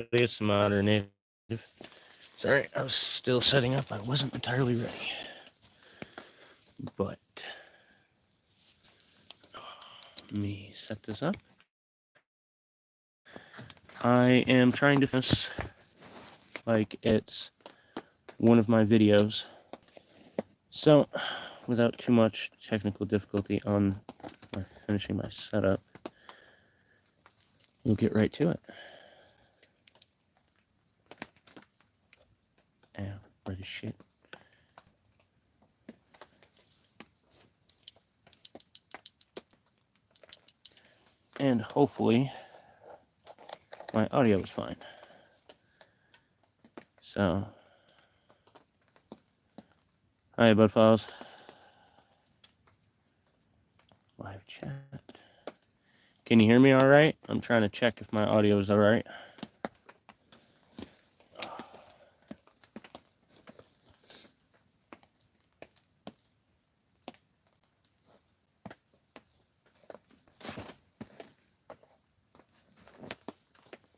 It's TheModernNative. Sorry, I was still setting up. I wasn't entirely ready. But let me set this up. I am trying to finish like it's one of my videos. So, without too much technical difficulty on finishing my setup, we'll get right to it. Where the shit? And hopefully my audio is fine. So, hi Bud Files. Live chat. Can you hear me all right? I'm trying to check if my audio is all right.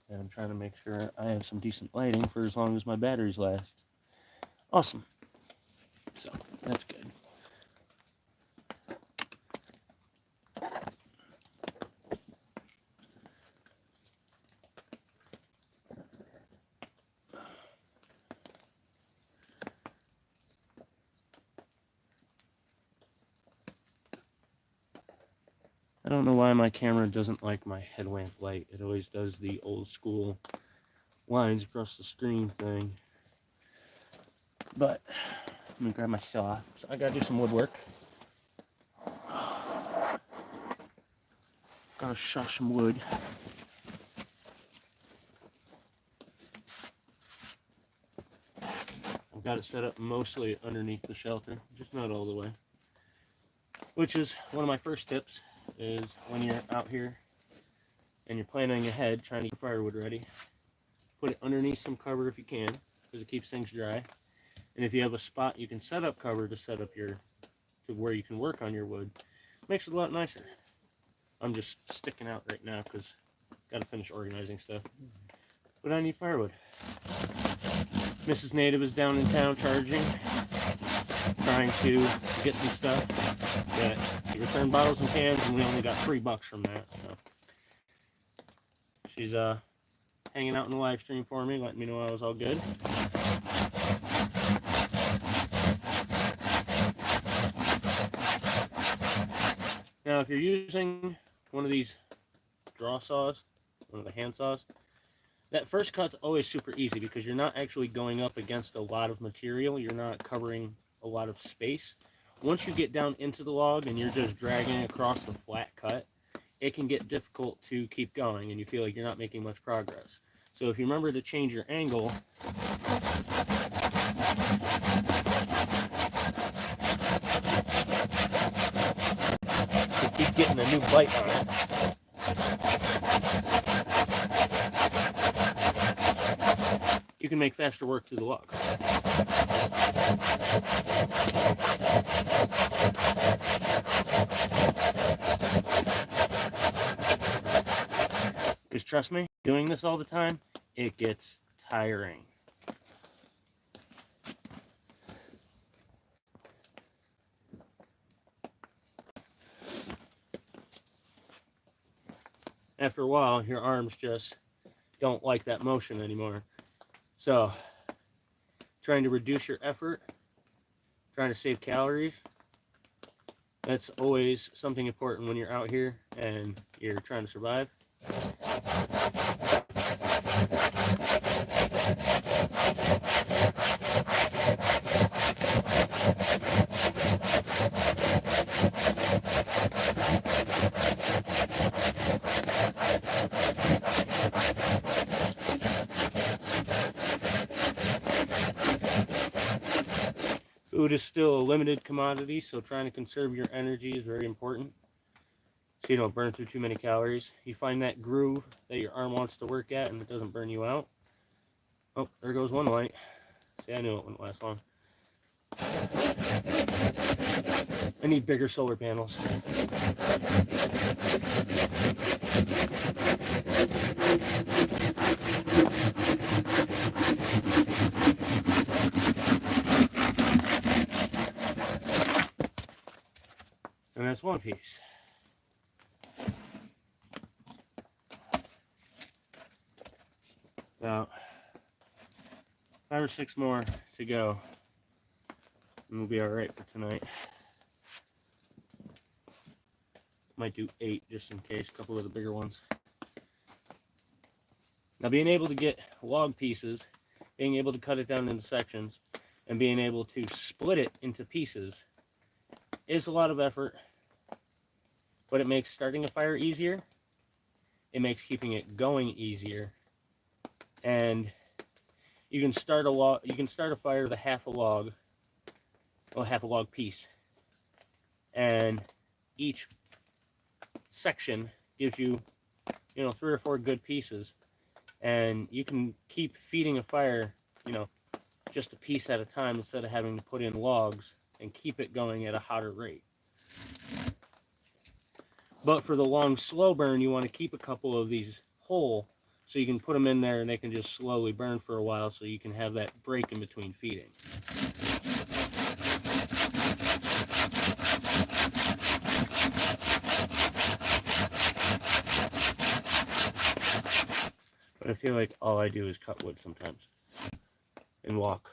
And I'm trying to make sure I have some decent lighting for as long as my batteries last. Awesome. So, that's good. I don't know why my camera doesn't like my headlamp light. It always does the old school lines across the screen thing. But let me grab my saw. So I gotta do some woodwork. Gotta saw some wood. I've got it set up mostly underneath the shelter, just not all the way. Which is one of my first tips, is when you're out here and you're planning ahead, trying to get firewood ready, put it underneath some cover if you can, because it keeps things dry. And if you have a spot you can set up cover to set up to where you can work on your wood, makes it a lot nicer. I'm just sticking out right now because got to finish organizing stuff. But I need firewood. Mrs. Native is down in town charging, trying to get some stuff. That she returned bottles and cans, and we only got $3 from that. So she's hanging out in the live stream for me, letting me know I was all good. Now, if you're using one of these draw saws, one of the hand saws, that first cut's always super easy because you're not actually going up against a lot of material. You're not covering a lot of space. Once you get down into the log and you're just dragging across the flat cut, it can get difficult to keep going and you feel like you're not making much progress. So if you remember to change your angle, to keep getting a new bite on it. You can make faster work through the log. Because trust me, doing this all the time, it gets tiring. After a while, your arms just don't like that motion anymore. So, trying to reduce your effort, trying to save calories, that's always something important when you're out here and you're trying to survive. Food is still a limited commodity, so trying to conserve your energy is very important so you don't burn through too many calories. You find that groove that your arm wants to work at and it doesn't burn you out. Oh, there goes one light. See, I knew it wouldn't last long. I need bigger solar panels. piece. About 5 or 6 more to go, and we'll be alright for tonight. Might do 8 just in case, a couple of the bigger ones. Now, being able to get log pieces, being able to cut it down into sections, and being able to split it into pieces is a lot of effort, but it makes starting a fire easier. It makes keeping it going easier, and you can start a fire with half a log piece, and each section gives you, 3 or 4 good pieces, and you can keep feeding a fire, just a piece at a time instead of having to put in logs and keep it going at a hotter rate. But for the long slow burn, you want to keep a couple of these whole so you can put them in there and they can just slowly burn for a while, so you can have that break in between feeding. But I feel like all I do is cut wood sometimes and walk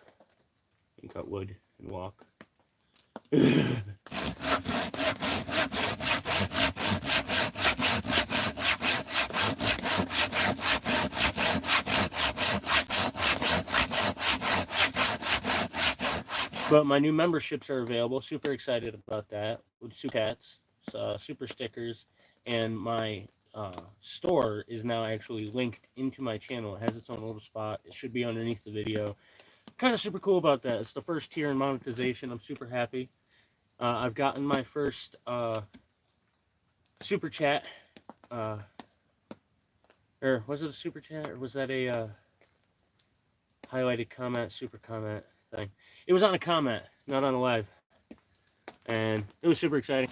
and cut wood and walk. But my new memberships are available. Super excited about that. With super hats, super stickers, and my store is now actually linked into my channel. It has its own little spot. It should be underneath the video. Kind of super cool about that. It's the first tier in monetization. I'm super happy. I've gotten my first super chat. Or was it a super chat, or was that a highlighted comment, super comment thing? It was on a comment, not on a live. And it was super exciting.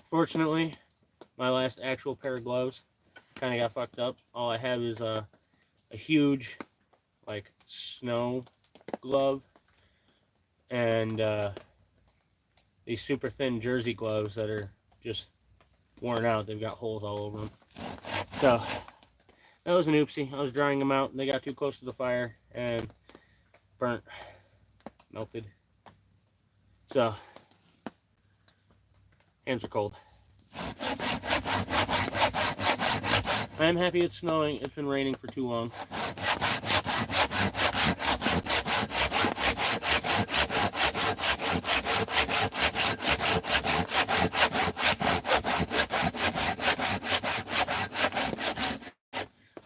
Fortunately, my last actual pair of gloves kind of got fucked up. All I have is a huge, like, snow glove, and these super thin jersey gloves that are just worn out. They've got holes all over them. So that was an oopsie. I was drying them out and they got too close to the fire and burnt, melted. So hands are cold. I'm happy it's snowing. It's been raining for too long.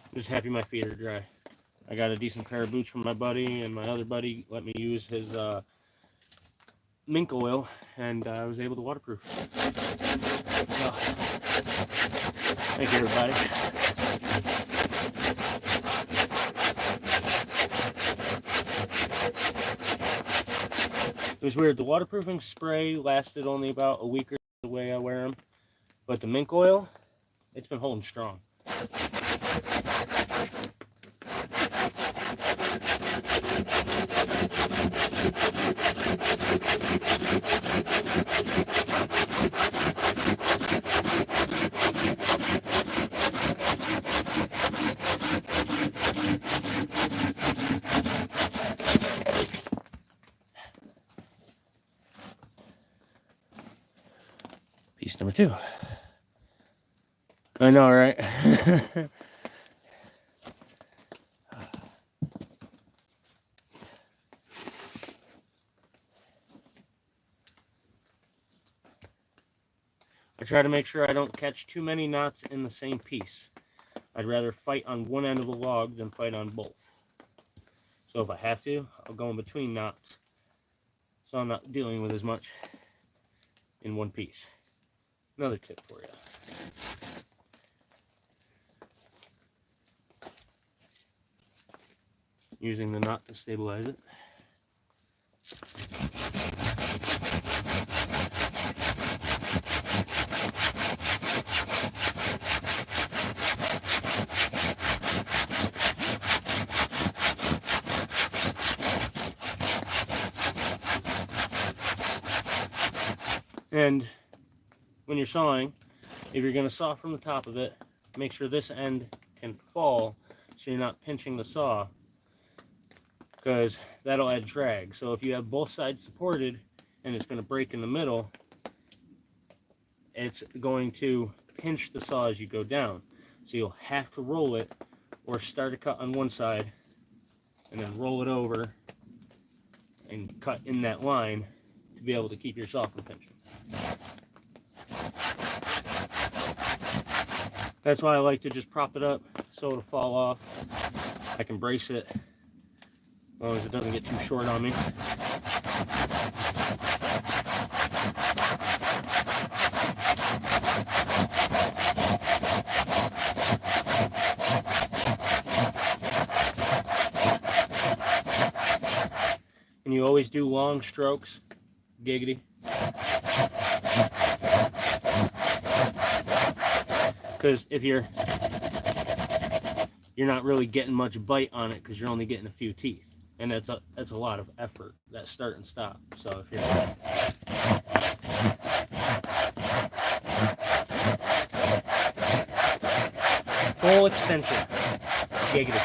I'm just happy my feet are dry. I got a decent pair of boots from my buddy, and my other buddy let me use his mink oil, and I was able to waterproof. So, thank you, everybody. It was weird. The waterproofing spray lasted only about a week or the way I wear them, but the mink oil, it's been holding strong. Piece number 2. I know, right? I try to make sure I don't catch too many knots in the same piece. I'd rather fight on one end of a log than fight on both. So if I have to, I'll go in between knots, so I'm not dealing with as much in one piece. Another tip for you. Using the knot to stabilize it. And when you're sawing, if you're going to saw from the top of it, make sure this end can fall so you're not pinching the saw, because that'll add drag. So if you have both sides supported and it's going to break in the middle, it's going to pinch the saw as you go down. So you'll have to roll it, or start a cut on one side and then roll it over and cut in that line to be able to keep your saw from pinching. That's why I like to just prop it up so it'll fall off. I can brace it as long as it doesn't get too short on me. And you always do long strokes, giggity. Because if you're not really getting much bite on it, because you're only getting a few teeth, and that's a lot of effort, that start and stop. So if you're full extension, giggity.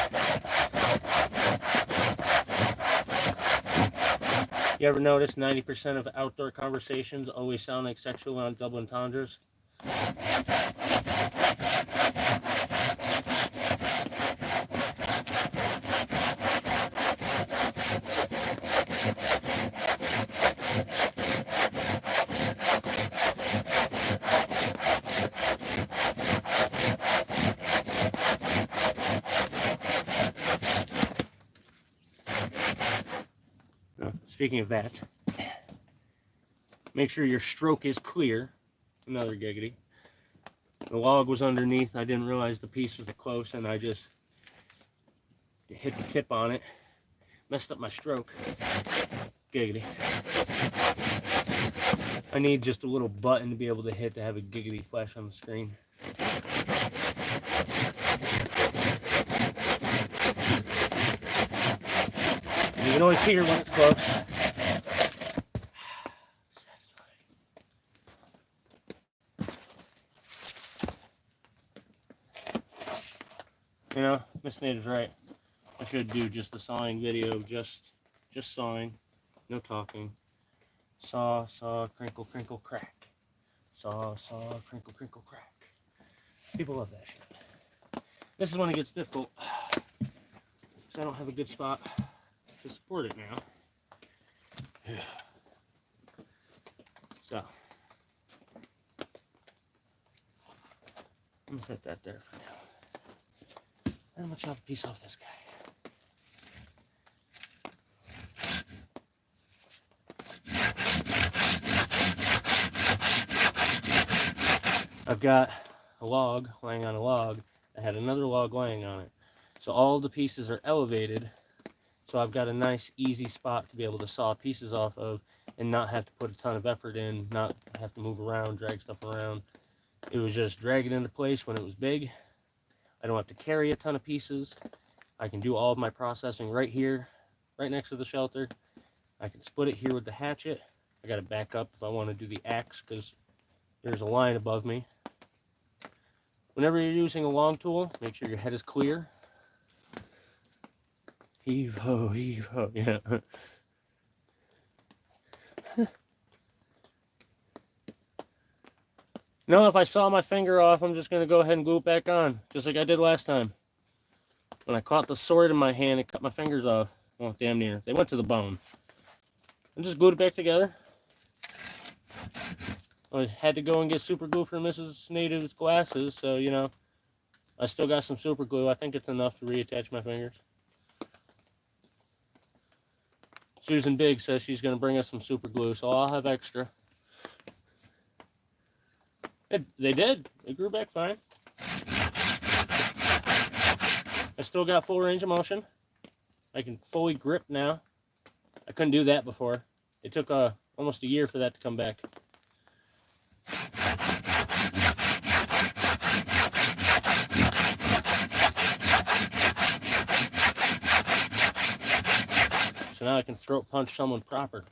You ever notice 90% of outdoor conversations always sound like sexual on double entendres? Speaking of that, make sure your stroke is clear. Another giggity. The log was underneath. I didn't realize the piece was close, and I just hit the tip on it. Messed up my stroke. Giggity. I need just a little button to be able to hit to have a giggity flash on the screen. And you can always hear when it's close. You know, Miss Native's right. I should do just a sawing video, just sawing, no talking. Saw, saw, crinkle, crinkle, crack. Saw, saw, crinkle, crinkle, crack. People love that shit. This is when it gets difficult, because I don't have a good spot to support it now. So, I'm gonna set that there for now. I'm gonna chop a piece off this guy. I've got a log laying on a log that had another log laying on it. So all the pieces are elevated. So I've got a nice easy spot to be able to saw pieces off of and not have to put a ton of effort in, not have to move around, drag stuff around. It was just drag it into place when it was big. I don't have to carry a ton of pieces. I can do all of my processing right here, right next to the shelter. I can split it here with the hatchet. I got to back up if I want to do the axe because there's a line above me. Whenever you're using a long tool, make sure your head is clear. Heave ho, yeah. No, if I saw my finger off, I'm just going to go ahead and glue it back on, just like I did last time. When I caught the sword in my hand and cut my fingers off. Well, damn near. They went to the bone. I just glued it back together. I had to go and get super glue for Mrs. Native's glasses, so, you know, I still got some super glue. I think it's enough to reattach my fingers. Susan Big says she's going to bring us some super glue, so I'll have extra. They did. It grew back fine. I still got full range of motion. I can fully grip now. I couldn't do that before. It took almost a year for that to come back. So now I can throat punch someone proper.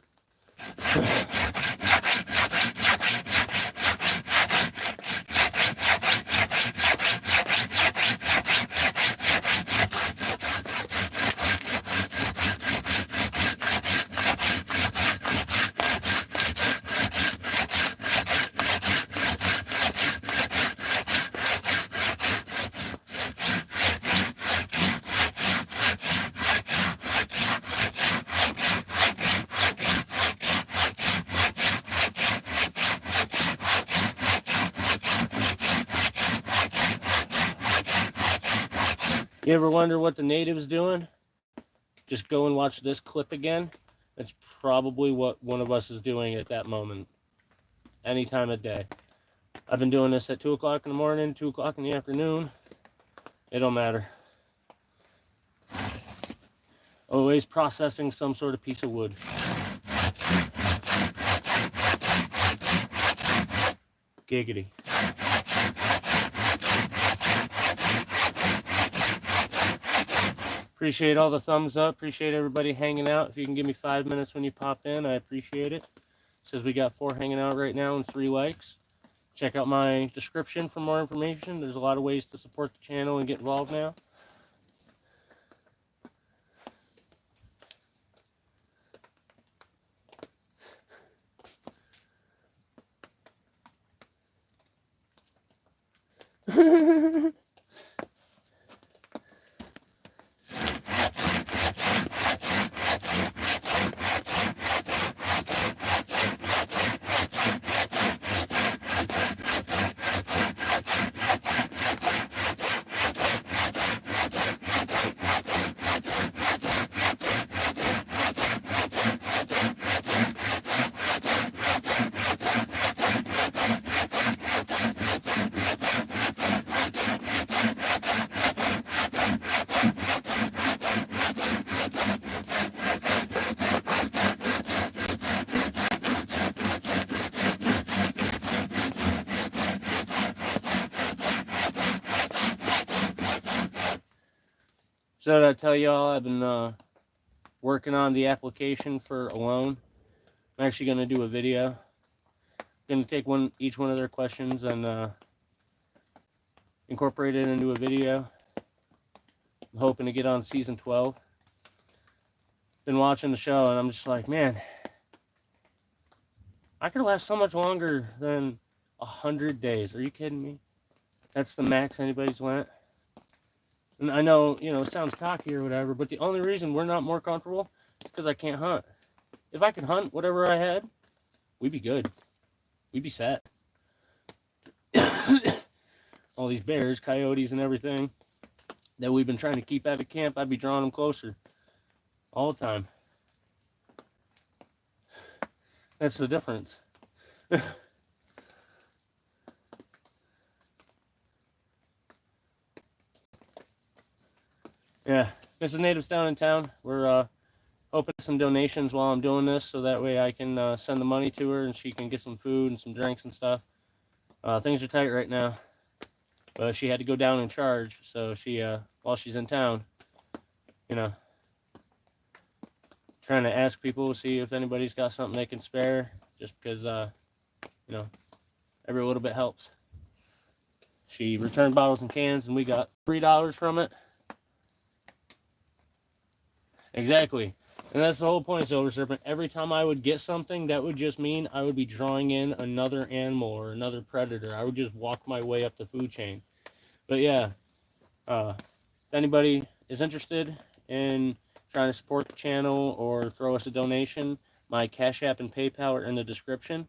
You ever wonder what the native's doing? Just go and watch this clip again. That's probably what one of us is doing at that moment. Any time of day. I've been doing this at 2 o'clock in the morning, 2 o'clock in the afternoon. It don't matter. Always processing some sort of piece of wood. Giggity. Appreciate all the thumbs up. Appreciate everybody hanging out. If you can give me 5 minutes when you pop in, I appreciate it. Says we got 4 hanging out right now and 3 likes. Check out my description for more information. There's a lot of ways to support the channel and get involved now. So did I tell y'all I've been working on the application for a loan? I'm actually going to do a video. I'm going to take each one of their questions and incorporate it into a video. I'm hoping to get on season 12. Been watching the show and I'm just like, man, I could last so much longer than 100 days. Are you kidding me? That's the max anybody's went. And I know, it sounds cocky or whatever, but the only reason we're not more comfortable is because I can't hunt. If I could hunt whatever I had, we'd be good. We'd be set. All these bears, coyotes, and everything that we've been trying to keep out of camp, I'd be drawing them closer all the time. That's the difference. Yeah, Mrs. Native's down in town. We're hoping some donations while I'm doing this, so that way I can send the money to her and she can get some food and some drinks and stuff. Things are tight right now, but she had to go down in charge, so she, while she's in town, trying to ask people, see if anybody's got something they can spare, just because, every little bit helps. She returned bottles and cans, and we got $3 from it. Exactly. And that's the whole point of Silver Serpent. Every time I would get something, that would just mean I would be drawing in another animal or another predator. I would just walk my way up the food chain. But yeah, if anybody is interested in trying to support the channel or throw us a donation, my Cash App and PayPal are in the description.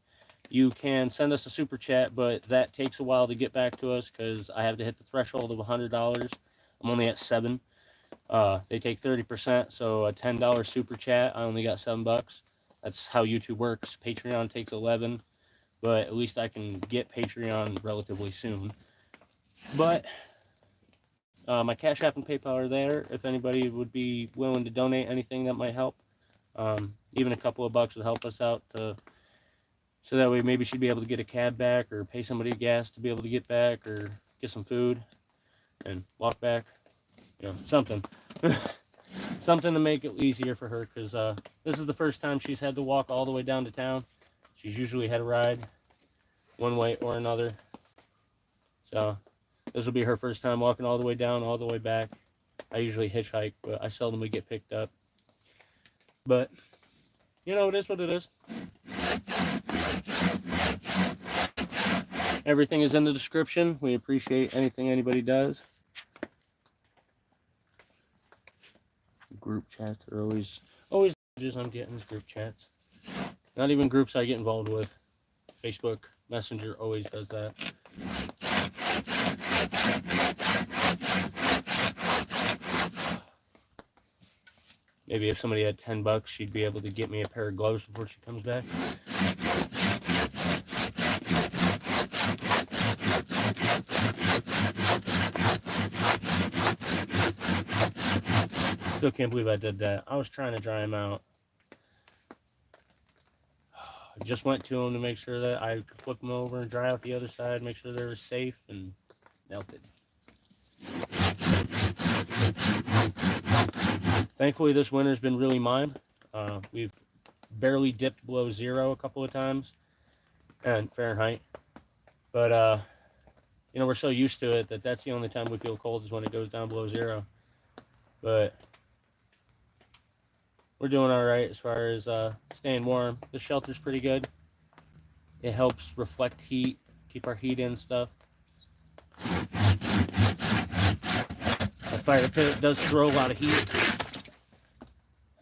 You can send us a super chat, but that takes a while to get back to us because I have to hit the threshold of $100. I'm only at 7. They take 30%, so a $10 super chat, I only got $7. That's how YouTube works. Patreon takes 11, but at least I can get Patreon relatively soon. But my Cash App and PayPal are there. If anybody would be willing to donate anything that might help, even a couple of bucks would help us out, so that way maybe she'd be able to get a cab back or pay somebody gas to be able to get back or get some food and walk back. Something. Something to make it easier for her, because this is the first time she's had to walk all the way down to town. She's usually had a ride one way or another. So this will be her first time walking all the way down, all the way back. I usually hitchhike, but I seldomly get picked up. But, it is what it is. Everything is in the description. We appreciate anything anybody does. Group chats are always messages I'm getting is group chats. Not even groups I get involved with. Facebook Messenger always does that. maybe if somebody had $10, she'd be able to get me a pair of gloves before she comes back. Still can't believe I did that. I was trying to dry them out. I just went to them to make sure that I could flip them over and dry out the other side, make sure they were safe, and melted. Thankfully, this winter's been really mild. We've barely dipped below 0 a couple of times, and Fahrenheit. But, you know, we're so used to it that that's the only time we feel cold is when it goes down below 0. But we're doing all right as far as staying warm. The shelter's pretty good. It helps reflect heat, keep our heat in stuff. The fire pit does throw a lot of heat.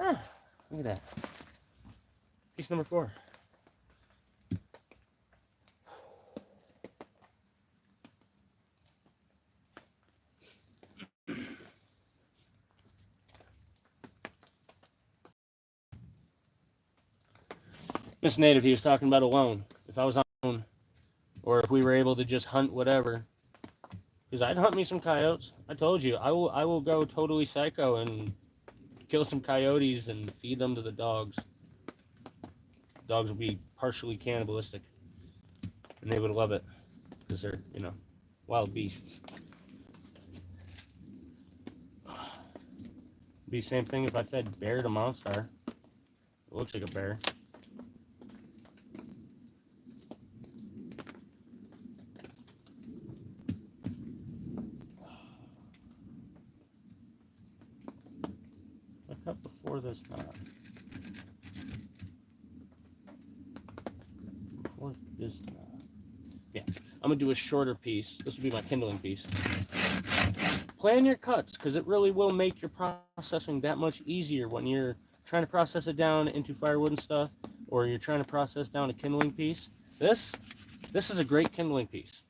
Ah, look at that. Piece number 4. Miss Native, he was talking about alone. If I was alone, or if we were able to just hunt whatever, because I'd hunt me some coyotes. I told you, I will go totally psycho and kill some coyotes and feed them to the dogs. Dogs will be partially cannibalistic, and they would love it because they're, you know, wild beasts. Be the same thing if I fed bear to Monstar. It looks like a bear. I cut before this knot. Before this knot. Yeah, I'm gonna do a shorter piece. This will be my kindling piece. Plan your cuts, because it really will make your processing that much easier when you're trying to process it down into firewood and stuff, or you're trying to process down a kindling piece. This is a great kindling piece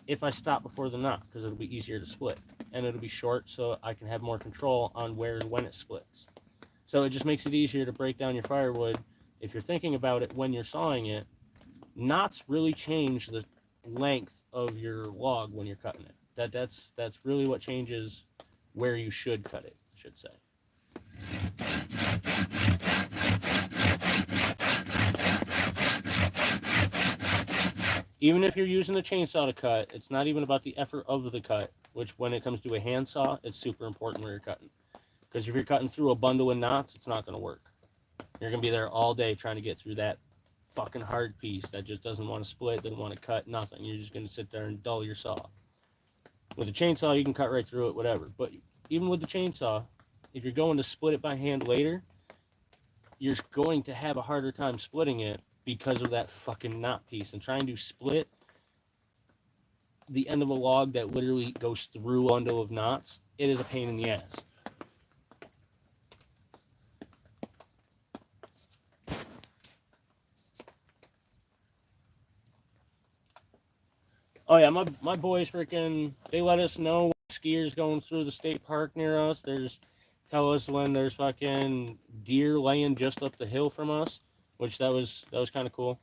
if I stop before the knot, because it'll be easier to split, and it'll be short so I can have more control on where and when it splits. So it just makes it easier to break down your firewood. If you're thinking about it when you're sawing it, knots really change the length of your log when you're cutting it. That's really what changes where you should cut it, I should say. Even if you're using a chainsaw to cut, it's not even about the effort of the cut, which when it comes to a handsaw, it's super important where you're cutting. Because if you're cutting through a bundle of knots, it's not going to work. You're going to be there all day trying to get through that fucking hard piece that just doesn't want to split, doesn't want to cut, nothing. You're just going to sit there and dull your saw. With a chainsaw, you can cut right through it, whatever. But even with the chainsaw, if you're going to split it by hand later, you're going to have a harder time splitting it because of that fucking knot piece. And trying to split the end of a log that literally goes through a bundle of knots, it is a pain in the ass. Oh yeah, my boys freaking, they let us know when skiers going through the state park near us. Tell us when there's fucking deer laying just up the hill from us, which that was kind of cool.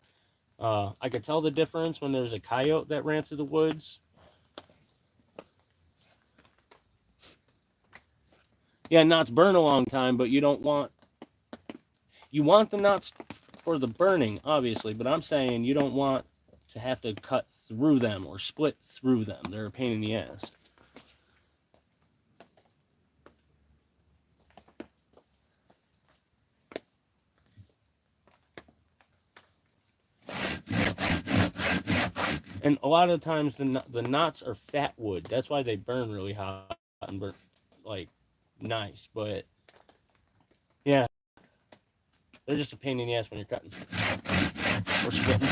I could tell the difference when there was a coyote that ran through the woods. Yeah, knots burn a long time, but you want the knots for the burning, obviously, but I'm saying you don't want to have to cut through them or split through them. They're a pain in the ass. And a lot of times the knots are fat wood. That's why they burn really hot and burn like nice. But yeah, they're just a pain in the ass when you're cutting or splitting.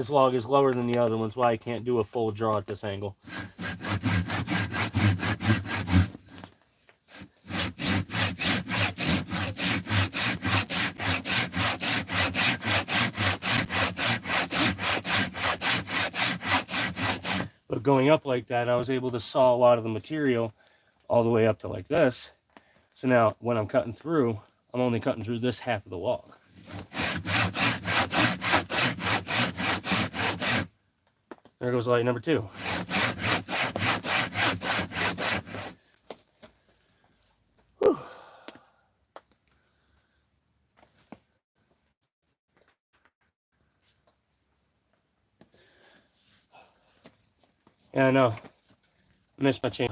This log is lower than the other ones, why I can't do a full draw at this angle. But going up like that, I was able to saw a lot of the material all the way up to like this. So now when I'm cutting through, I'm only cutting through this half of the log. There goes light number 2. Whew. Yeah, I know. I missed my chain.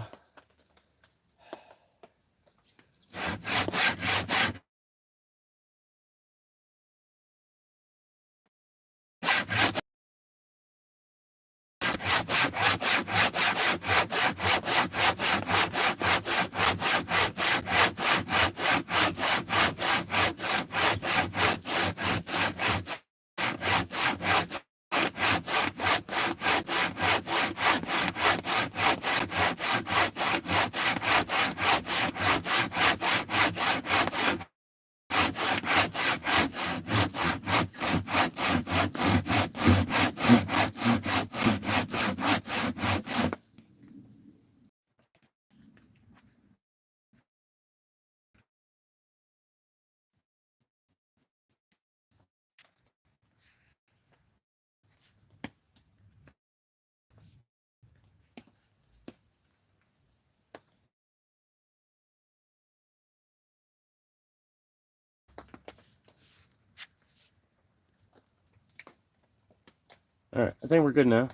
Alright, I think we're good now.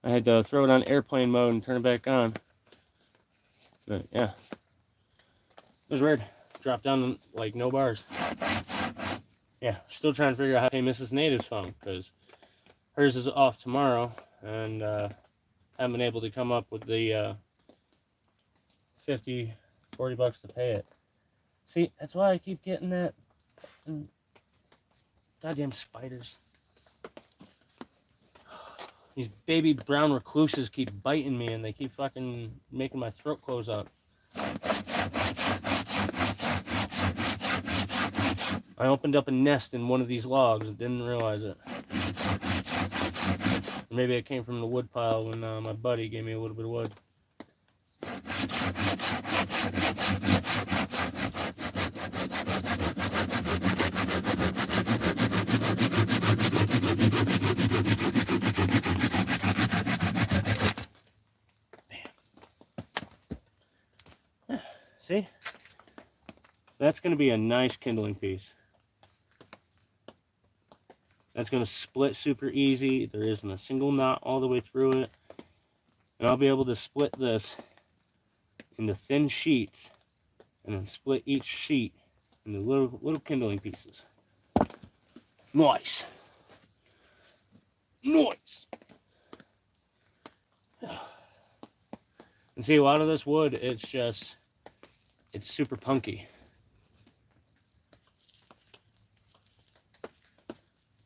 I had to throw it on airplane mode and turn it back on. But yeah. It was weird. Dropped down like no bars. Yeah, still trying to figure out how to pay Mrs. Native's phone, because hers is off tomorrow, and haven't been able to come up with the 50, 40 bucks to pay it. See, that's why I keep getting that. Goddamn spiders. These baby brown recluses keep biting me, and they keep fucking making my throat close up. I opened up a nest in one of these logs and didn't realize it. Maybe it came from the wood pile when my buddy gave me a little bit of wood. Bam. See? That's going to be a nice kindling piece. That's going to split super easy. There isn't a single knot all the way through it. And I'll be able to split this into thin sheets and then split each sheet into little kindling pieces. Nice. Nice. And see, a lot of this wood, it's super punky.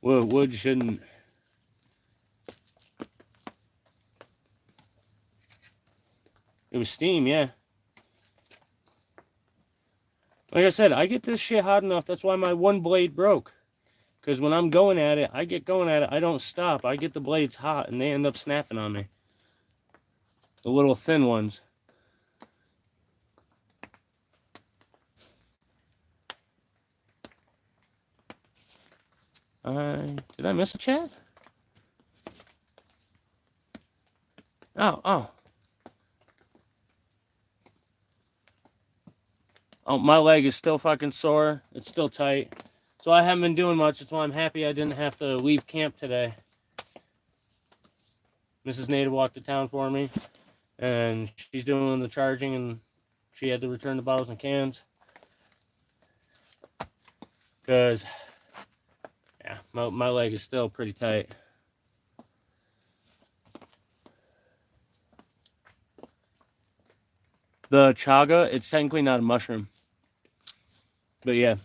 Wood shouldn't. It was steam, yeah. Like I said, I get this shit hot enough. That's why my one blade broke. Because when I'm going at it, I get going at it. I don't stop. I get the blades hot, and they end up snapping on me. The little thin ones. Did I miss a chat? Oh. Oh, my leg is still fucking sore. It's still tight. So I haven't been doing much. That's why I'm happy I didn't have to leave camp today. Mrs. Native walked to town for me. And she's doing the charging, and she had to return the bottles and cans. Because, yeah, my leg is still pretty tight. The chaga, it's technically not a mushroom. But yeah.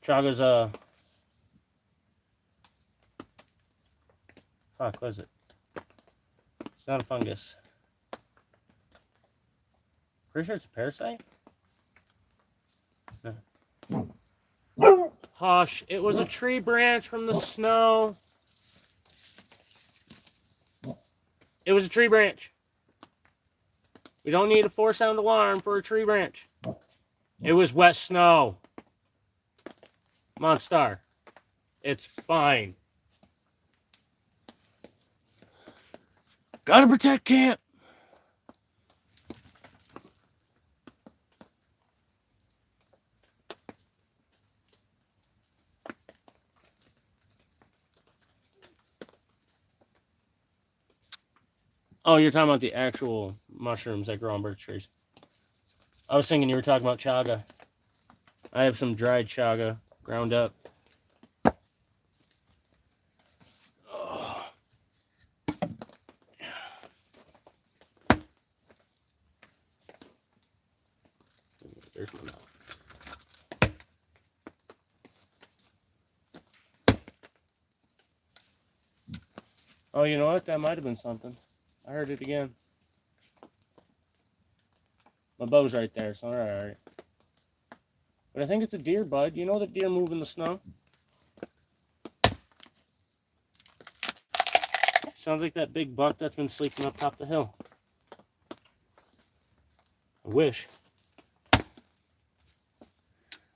Chaga's fuck was it? It's not a fungus. Pretty sure it's a parasite? No. Hush, it was a tree branch from the snow. It was a tree branch. We don't need a 4-sound alarm for a tree branch. It was wet snow. Come on, Star. It's fine. Gotta protect camp. Oh, you're talking about the actual mushrooms that grow on birch trees. I was thinking you were talking about chaga. I have some dried chaga ground up. Oh. There's my mouth. Oh, you know what? That might have been something. I heard it again. My bow's right there, so alright. But I think it's a deer, bud. You know that deer move in the snow? Sounds like that big buck that's been sleeping up top the hill. I wish.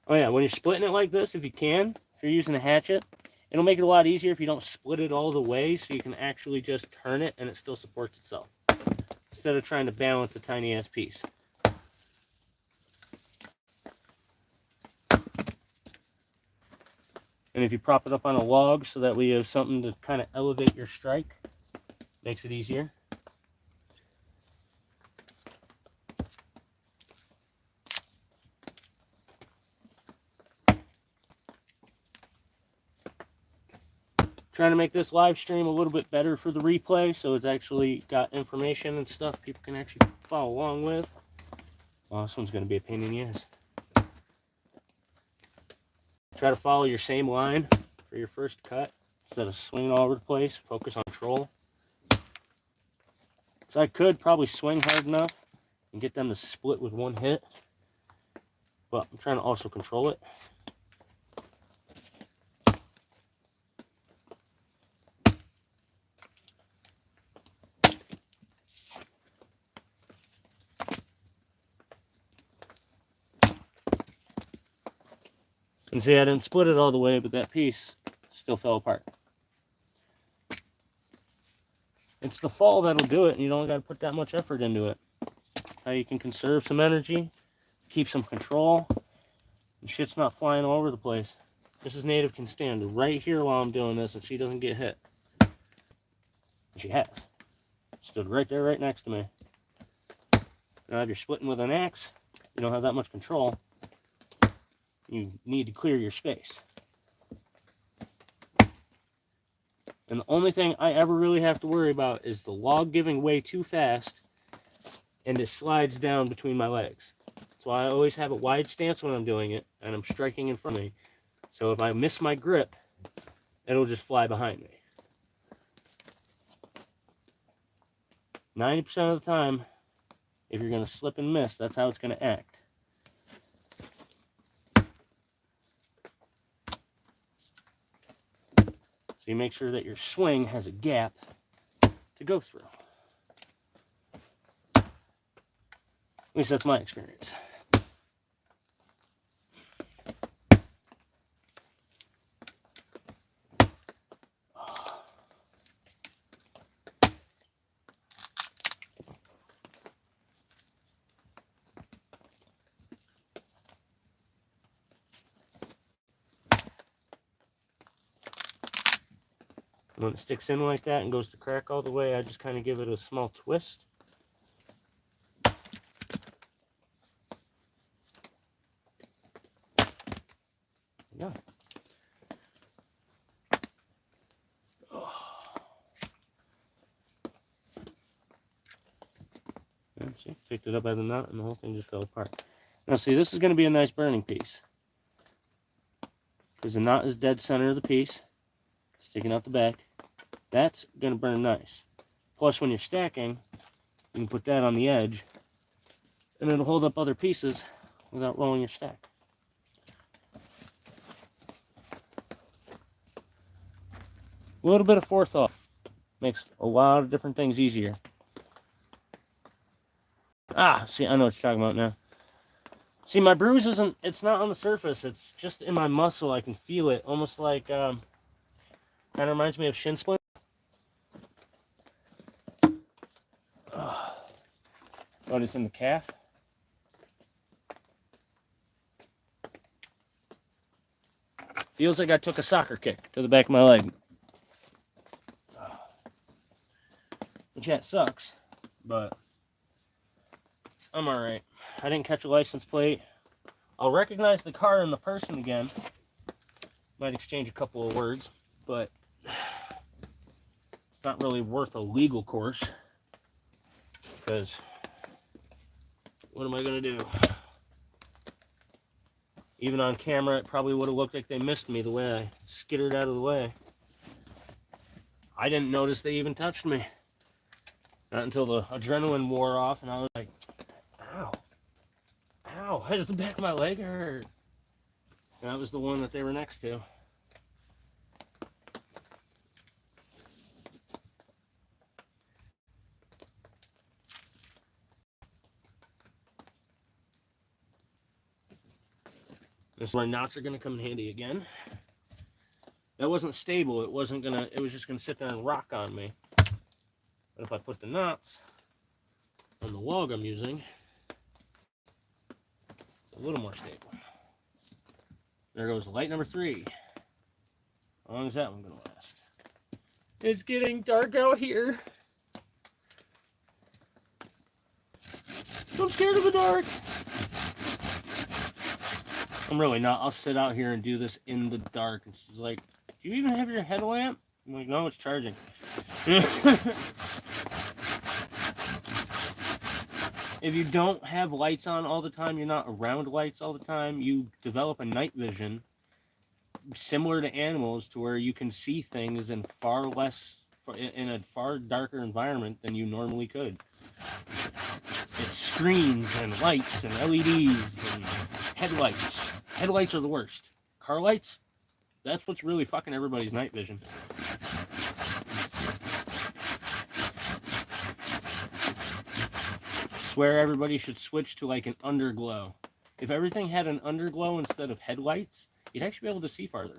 Oh yeah, when you're splitting it like this, if you can, if you're using a hatchet, it'll make it a lot easier if you don't split it all the way, so you can actually just turn it and it still supports itself, instead of trying to balance a tiny ass piece. And if you prop it up on a log so that way you have something to kind of elevate your strike, makes it easier. Trying to make this live stream a little bit better for the replay, so it's actually got information and stuff people can actually follow along with. Oh, this one's going to be a pain in the ass. Try to follow your same line for your first cut instead of swinging all over the place. Focus on control. So I could probably swing hard enough and get them to split with one hit, but I'm trying to also control it. And see, I didn't split it all the way, but that piece still fell apart. It's the fall that'll do it, and you don't got to put that much effort into it. How you can conserve some energy, keep some control, and shit's not flying all over the place. Mrs. Native can stand right here while I'm doing this, and she doesn't get hit. And she has. Stood right there, right next to me. Now, if you're splitting with an axe, you don't have that much control. You need to clear your space. And the only thing I ever really have to worry about is the log giving way too fast and it slides down between my legs. So I always have a wide stance when I'm doing it, and I'm striking in front of me. So if I miss my grip, it'll just fly behind me. 90% of the time, if you're going to slip and miss, that's how it's going to act. So you make sure that your swing has a gap to go through. At least that's my experience. When it sticks in like that and goes to crack all the way, I just kind of give it a small twist. Yeah. See, picked it up by the nut and the whole thing just fell apart. Now see, this is going to be a nice burning piece, because the knot is dead center of the piece, sticking out the back. That's going to burn nice. Plus, when you're stacking, you can put that on the edge, and it'll hold up other pieces without rolling your stack. A little bit of forethought makes a lot of different things easier. See, I know what you're talking about now. See, my bruise it's not on the surface, it's just in my muscle. I can feel it, almost like, kind of reminds me of shin splint. Oh, it's in the calf. Feels like I took a soccer kick to the back of my leg. Which, yeah, it sucks, but I'm alright. I didn't catch a license plate. I'll recognize the car and the person again. Might exchange a couple of words, but it's not really worth a legal course, because what am I going to do? Even on camera, it probably would have looked like they missed me the way I skittered out of the way. I didn't notice they even touched me. Not until the adrenaline wore off, and I was like, ow. Ow, why does the back of my leg hurt? And that was the one that they were next to. This is where knots are going to come in handy again. That wasn't stable. It was just going to sit there and rock on me. But if I put the knots on the log I'm using, it's a little more stable. There goes light number 3. How long is that one going to last? It's getting dark out here. I'm scared of the dark. I'm really not. I'll sit out here and do this in the dark. And she's like, do you even have your headlamp? I'm like, no, it's charging. If you don't have lights on all the time, you're not around lights all the time, you develop a night vision similar to animals, to where you can see things in in a far darker environment than you normally could. It's screens and lights and LEDs and headlights. Headlights are the worst. Car lights, that's what's really fucking everybody's night vision. I swear everybody should switch to like an underglow. If everything had an underglow instead of headlights, you'd actually be able to see farther.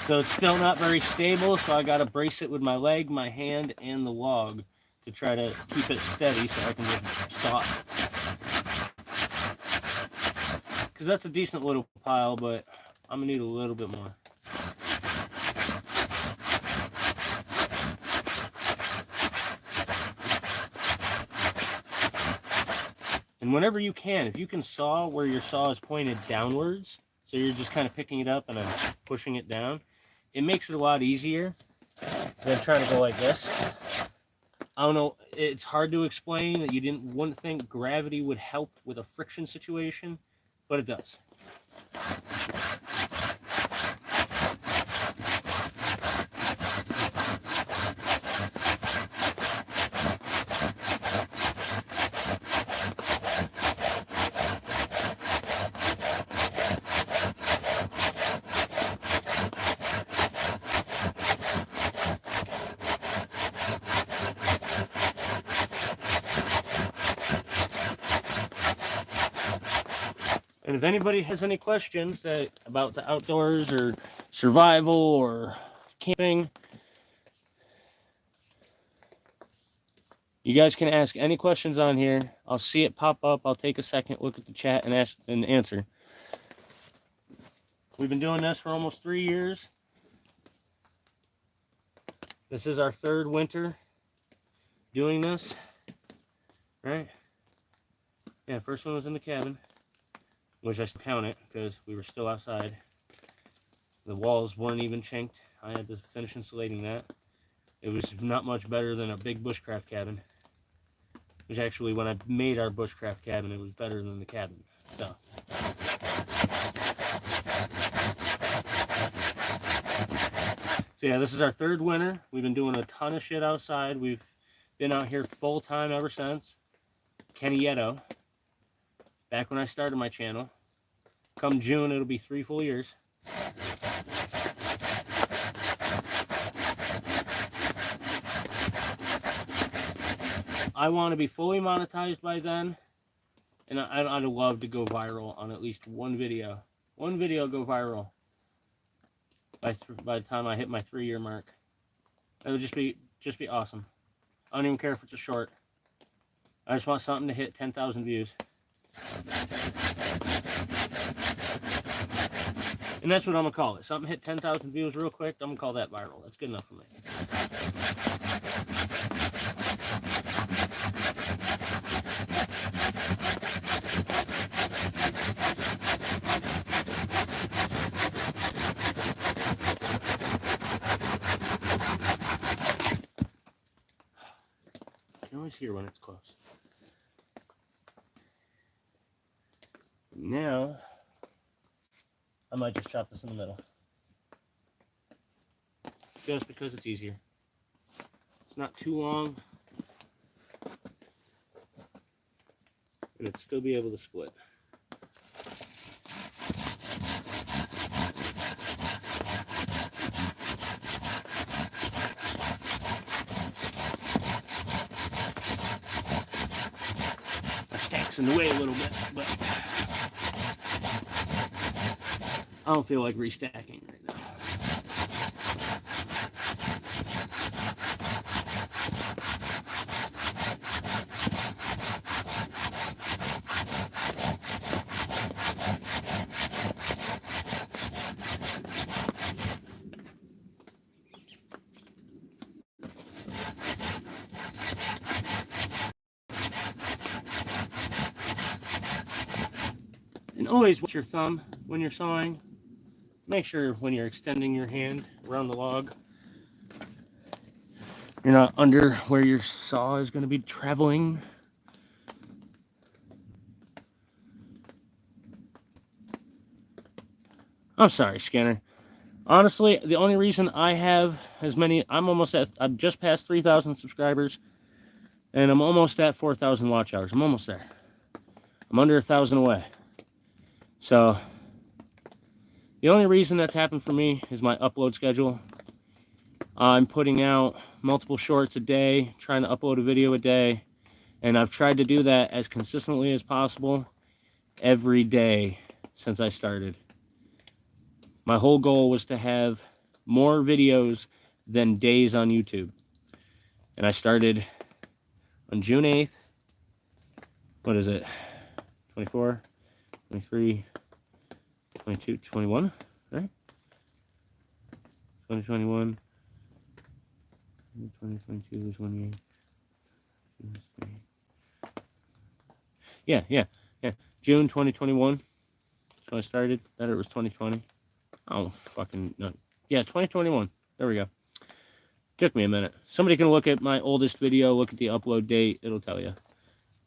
So it's still not very stable, so I got to brace it with my leg, my hand, and the log to try to keep it steady so I can just saw it. Because that's a decent little pile, but I'm going to need a little bit more. And whenever you can, if you can saw where your saw is pointed downwards, so you're just kind of picking it up and then pushing it down, it makes it a lot easier than trying to go like this. I don't know, it's hard to explain that wouldn't think gravity would help with a friction situation, but it does. And if anybody has any questions about the outdoors or survival or camping, you guys can ask any questions on here. I'll see it pop up. I'll take a second, look at the chat, and ask and answer. We've been doing this for almost 3 years. This is our 3rd winter doing this, right? Yeah, first one was in the cabin, which I still count it because we were still outside. The walls weren't even chinked. I had to finish insulating that. It was not much better than a big bushcraft cabin. Which actually, when I made our bushcraft cabin, it was better than the cabin. So. So yeah, this is our third winter. We've been doing a ton of shit outside. We've been out here full time ever since. Kennieto. Back when I started my channel. Come June, it'll be 3 full years. I want to be fully monetized by then, and I'd love to go viral on at least one video. One video go viral by the time I hit my 3-year mark. That would just be awesome. I don't even care if it's a short. I just want something to hit 10,000 views. And that's what I'm gonna call it. Something hit 10,000 views real quick, I'm gonna call that viral. That's good enough for me. You can always hear when it's close. Now, I might just chop this in the middle. Just because it's easier. It's not too long. And it'd still be able to split. My stack's in the way a little bit, but I don't feel like restacking right now. And always watch your thumb when you're sawing. Make sure when you're extending your hand around the log, you're not under where your saw is going to be traveling. I'm sorry, Scanner. Honestly, the only reason I have as many, I'm just past 3,000 subscribers, and I'm almost at 4,000 watch hours. I'm almost there. I'm under 1,000 away. So, the only reason that's happened for me is my upload schedule. I'm putting out multiple shorts a day, trying to upload a video a day, and I've tried to do that as consistently as possible every day since I started. My whole goal was to have more videos than days on YouTube. And I started on June 8th. What is it? 24, 23, 22, 21, right? 2021. 2022 was 1 year. Yeah. June 2021. So I started. That it was 2020. I don't fucking know. Yeah, 2021. There we go. Took me a minute. Somebody can look at my oldest video, look at the upload date. It'll tell you.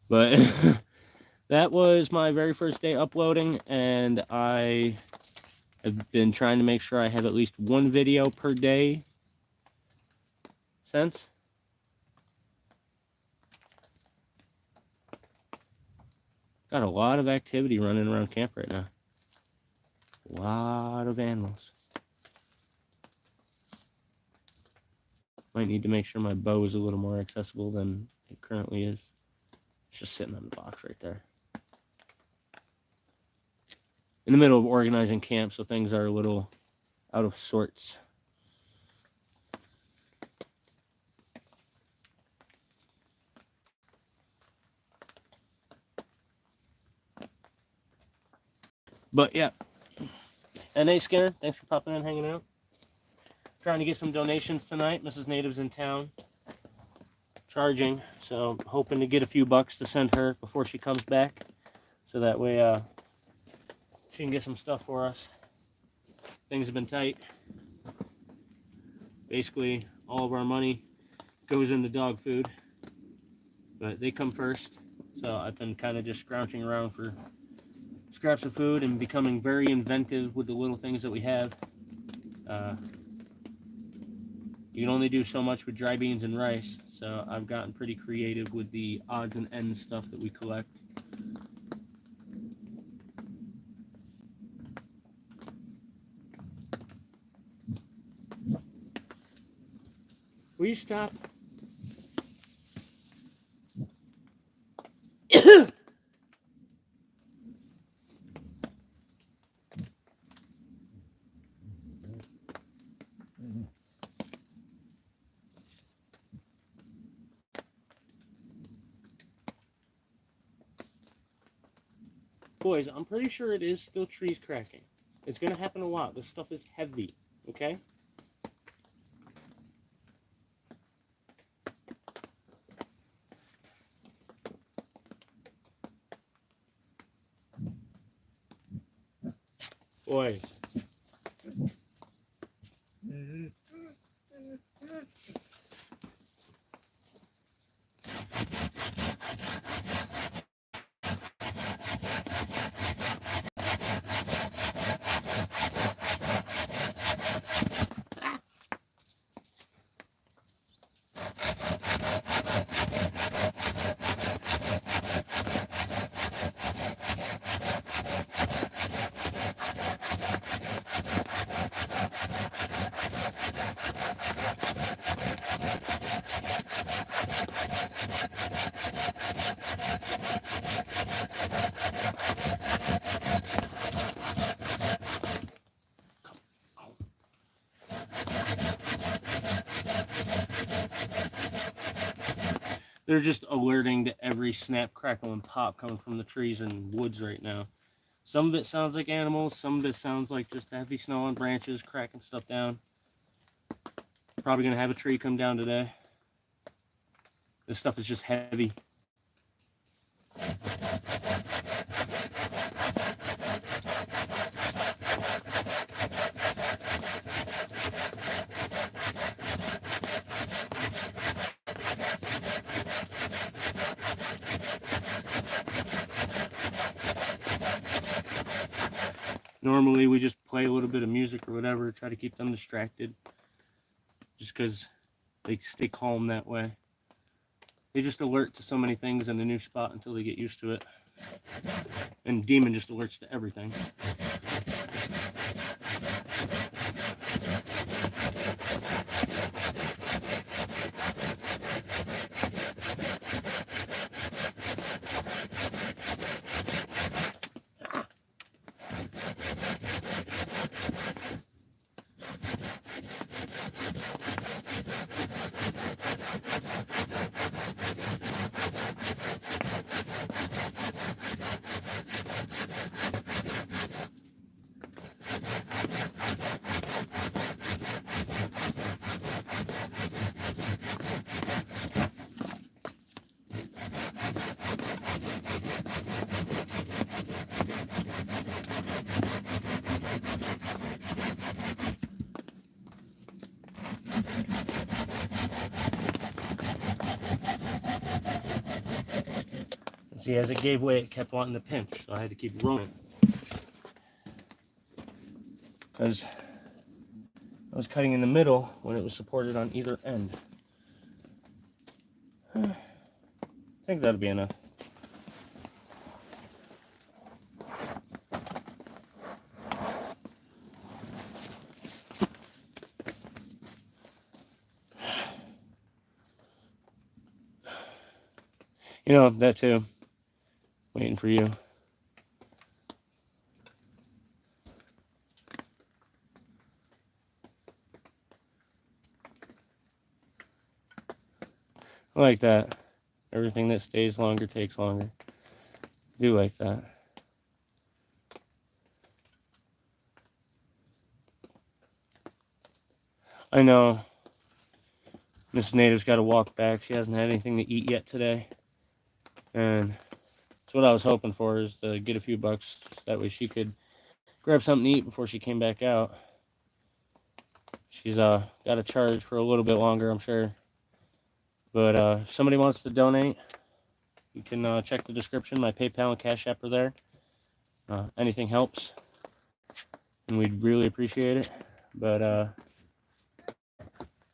But that was my very first day uploading, and I have been trying to make sure I have at least one video per day since. Got a lot of activity running around camp right now. A lot of animals. Might need to make sure my bow is a little more accessible than it currently is. It's just sitting on the box right there. In the middle of organizing camp, so things are a little out of sorts. But yeah. NA Skinner, thanks for popping in, hanging out. Trying to get some donations tonight. Mrs. Native's in town. Charging, so hoping to get a few bucks to send her before she comes back. So that way she can get some stuff for us. Things have been tight. Basically, all of our money goes into dog food. but they come first. So I've been kind of just scrounging around for scraps of food and becoming very inventive with the little things that we have. You can only do so much with dry beans and rice, so I've gotten pretty creative with the odds and ends stuff that we collect. Will you stop? Boys, I'm pretty sure it is still trees cracking. It's going to happen a lot. This stuff is heavy, okay? Boys. They're just alerting to every snap, crackle, and pop coming from the trees and woods right now. Some of it sounds like animals, some of it sounds like just heavy snow on branches, cracking stuff down. Probably going to have a tree come down today. This stuff is just heavy. Normally we just play a little bit of music or whatever, try to keep them distracted. Just because they stay calm that way. They just alert to so many things in a new spot until they get used to it. And Demon just alerts to everything. See, as it gave way, it kept wanting to pinch, so I had to keep rolling. Because I was cutting in the middle when it was supported on either end. I think that'll be enough. You know, that too. Waiting for you. I like that. Everything that stays longer takes longer. I do like that. I know Miss Native's got to walk back. She hasn't had anything to eat yet today. And that's what I was hoping for, is to get a few bucks. So that way she could grab something to eat before she came back out. She's got to charge for a little bit longer, I'm sure. But if somebody wants to donate, You can check the description. My PayPal and Cash App are there. Anything helps, and we'd really appreciate it. But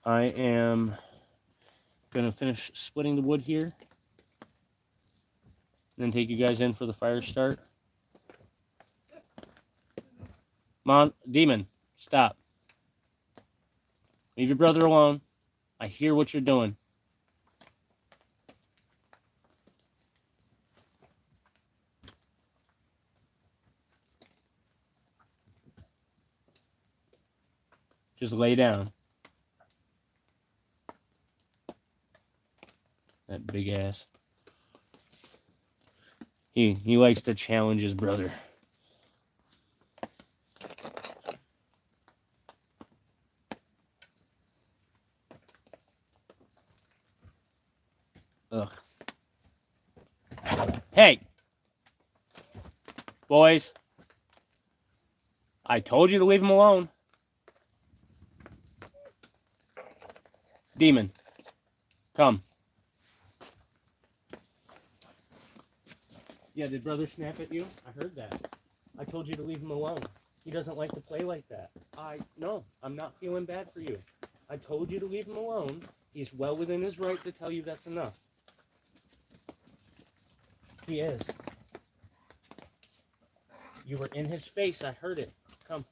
I am going to finish splitting the wood here, and then take you guys in for the fire start. Demon, stop. Leave your brother alone. I hear what you're doing. Just lay down. That big ass. He likes to challenge his brother. Ugh. Hey! Boys. I told you to leave him alone. Demon. Come. Yeah, did brother snap at you? I heard that. I told you to leave him alone. He doesn't like to play like that. No, I'm not feeling bad for you. I told you to leave him alone. He's well within his right to tell you that's enough. He is. You were in his face. I heard it. Come.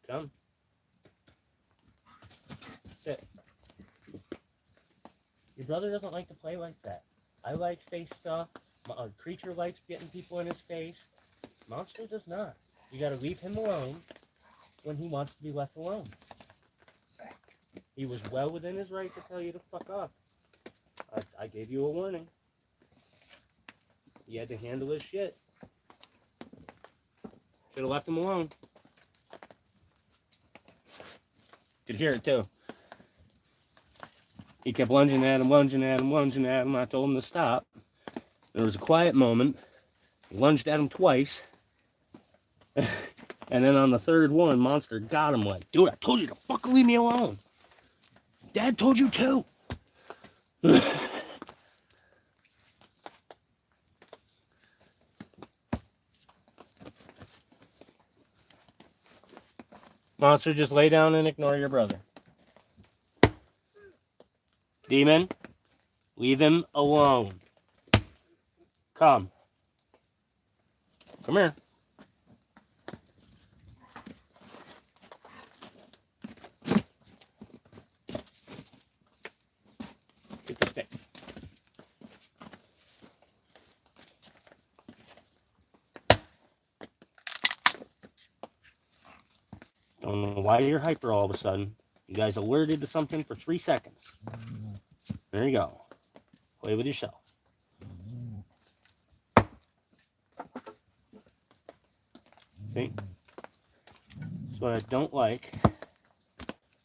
Come. Sit. Your brother doesn't like to play like that. I like face stuff. Creature likes getting people in his face. Monster does not. You gotta leave him alone when he wants to be left alone. He was well within his right to tell you to fuck off. I gave you a warning. You had to handle his shit. Should have left him alone. Could hear it too. He kept lunging at him, lunging at him, lunging at him. I told him to stop. There was a quiet moment. He lunged at him twice. And then on the third one, Monster got him like, dude, I told you to fucking leave me alone. Dad told you too. Monster, just lay down and ignore your brother. Demon, leave him alone. Come. Come here. Get the stick. Don't know why you're hyper all of a sudden. You guys alerted to something for 3 seconds. There you go. Play with yourself. See? That's what I don't like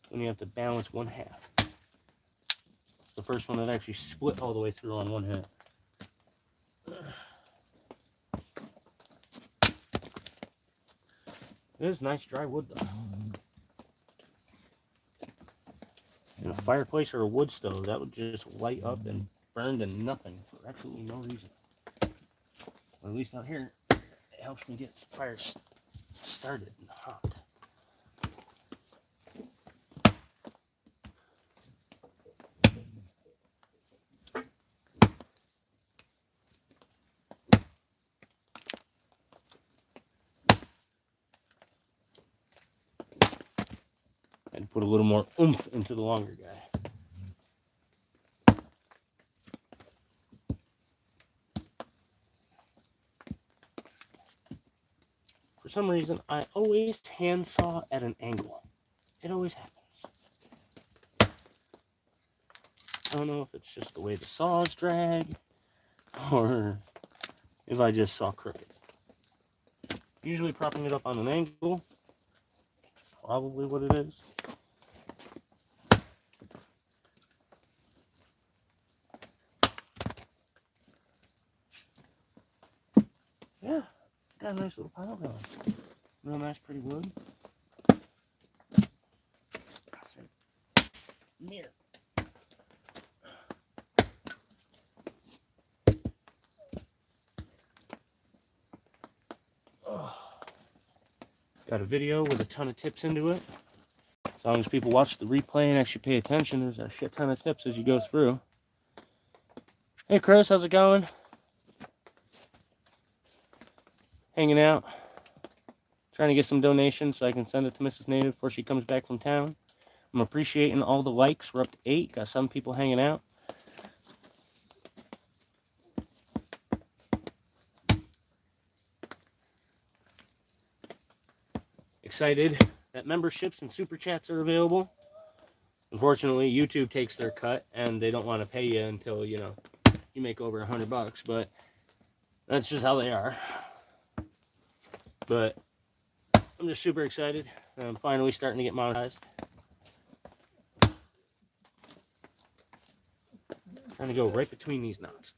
when you have to balance one half. It's the first one that actually split all the way through on one half. It is nice dry wood though. In a fireplace or a wood stove, that would just light up and burn to nothing for absolutely no reason. Or at least out here, it helps me get fires started and hot. And put a little more oomph into the longer guy. For some reason, I always handsaw at an angle. It always happens. I don't know if it's just the way the saws drag, or if I just saw crooked. Usually propping it up on an angle, probably what it is. Yeah, got a nice little pile going. Real nice, pretty wood. Mirror. Got a video with a ton of tips into it. As long as people watch the replay and actually pay attention, there's a shit ton of tips as you go through. Hey Chris, how's it going? Hanging out. Trying to get some donations so I can send it to Mrs. Native before she comes back from town. I'm appreciating all the likes. We're up to 8. Got some people hanging out. Excited that memberships and super chats are available. Unfortunately, YouTube takes their cut and they don't want to pay you until, you know, you make over $100, but that's just how they are. But I'm just super excited. I'm finally starting to get monetized. Trying to go right between these knots.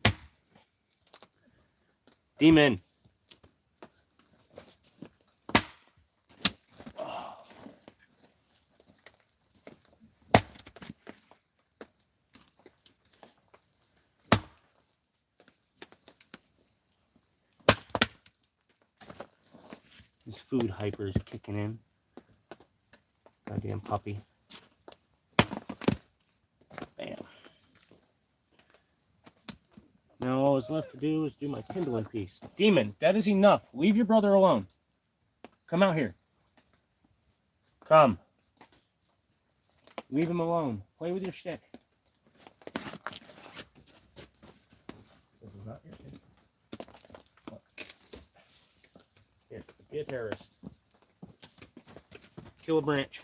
Demon. Oh. This food hyper is kicking in. Goddamn puppy. Bam. Now all that's left to do is do my kindling piece. Demon, that is enough. Leave your brother alone. Come out here. Come. Leave him alone. Play with your stick. This is not your stick. Here, be a terrorist. Kill a branch.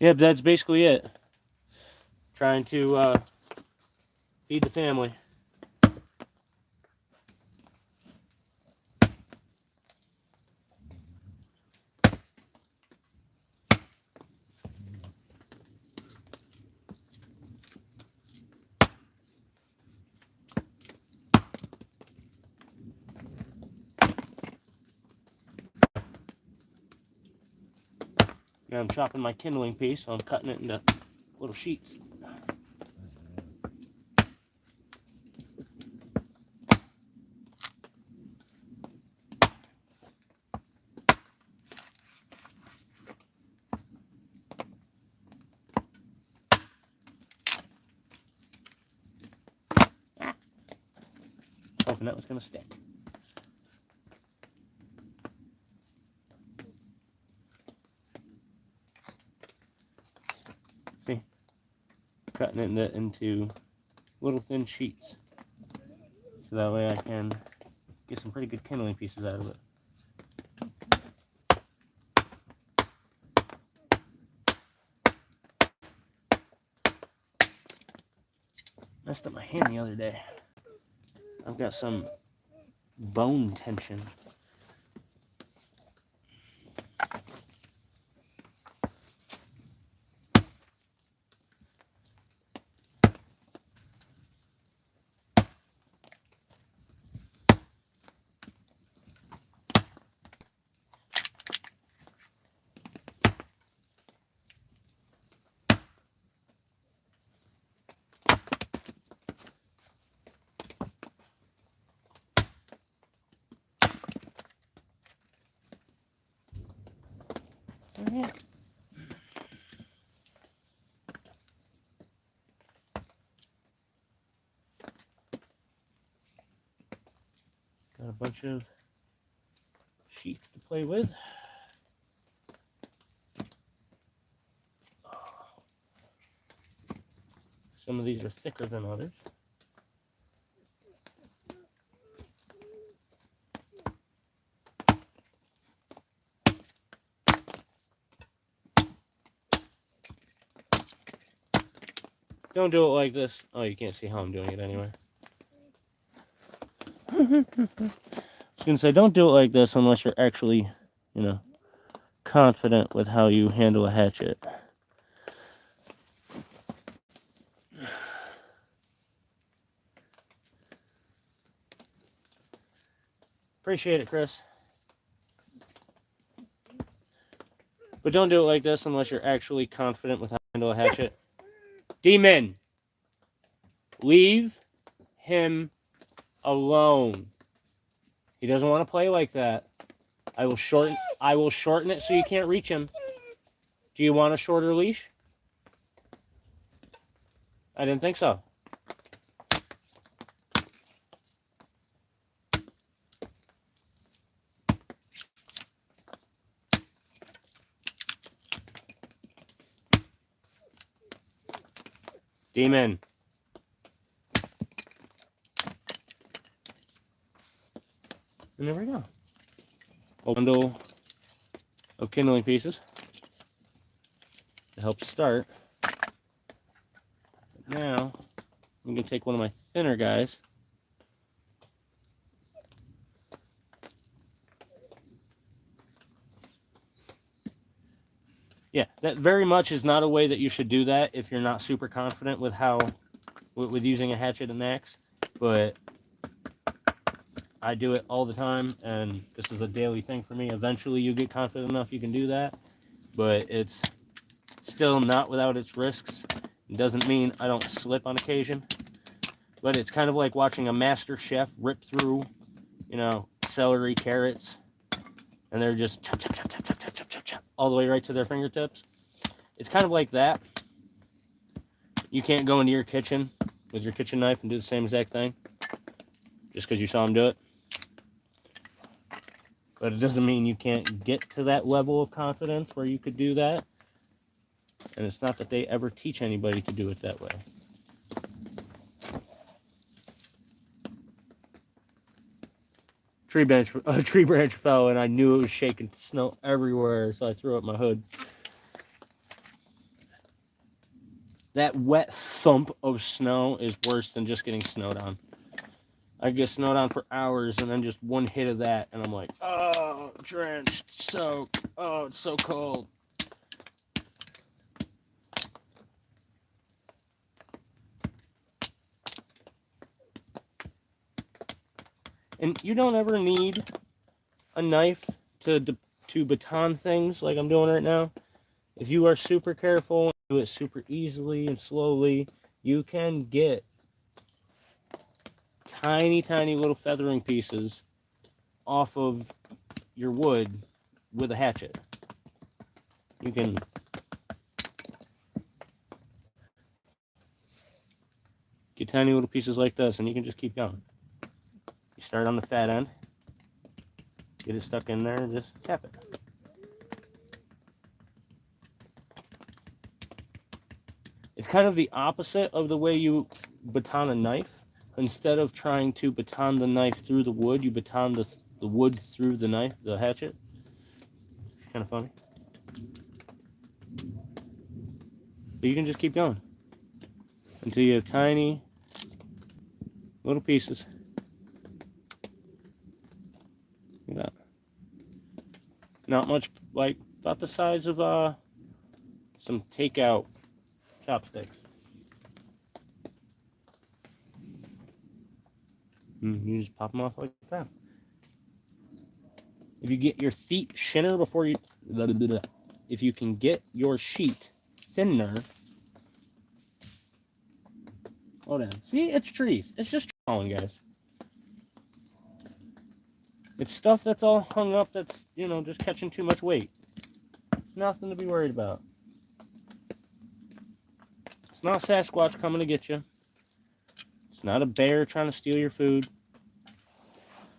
Yep, that's basically it. Trying to feed the family. Now I'm chopping my kindling piece, so I'm cutting it into little sheets. Hoping that was going to stick. See? Cutting it into little thin sheets. So that way I can get some pretty good kindling pieces out of it. Messed up my hand the other day. I've got some bone tension. Yeah. Got a bunch of sheets to play with. Some of these are thicker than others. Don't do it like this. Oh, you can't see how I'm doing it anyway. I was going to say, don't do it like this unless you're actually, you know, confident with how you handle a hatchet. Appreciate it, Chris. But don't do it like this unless you're actually confident with how to handle a hatchet. Demon! Leave him alone. He doesn't want to play like that. I will shorten it so you can't reach him. Do you want a shorter leash? I didn't think so. Demon. And there we go. A bundle of kindling pieces to help start. Now, I'm going to take one of my thinner guys. Yeah, that very much is not a way that you should do that if you're not super confident with with using a hatchet and axe. But I do it all the time, and this is a daily thing for me. Eventually, you get confident enough you can do that, but it's still not without its risks. It doesn't mean I don't slip on occasion, but it's kind of like watching a master chef rip through, you know, celery, carrots, and they're just chop, chop, chop, chop, chop, chop, chop, chop, chop, all the way right to their fingertips. It's kind of like that. You can't go into your kitchen with your kitchen knife and do the same exact thing just because you saw them do it. But it doesn't mean you can't get to that level of confidence where you could do that. And it's not that they ever teach anybody to do it that way. A tree branch fell, and I knew it was shaking snow everywhere, so I threw up my hood. That wet thump of snow is worse than just getting snowed on. I get snowed on for hours, and then just one hit of that, and I'm like, oh, drenched, soaked, oh, it's so cold. And you don't ever need a knife to baton things like I'm doing right now. If you are super careful and do it super easily and slowly, you can get tiny, tiny little feathering pieces off of your wood with a hatchet. You can get tiny little pieces like this, and you can just keep going. You start on the fat end, get it stuck in there, and just tap it. It's kind of the opposite of the way you baton a knife. Instead of trying to baton the knife through the wood, you baton the wood through the knife, the hatchet. Kind of funny. But you can just keep going until you have tiny little pieces. Look at that. Not much, like about the size of some takeout chopsticks. You just pop them off like that. If you get your feet thinner before you, if you can get your sheet thinner. Hold on. See, it's trees. It's just falling, guys. It's stuff that's all hung up that's, you know, just catching too much weight. Nothing to be worried about. It's not Sasquatch coming to get you. It's not a bear trying to steal your food.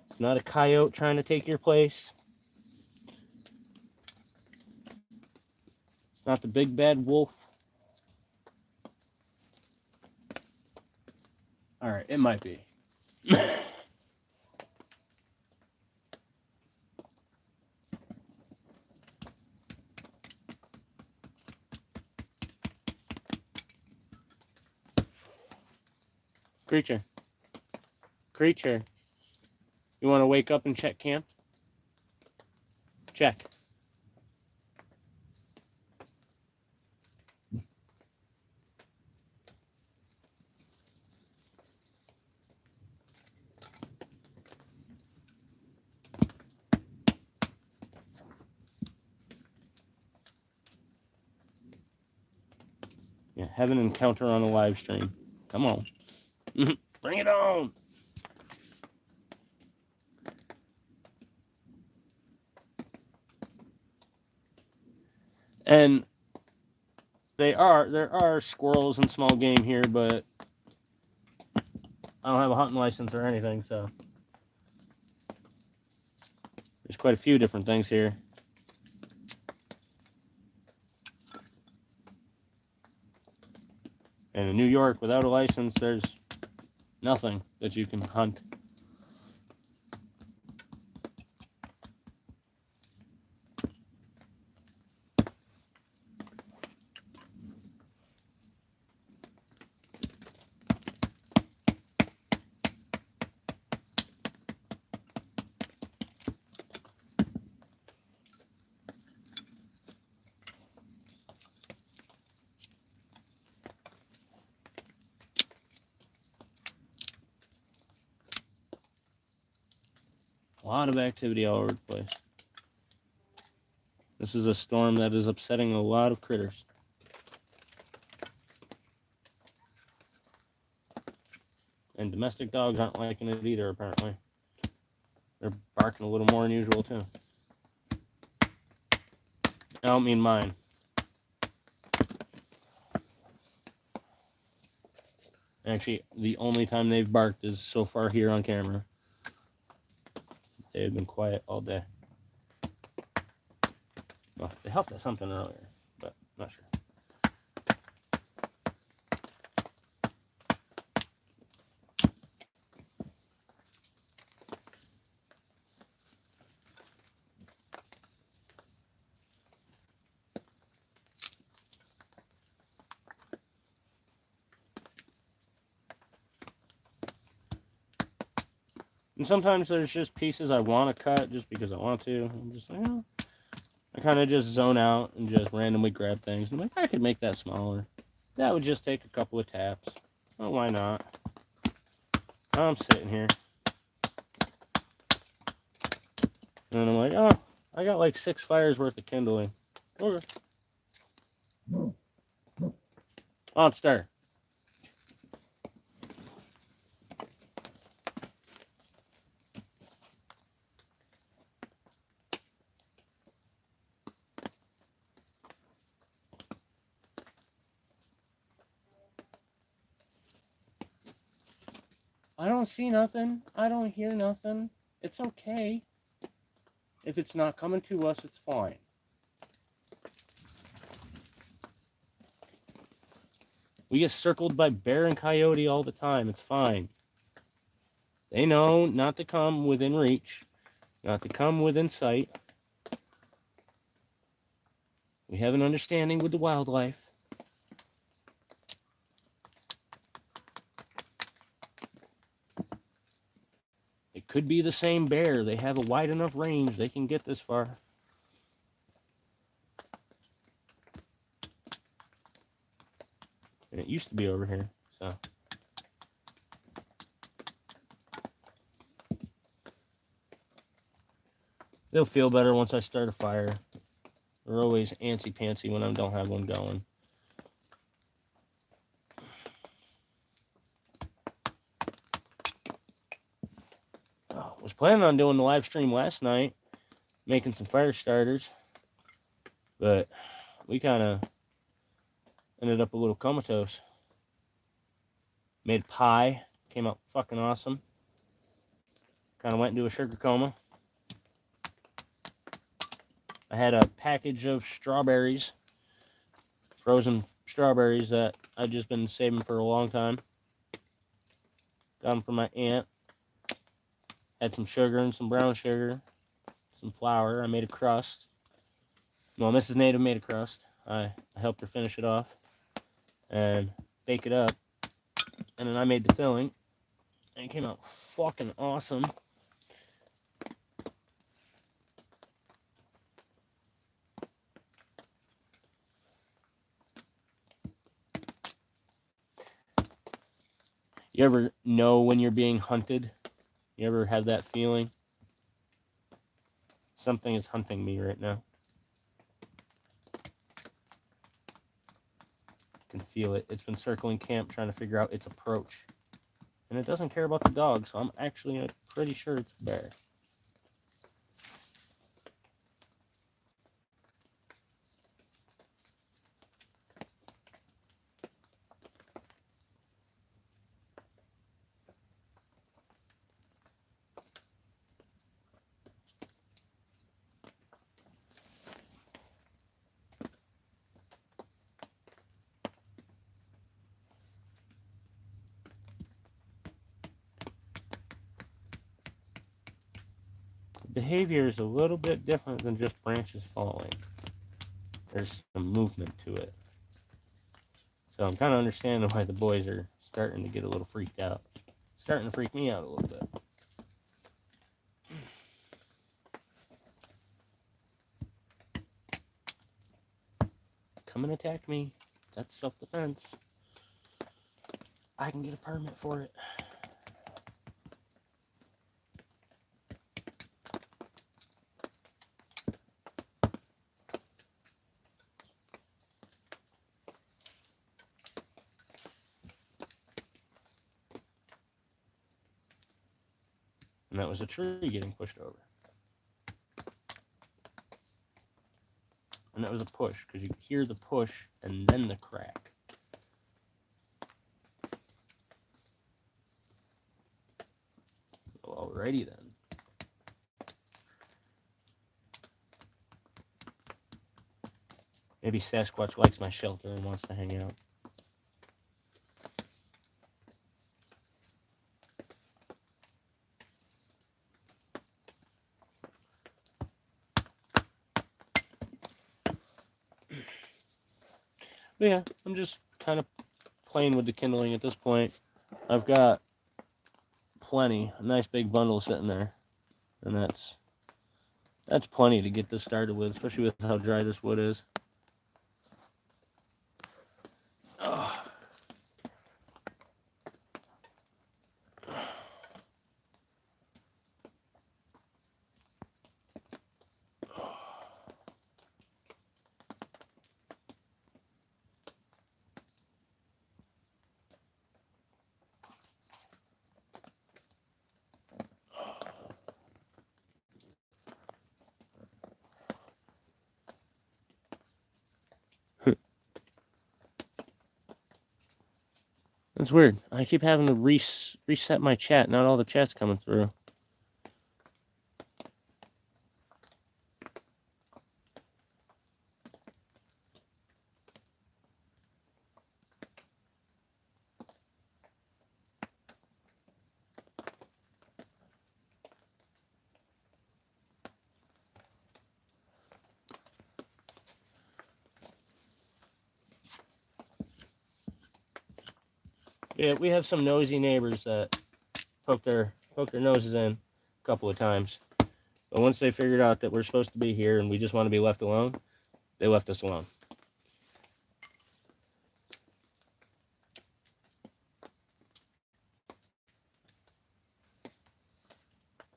It's not a coyote trying to take your place. It's not the big bad wolf. Alright, it might be. Creature. Creature. You want to wake up and check camp? Check. Yeah, have an encounter on a live stream. Come on. Bring it on. And there are squirrels and small game here, but I don't have a hunting license or anything, so there's quite a few different things here. And in New York, without a license, there's nothing that you can hunt. A lot of activity all over the place. This is a storm that is upsetting a lot of critters. And domestic dogs aren't liking it either, apparently. They're barking a little more than usual, too. I don't mean mine. Actually, the only time they've barked is so far here on camera. They have been quiet all day. Well, they helped at something earlier, but I'm not sure. And sometimes there's just pieces I want to cut just because I want to. I'm just like, oh. I kind of just zone out and just randomly grab things. I'm like, I could make that smaller. That would just take a couple of taps. Oh, why not? I'm sitting here. And I'm like, oh, I got like 6 fires worth of kindling. Okay. Monster. I don't see nothing. I don't hear nothing. It's okay. If it's not coming to us, it's fine. We get circled by bear and coyote all the time. It's fine. They know not to come within reach, not to come within sight. We have an understanding with the wildlife. It could be the same bear. They have a wide enough range. They can get this far. And it used to be over here, so. They'll feel better once I start a fire. They're always antsy-pantsy when I don't have one going. Oh, was planning on doing the live stream last night, making some fire starters, but we kind of ended up a little comatose. Made pie, came out fucking awesome. Kind of went into a sugar coma. I had a package of strawberries, frozen strawberries that I'd just been saving for a long time. Got them from my aunt. Had some sugar and some brown sugar, some flour. I made a crust. Well, Mrs. Native made a crust. I helped her finish it off and bake it up. And then I made the filling. And it came out fucking awesome. You ever know when you're being hunted? You ever have that feeling? Something is hunting me right now. can feel it. It's been circling camp trying to figure out its approach. And it doesn't care about the dog, so I'm actually pretty sure it's a bear. Behavior is a little bit different than just branches falling. There's some movement to it. So I'm kind of understanding why the boys are starting to get a little freaked out. Starting to freak me out a little bit. Come and attack me. That's self-defense. I can get a permit for it. And that was a tree getting pushed over. And that was a push, because you could hear the push and then the crack. Alrighty then. Maybe Sasquatch likes my shelter and wants to hang out. But yeah, I'm just kind of playing with the kindling at this point. I've got plenty, a nice big bundle sitting there, and that's plenty to get this started with, especially with how dry this wood is. Oh. It's weird. I keep having to reset my chat. Not all the chat's coming through. Yeah, we have some nosy neighbors that poke their noses in a couple of times. But once they figured out that we're supposed to be here and we just want to be left alone, they left us alone.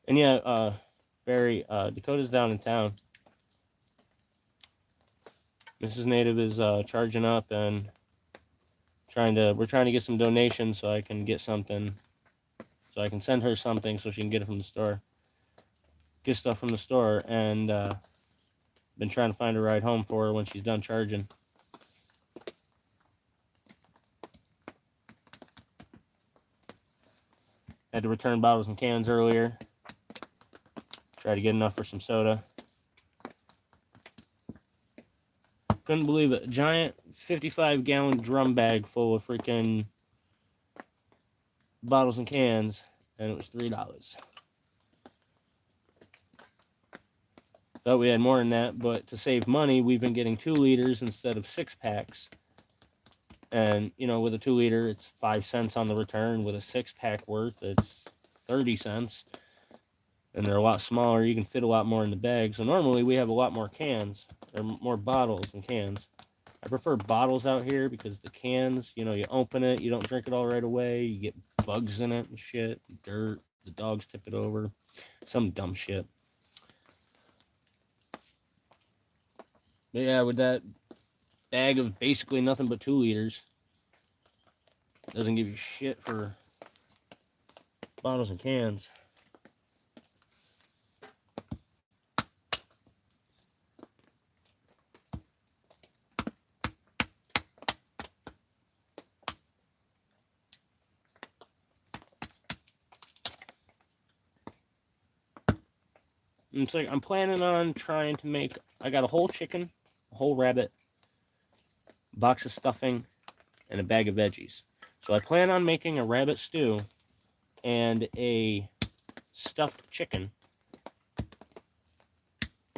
And yeah, Barry, Dakota's down in town. Mrs. Native is charging up and we're trying to get some donations so I can get something, so I can send her something so she can get it from the store. Get stuff from the store, and been trying to find a ride home for her when she's done charging. Had to return bottles and cans earlier. Try to get enough for some soda. Couldn't believe it. A giant 55-gallon drum bag full of freaking bottles and cans, and it was $3. Thought we had more than that, but to save money, we've been getting 2 liters instead of 6 packs. And, you know, with a 2 liter, it's 5 cents on the return. With a 6-pack worth, it's 30 cents. And they're a lot smaller. You can fit a lot more in the bag. So normally we have a lot more cans, or more bottles than cans. I prefer bottles out here because the cans, you know, you open it, you don't drink it all right away. You get bugs in it and shit, dirt, the dogs tip it over. Some dumb shit. But yeah, with that bag of basically nothing but 2 liters. Doesn't give you shit for bottles and cans. And it's like I'm planning on trying to make, I got a whole chicken, a whole rabbit, a box of stuffing, and a bag of veggies. So I plan on making a rabbit stew and a stuffed chicken.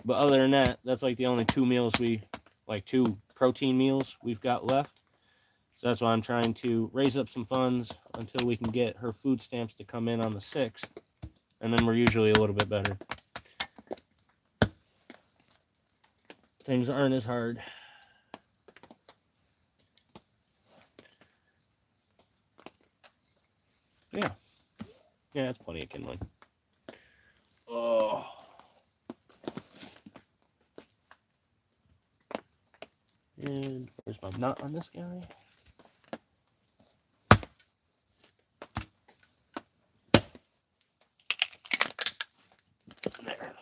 But other than that, that's like the only 2 meals like 2 protein meals we've got left. So that's why I'm trying to raise up some funds until we can get her food stamps to come in on the 6th. And then we're usually a little bit better. Things aren't as hard. Yeah. Yeah, that's plenty of kindling. Oh. And where's my knot on this guy? There.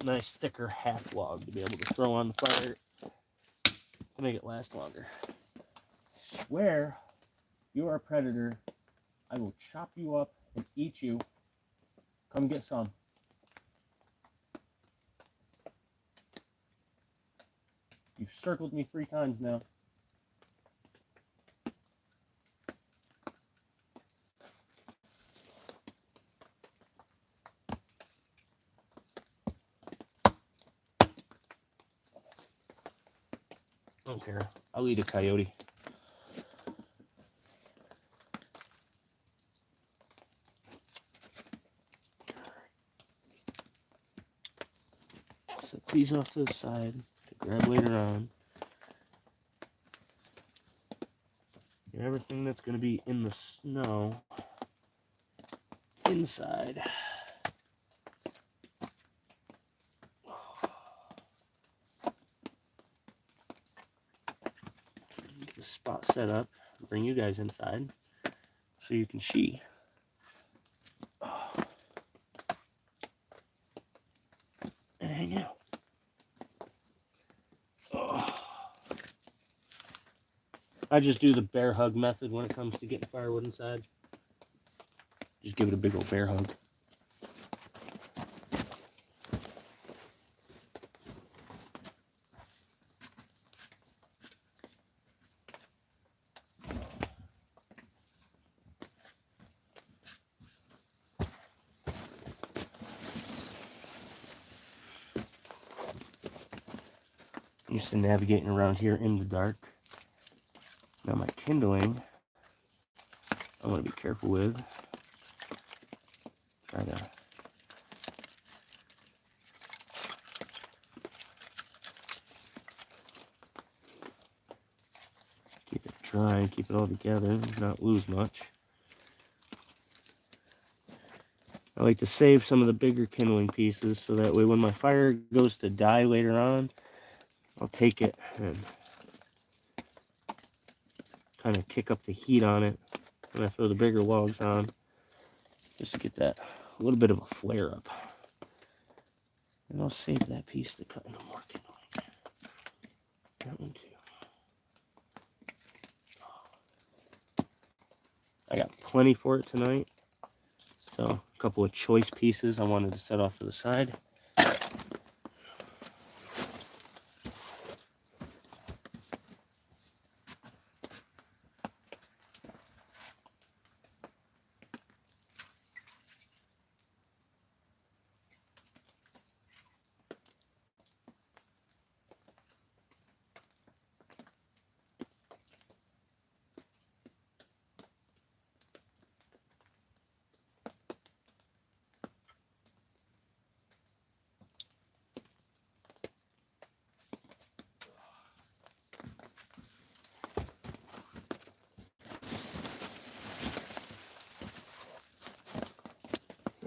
Nice thicker half log to be able to throw on the fire to make it last longer. I swear, you are a predator. I will chop you up and eat you. Come get some. You've circled me 3 times now. I don't care. I'll eat a coyote. Set these off to the side to grab later on. Get everything that's going to be in the snow inside. Get the spot set up. Bring you guys inside so you can see. And hang out. I just do the bear hug method when it comes to getting firewood inside. Just give it a big old bear hug. Used to navigating around here in the dark. Now my kindling, I want to be careful with. Try to keep it dry, keep it all together, not lose much. I like to save some of the bigger kindling pieces so that way when my fire goes to die later on, I'll take it and kind of kick up the heat on it when I throw the bigger logs on, just to get that a little bit of a flare up. And I'll save that piece to cut into more kindling. That one too. I got plenty for it tonight. So a couple of choice pieces I wanted to set off to the side.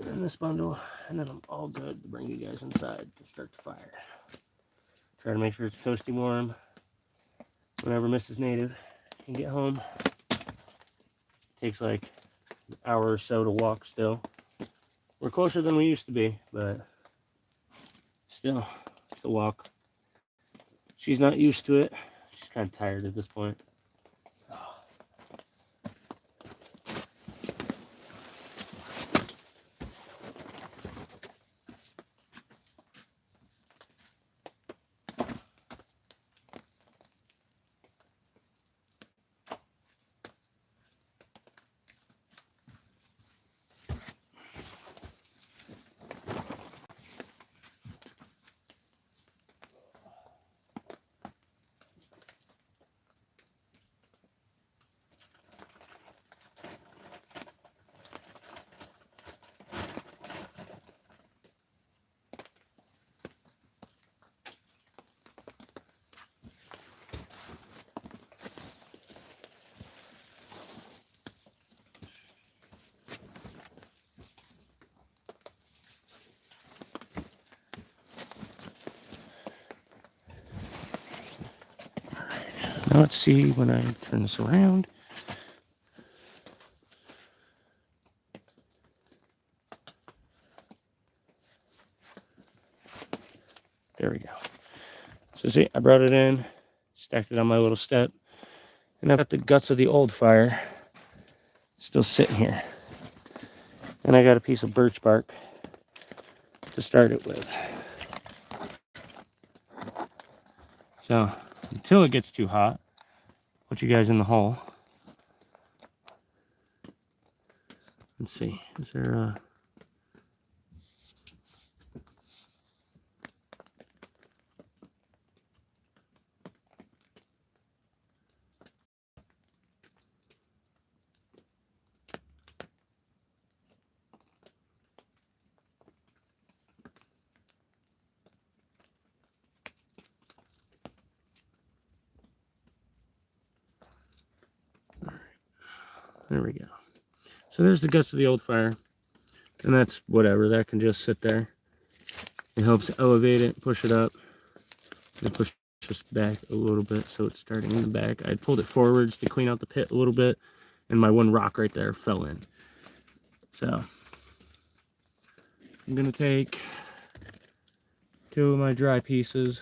In this bundle, and then I'm all good to bring you guys inside to start the fire. Try to make sure it's toasty warm. whenever Mrs. Native can get home. Takes like an hour or so to walk still. We're closer than we used to be, but still, it's a walk. She's not used to it. She's kind of tired at this point. Now let's see when I turn this around. There we go. So see, I brought it in, stacked it on my little step, and I've got the guts of the old fire still sitting here. And I got a piece of birch bark to start it with. So until it gets too hot, put you guys in the hole. Let's see, is there a... There we go. So there's the guts of the old fire. And that's whatever, that can just sit there. It helps elevate it, push it up, and push this back a little bit so it's starting in the back. I pulled it forwards to clean out the pit a little bit, and my one rock right there fell in. So I'm gonna take 2 of my dry pieces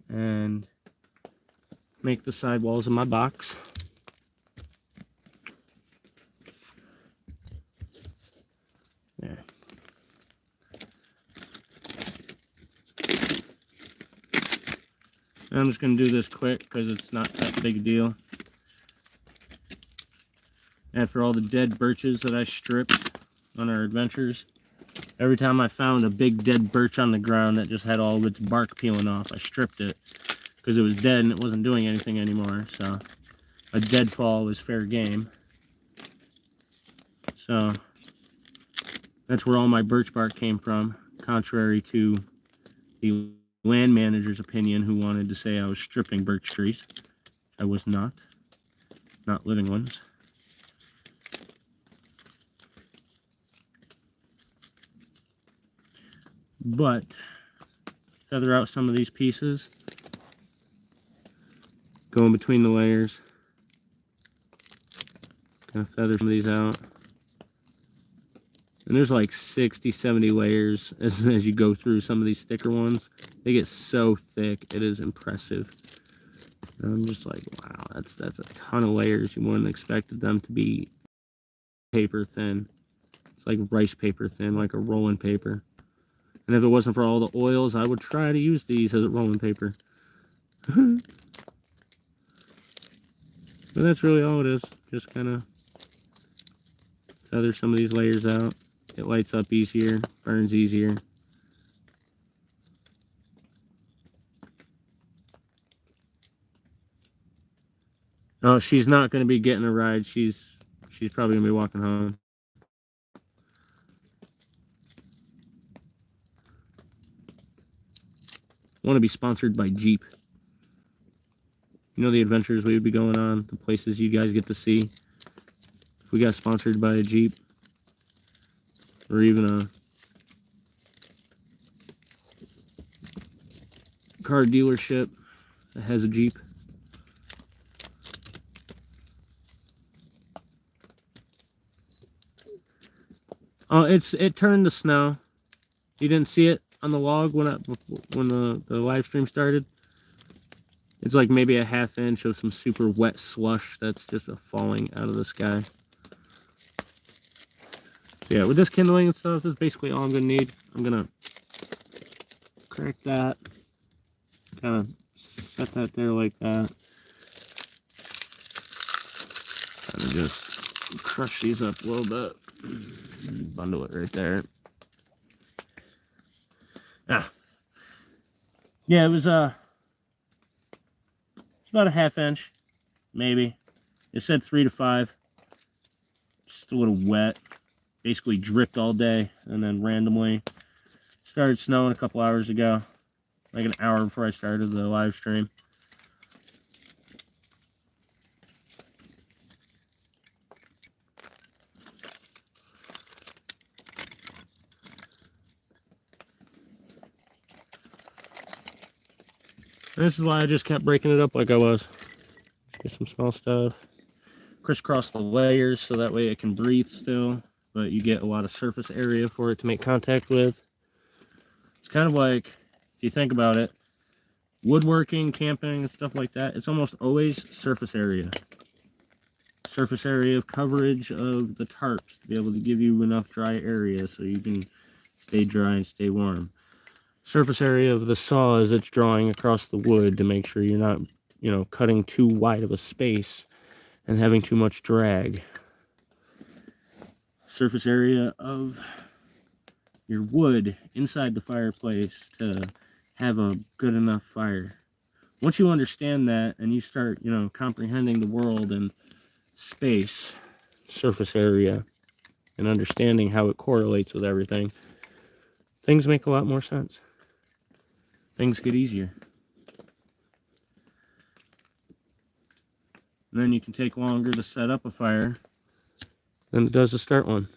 and make the sidewalls of my box. There. And I'm just going to do this quick because it's not that big a deal. After all the dead birches that I stripped on our adventures, every time I found a big dead birch on the ground that just had all of its bark peeling off, I stripped it because it was dead and it wasn't doing anything anymore. So a deadfall was fair game. So that's where all my birch bark came from, contrary to the land manager's opinion, who wanted to say I was stripping birch trees. I was not living ones. But feather out some of these pieces, go in between the layers, kind of feather some of these out. And there's like 60-70 layers as you go through some of these thicker ones. They get so thick, it is impressive. And I'm just like, wow, that's a ton of layers. You wouldn't expect them to be paper thin. It's like rice paper thin, like a rolling paper. And if it wasn't for all the oils, I would try to use these as a rolling paper. But that's really all it is. Just kind of feather some of these layers out. It lights up easier, burns easier. Oh, she's not going to be getting a ride. She's probably going to be walking home. I want to be sponsored by Jeep. You know the adventures we would be going on, the places you guys get to see. If we got sponsored by a Jeep, or even car dealership that has a Jeep. Oh, it turned to snow. You didn't see it on the log when the live stream started? It's like maybe a ½ inch of some super wet slush that's just falling out of the sky. So yeah, with this kindling and stuff, this is basically all I'm going to need. I'm going to crack that, kind of set that there like that. Kind of just crush these up a little bit. Bundle it right there. Yeah, it was about a ½ inch, maybe. It said 3 to 5. Just a little wet. Basically dripped all day, and then randomly started snowing a couple hours ago, like an hour before I started the live stream. This is why I just kept breaking it up like I was. Get some small stuff. Crisscross the layers so that way it can breathe still, but you get a lot of surface area for it to make contact with. It's kind of like, if you think about it, woodworking, camping, and stuff like that, it's almost always surface area. Surface area of coverage of the tarps to be able to give you enough dry area so you can stay dry and stay warm. Surface area of the saw as it's drawing across the wood to make sure you're not, cutting too wide of a space and having too much drag. Surface area of your wood inside the fireplace to have a good enough fire. Once you understand that and you start, comprehending the world and space, surface area, and understanding how it correlates with everything, things make a lot more sense. Things get easier. And then you can take longer to set up a fire than it does to start one.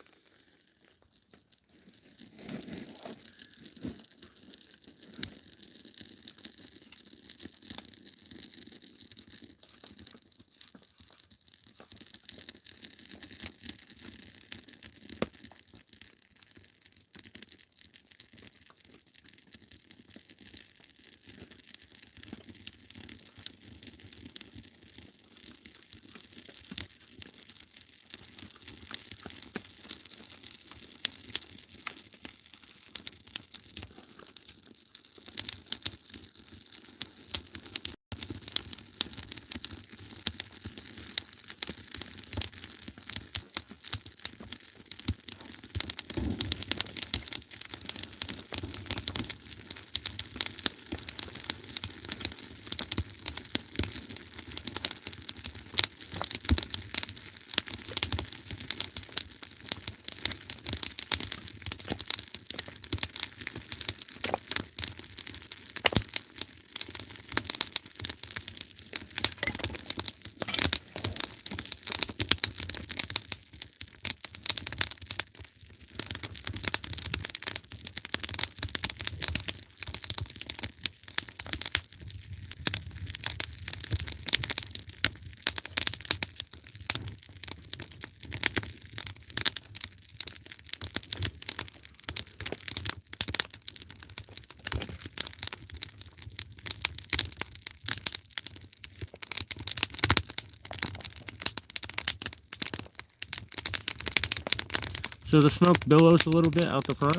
So the smoke billows a little bit out the front,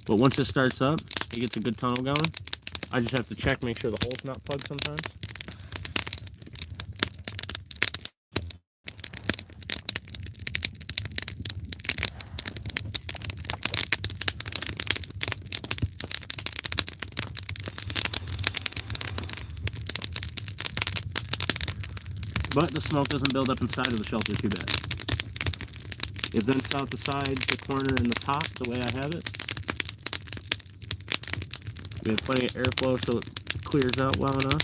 but once it starts up, it gets a good tunnel going. I just have to check, make sure the hole's not plugged sometimes. But the smoke doesn't build up inside of the shelter too bad. It vents out the sides, the corner, and the top the way I have it. We have plenty of airflow so it clears out well enough.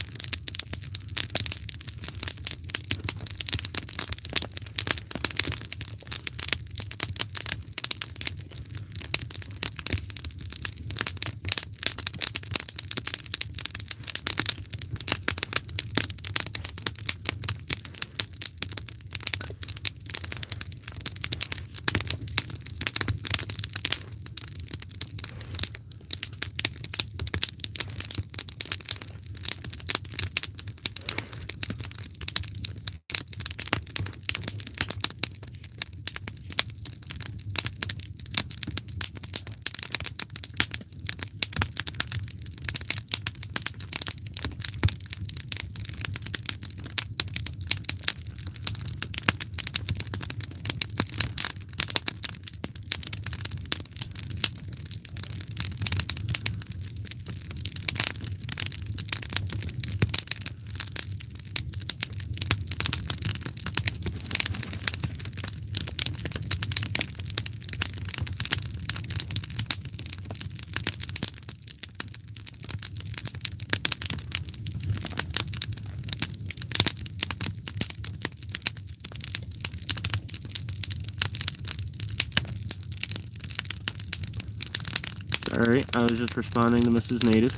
Alright, I was just responding to Mrs. Native.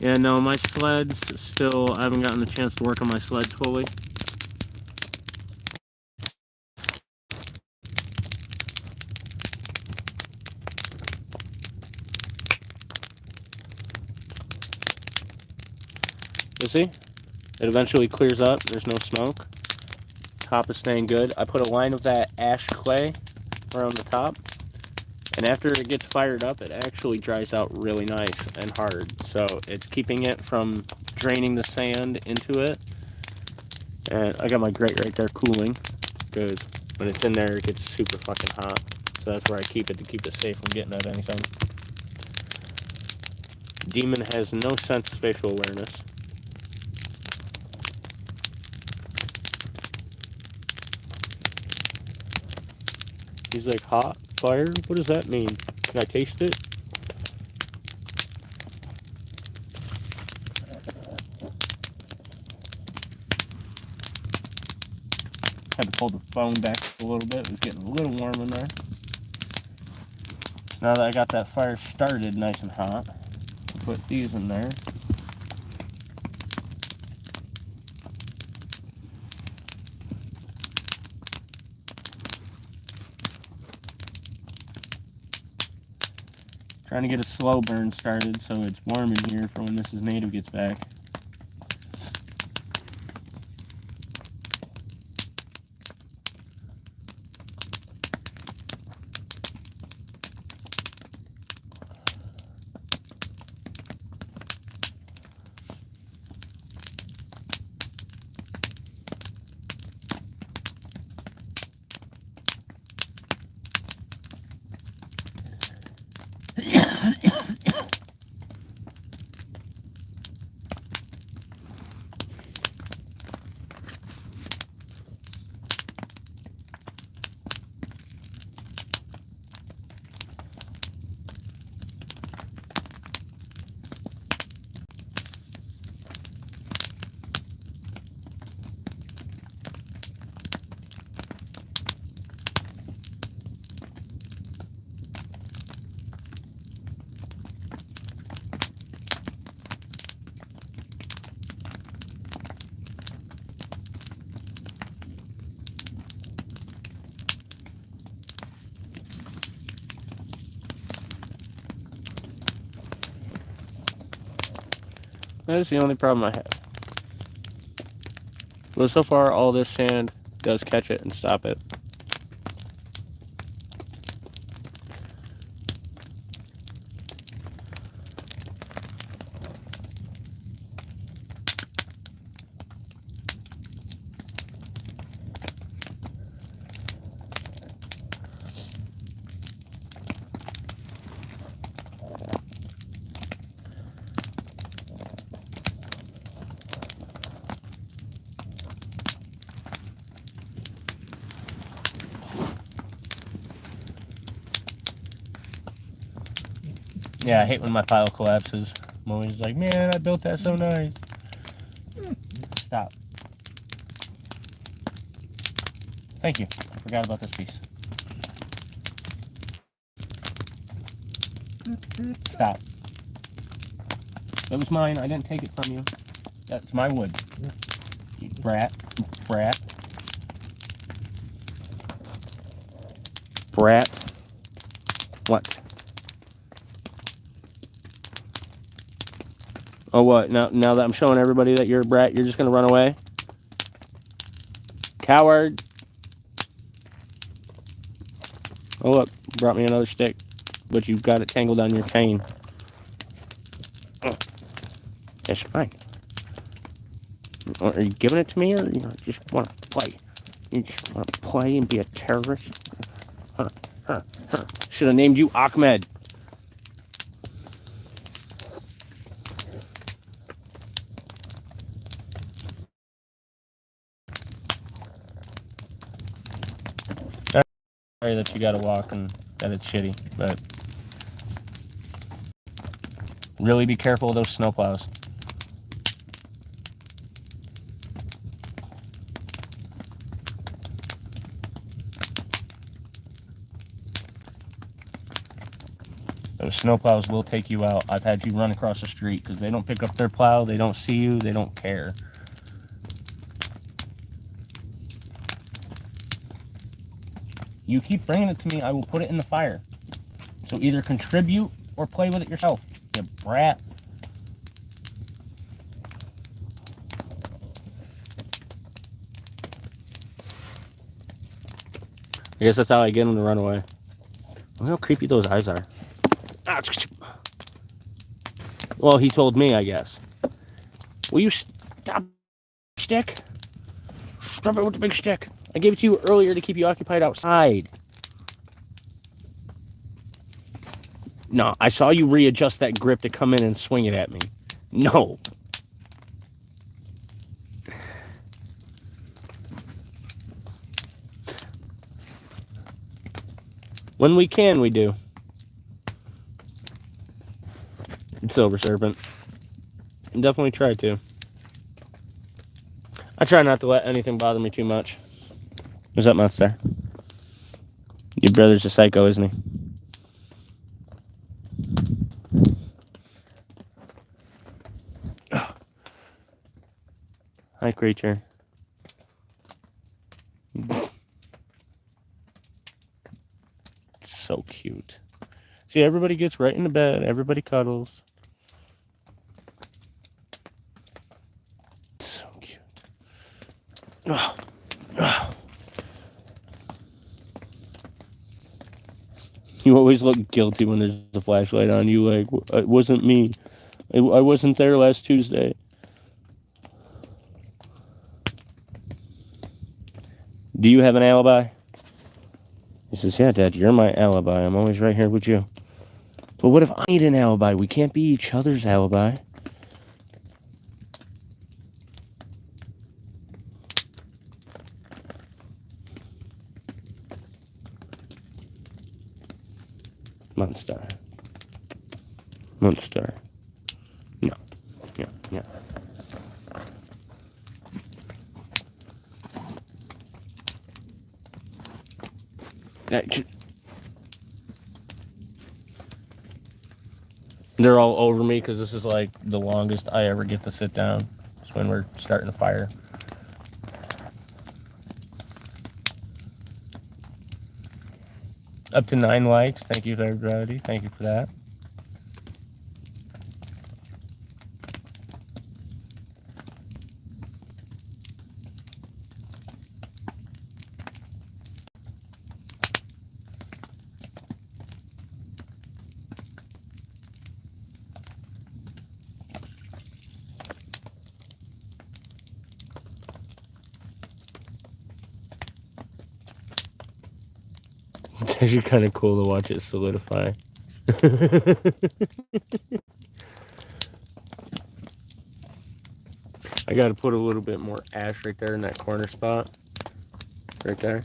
Yeah, no, my sleds still, I haven't gotten the chance to work on my sleds fully. You see? It eventually clears up, there's no smoke. Top is staying good. I put a line of that ash clay around the top. And after it gets fired up, it actually dries out really nice and hard. So it's keeping it from draining the sand into it. And I got my grate right there cooling, because when it's in there, it gets super fucking hot. So that's where I keep it, to keep it safe from getting at anything. Demon has no sense of spatial awareness. He's like, hot? Fire? What does that mean? Can I taste it? Had to pull the phone back a little bit. It was getting a little warm in there. Now that I got that fire started nice and hot, I'll put these in there. Trying to get a slow burn started so it's warm in here for when Mrs. Native gets back. That is the only problem I have. Well, so far all this sand does catch it and stop it. Yeah, I hate when my pile collapses. I'm always like, man, I built that so nice. Stop. Thank you. I forgot about this piece. Stop. That was mine. I didn't take it from you. That's my wood. You brat. Brat. Brat. What? Oh, what? Now that I'm showing everybody that you're a brat, you're just gonna run away? Coward! Oh, look. Brought me another stick. But you've got it tangled on your chain. That's fine. Are you giving it to me, or you just want to play? You just want to play and be a terrorist? Should have named you Ahmed. Sorry that you gotta walk and that it's shitty, but really be careful of those snowplows. snowplows will take you out. I've had you run across the street because they don't pick up their plow, they don't see you, they don't care. You keep bringing it to me, I will put it in the fire. So either contribute or play with it yourself, you brat. I guess that's how I get him to run away. Look how creepy those eyes are. Well, he told me, I guess. Will you stop stick? Stop it with the big stick. I gave it to you earlier to keep you occupied outside. No, I saw you readjust that grip to come in and swing it at me. No. When we can, we do. Silver Serpent. Definitely try to. I try not to let anything bother me too much. What's up, monster? Your brother's a psycho, isn't he? Hi, creature. So cute. See, everybody gets right into bed. Everybody cuddles. So cute. Oh. Oh. You always look guilty when there's a flashlight on you. Like, it wasn't me. I wasn't there last Tuesday. Do you have an alibi? He says, yeah, Dad, you're my alibi. I'm always right here with you. But what if I need an alibi? We can't be each other's alibi. Monster. Monster. No. Yeah, yeah. They're all over me because this is like the longest I ever get to sit down. It's when we're starting the fire. Up to 9 likes. Thank you to everybody. Thank you for that. It's actually kind of cool to watch it solidify. I got to put a little bit more ash right there in that corner spot. Right there.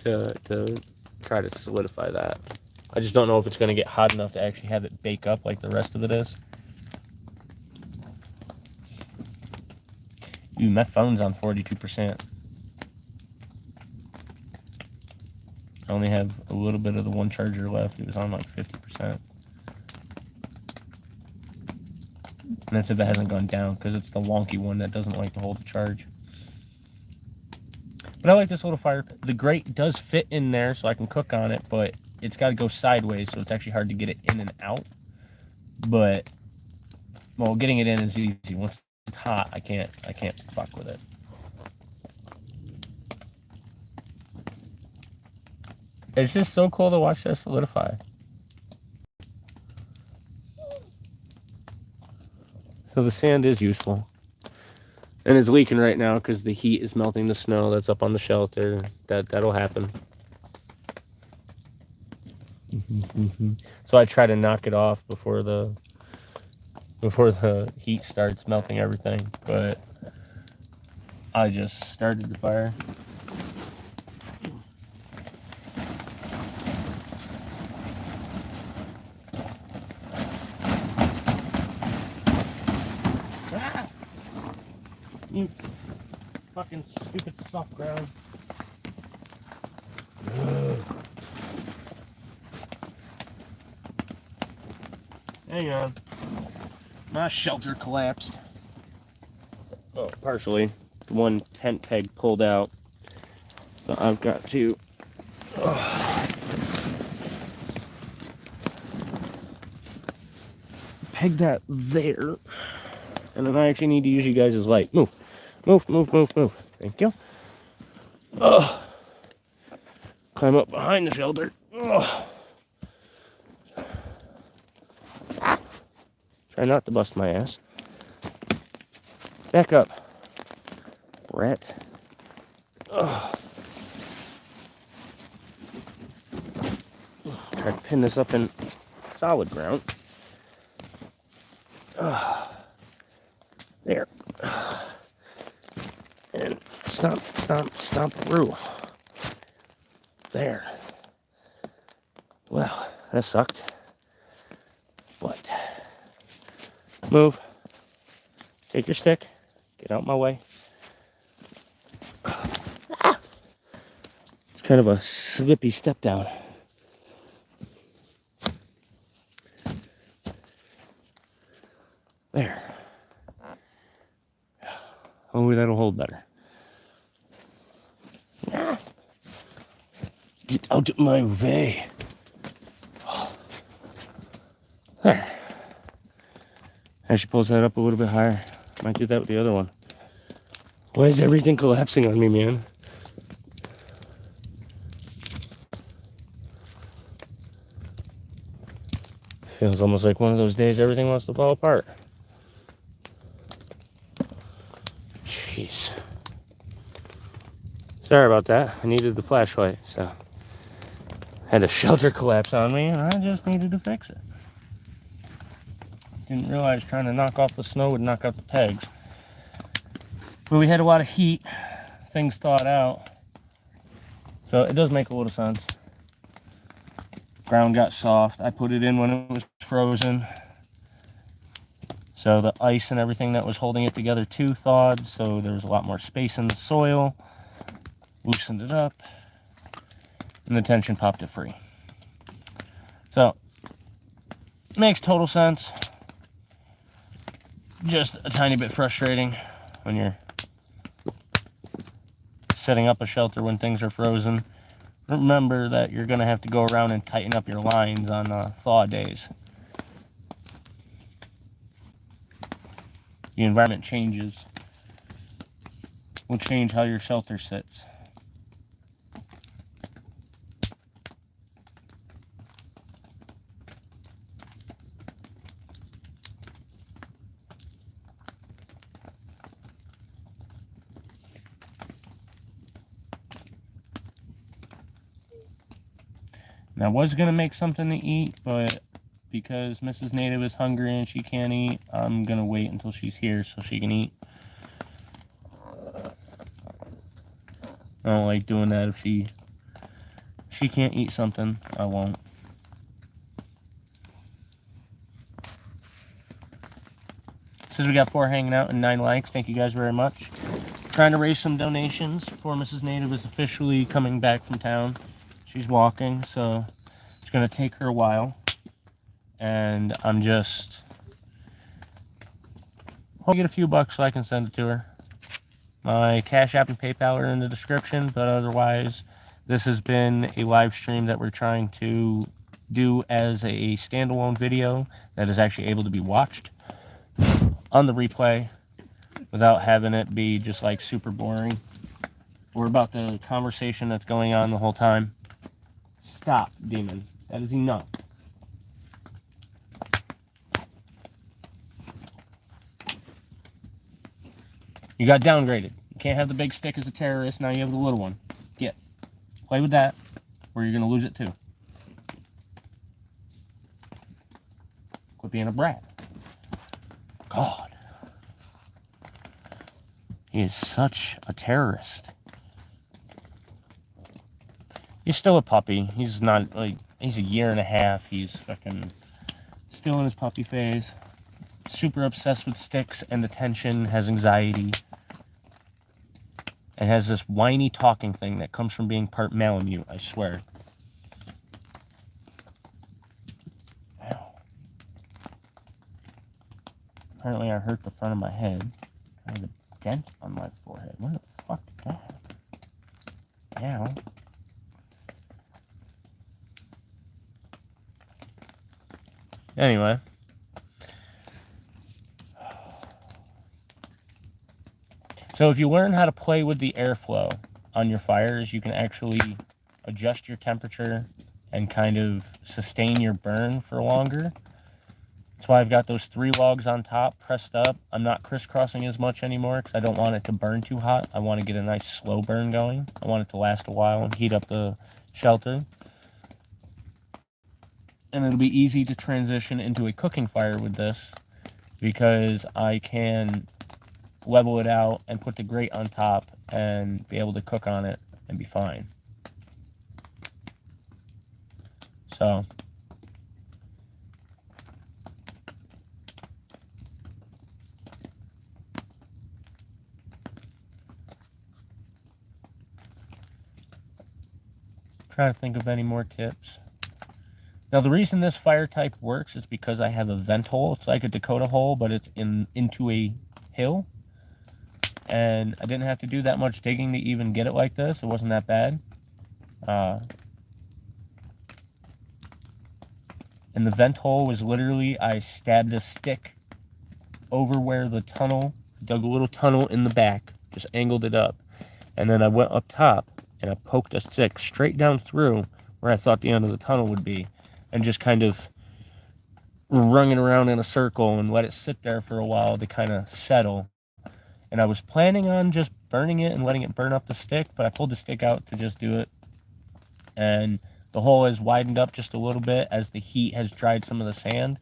To try to solidify that. I just don't know if it's going to get hot enough to actually have it bake up like the rest of it is. Ooh, my phone's on 42%. I only have a little bit of the one charger left. It was on like 50%. And that's if it hasn't gone down, because it's the wonky one that doesn't like to hold the charge. But I like this little fire pit. The grate does fit in there so I can cook on it, but it's got to go sideways, so it's actually hard to get it in and out. But, well, getting it in is easy. Once it's hot, I can't fuck with it. It's just so cool to watch that solidify. So the sand is useful. And it's leaking right now because the heat is melting the snow that's up on the shelter. That'll happen. So I try to knock it off before the heat starts melting everything. But I just started the fire. You fucking stupid soft ground. Hang on. My shelter collapsed. Oh, partially. One tent peg pulled out. So I've got to peg that there. And then I actually need to use you guys' light. Move. Move, move, move, move. Thank you. Climb up behind the shelter. Try not to bust my ass. Back up. Brett. Try to pin this up in solid ground. There. And stomp through. There. Well, that sucked. But move. Take your stick. Get out my way. It's kind of a slippy step down. There. Hopefully that'll hold better. Get out of my way. There. I should pulls that up a little bit higher. Might do that with the other one. Why is everything collapsing on me, man? Feels almost like one of those days everything wants to fall apart. Jeez. Sorry about that. I needed the flashlight, so had a shelter collapse on me, and I just needed to fix it. Didn't realize trying to knock off the snow would knock out the pegs. But we had a lot of heat, things thawed out, so it does make a little sense. Ground got soft. I put it in when it was frozen, so the ice and everything that was holding it together too thawed, so there was a lot more space in the soil. Loosened it up, and the tension popped it free. So, makes total sense. Just a tiny bit frustrating when you're setting up a shelter when things are frozen. Remember that you're going to have to go around and tighten up your lines on thaw days. The environment changes. Will change how your shelter sits. I was going to make something to eat, but because Mrs. Native is hungry and she can't eat, I'm going to wait until she's here so she can eat. I don't like doing that. If she can't eat something, I won't. Since we got 4 hanging out and 9 likes, thank you guys very much. Trying to raise some donations. Poor Mrs. Native is officially coming back from town. She's walking, so it's going to take her a while. And I'm just hoping to get a few bucks so I can send it to her. My Cash App and PayPal are in the description, but otherwise, this has been a live stream that we're trying to do as a standalone video that is actually able to be watched on the replay without having it be just like super boring or about the conversation that's going on the whole time. Stop, demon. That is enough. You got downgraded. You can't have the big stick as a terrorist. Now you have the little one. Get. Play with that, or you're going to lose it too. Quit being a brat. God. He is such a terrorist. He's still a puppy. He's not, like, he's a year and a half. He's fucking still in his puppy phase. Super obsessed with sticks and attention, has anxiety. And has this whiny talking thing that comes from being part Malamute, I swear. Ow. apparently I hurt the front of my head. I have a dent on my forehead. What the fuck did that happen? Ow. Anyway. So if you learn how to play with the airflow on your fires, you can actually adjust your temperature and kind of sustain your burn for longer. That's why I've got those 3 logs on top pressed up. I'm not crisscrossing as much anymore because I don't want it to burn too hot. I want to get a nice slow burn going. I want it to last a while and heat up the shelter. And it'll be easy to transition into a cooking fire with this because I can level it out and put the grate on top and be able to cook on it and be fine. So trying to think of any more tips. Now the reason this fire type works is because I have a vent hole. It's like a Dakota hole, but it's into a hill. And I didn't have to do that much digging to even get it like this. It wasn't that bad. And the vent hole was literally, I stabbed a stick over where the tunnel, dug a little tunnel in the back, just angled it up. And then I went up top and I poked a stick straight down through where I thought the end of the tunnel would be. And just kind of wrung it around in a circle and let it sit there for a while to kind of settle. And I was planning on just burning it and letting it burn up the stick, but I pulled the stick out to just do it. And the hole has widened up just a little bit as the heat has dried some of the sand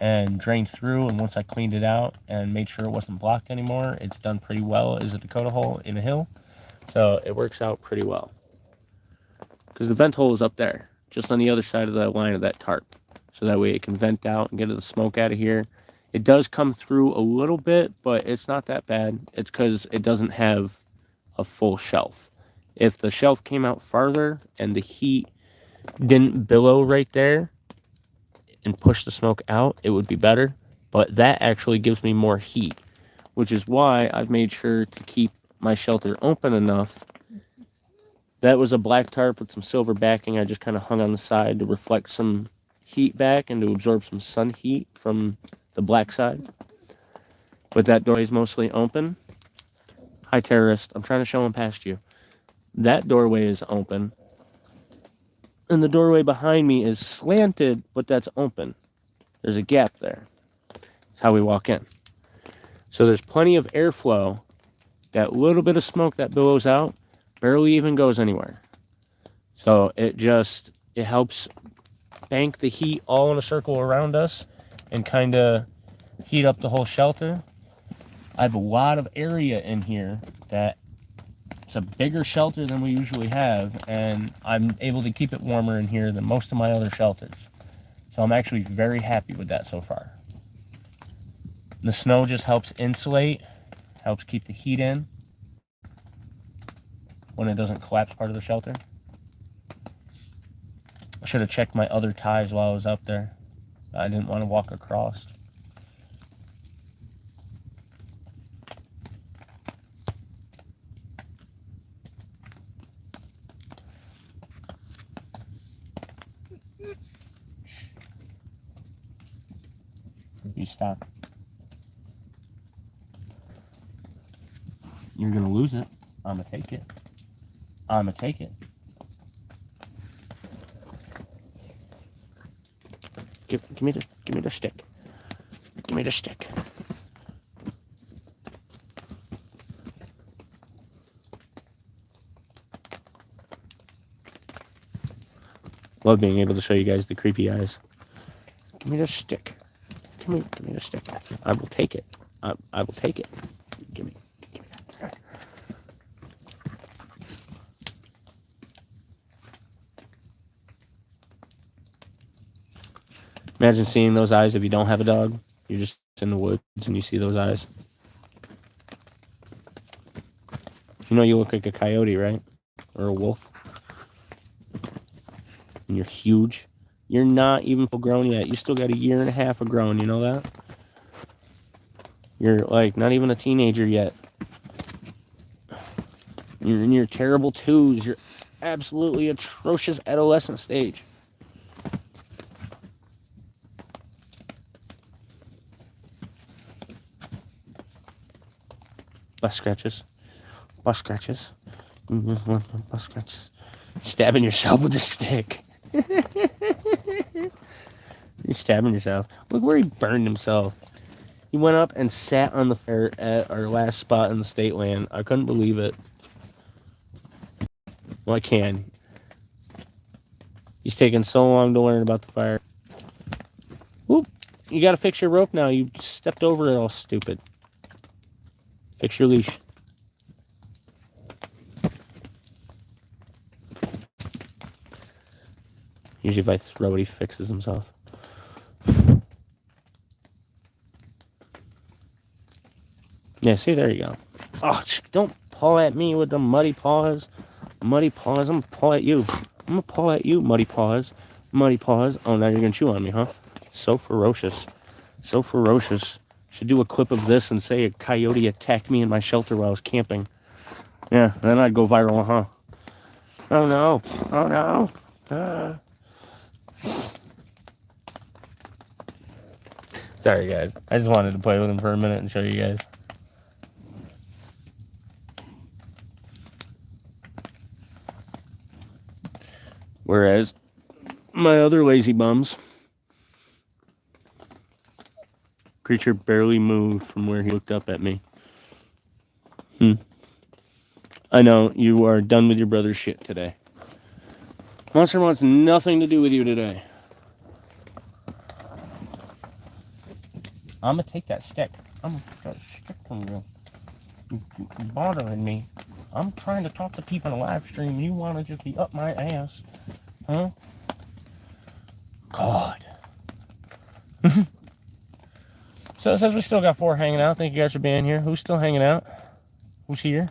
and drained through. And once I cleaned it out and made sure it wasn't blocked anymore, it's done pretty well as a Dakota hole in a hill. So it works out pretty well. Because the vent hole is up there, just on the other side of the line of that tarp. So that way it can vent out and get the smoke out of here. It does come through a little bit, but it's not that bad. It's because it doesn't have a full shelf. If the shelf came out farther and the heat didn't billow right there and push the smoke out, it would be better. But that actually gives me more heat, which is why I've made sure to keep my shelter open enough. That was a black tarp with some silver backing. I just kind of hung on the side to reflect some heat back and to absorb some sun heat from the black side. But that doorway is mostly open. Hi, terrorist. I'm trying to show him past you. That doorway is open. And the doorway behind me is slanted, but that's open. There's a gap there. That's how we walk in. So there's plenty of airflow. That little bit of smoke that billows out barely even goes anywhere. So it helps bank the heat all in a circle around us and kind of heat up the whole shelter. I have a lot of area in here that it's a bigger shelter than we usually have, and I'm able to keep it warmer in here than most of my other shelters. So I'm actually very happy with that so far. The snow just helps insulate, helps keep the heat in when it doesn't collapse part of the shelter. I should have checked my other ties while I was up there. I didn't want to walk across. You stop. You're gonna lose it. I'ma take it. I'ma take it. Give me the stick. Give me the stick. Love being able to show you guys the creepy eyes. Give me the stick. Give me the stick. I will take it. I will take it. Give me that. Imagine seeing those eyes if you don't have a dog. You're just in the woods and you see those eyes. You know you look like a coyote, right? Or a wolf. And you're huge. You're not even full grown yet. You still got 1.5 years of growing, you know that? You're like not even a teenager yet. You're in your terrible twos. You're absolutely atrocious adolescent stage. Bus scratches. Bus scratches. Bus scratches. Stabbing yourself with a stick. You're stabbing yourself. Look where he burned himself. He went up and sat on the fire at our last spot in the state land. I couldn't believe it. Well, I can. He's taking so long to learn about the fire. Whoop! You gotta fix your rope now. You stepped over it all stupid. Fix your leash. Usually if I throw it, he fixes himself. Yeah, see, there you go. Oh, don't paw at me with the muddy paws. Muddy paws, I'm gonna paw at you. I'm gonna paw at you, muddy paws. Muddy paws. Oh, now you're gonna chew on me, huh? So ferocious. So ferocious. Should do a clip of this and say a coyote attacked me in my shelter while I was camping. Yeah, then I'd go viral, huh? Oh no. Oh no. Sorry, guys. I just wanted to play with him for a minute and show you guys. Whereas my other lazy bums, creature barely moved from where he looked up at me. I know, you are done with your brother's shit today. Monster wants nothing to do with you today. I'm gonna take that stick. I'm gonna take that stick from you. You're bothering me. I'm trying to talk to people on a live stream. You want to just be up my ass. Huh? God. So it says we still got 4 hanging out. Thank you guys for being here. Who's still hanging out? Who's here?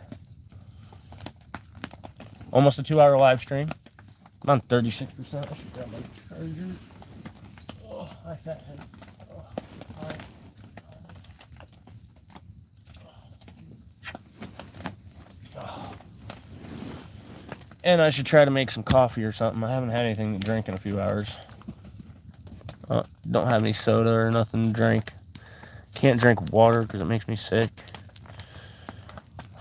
Almost a 2-hour live stream. I'm on 36%. I should grab my charger. Oh, I fat head. And I should try to make some coffee or something. I haven't had anything to drink in a few hours. Don't have any soda or nothing to drink. Can't drink water because it makes me sick.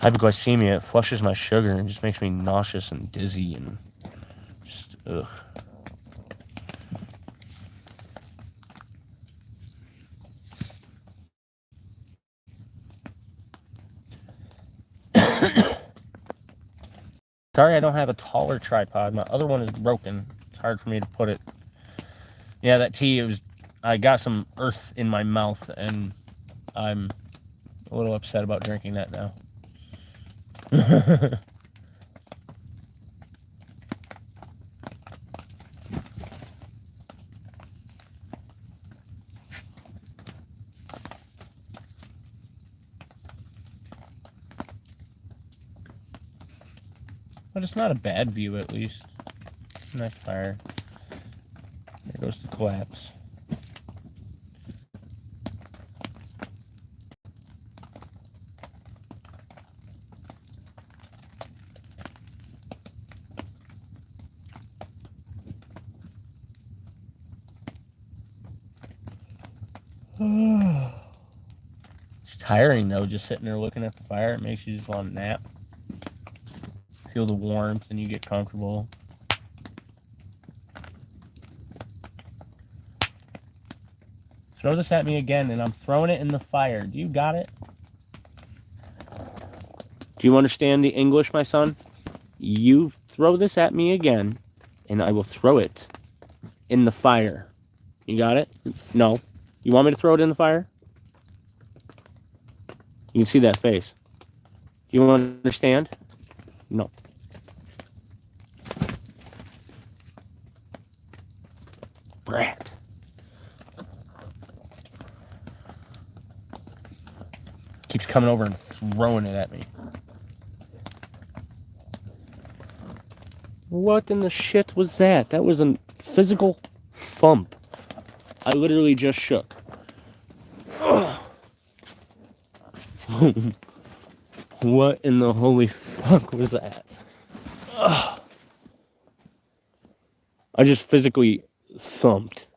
Hypoglycemia, it flushes my sugar and just makes me nauseous and dizzy and just, ugh. Sorry I don't have a taller tripod. My other one is broken. It's hard for me to put it. Yeah, that tea, I got some earth in my mouth and I'm a little upset about drinking that now. But it's not a bad view, at least. Nice fire. There goes the collapse. It's tiring though, just sitting there looking at the fire. It makes you just want to nap. Feel the warmth and you get comfortable. Throw this at me again and I'm throwing it in the fire. Do you got it? Do you understand the English, my son? You throw this at me again and I will throw it in the fire. You got it? No. You want me to throw it in the fire? You can see that face. Do you understand? No. Brat. Keeps coming over and throwing it at me. What in the shit was that? That was a physical thump. I literally just shook. Ugh. What in the holy fuck was that? Ugh. I just physically thumped.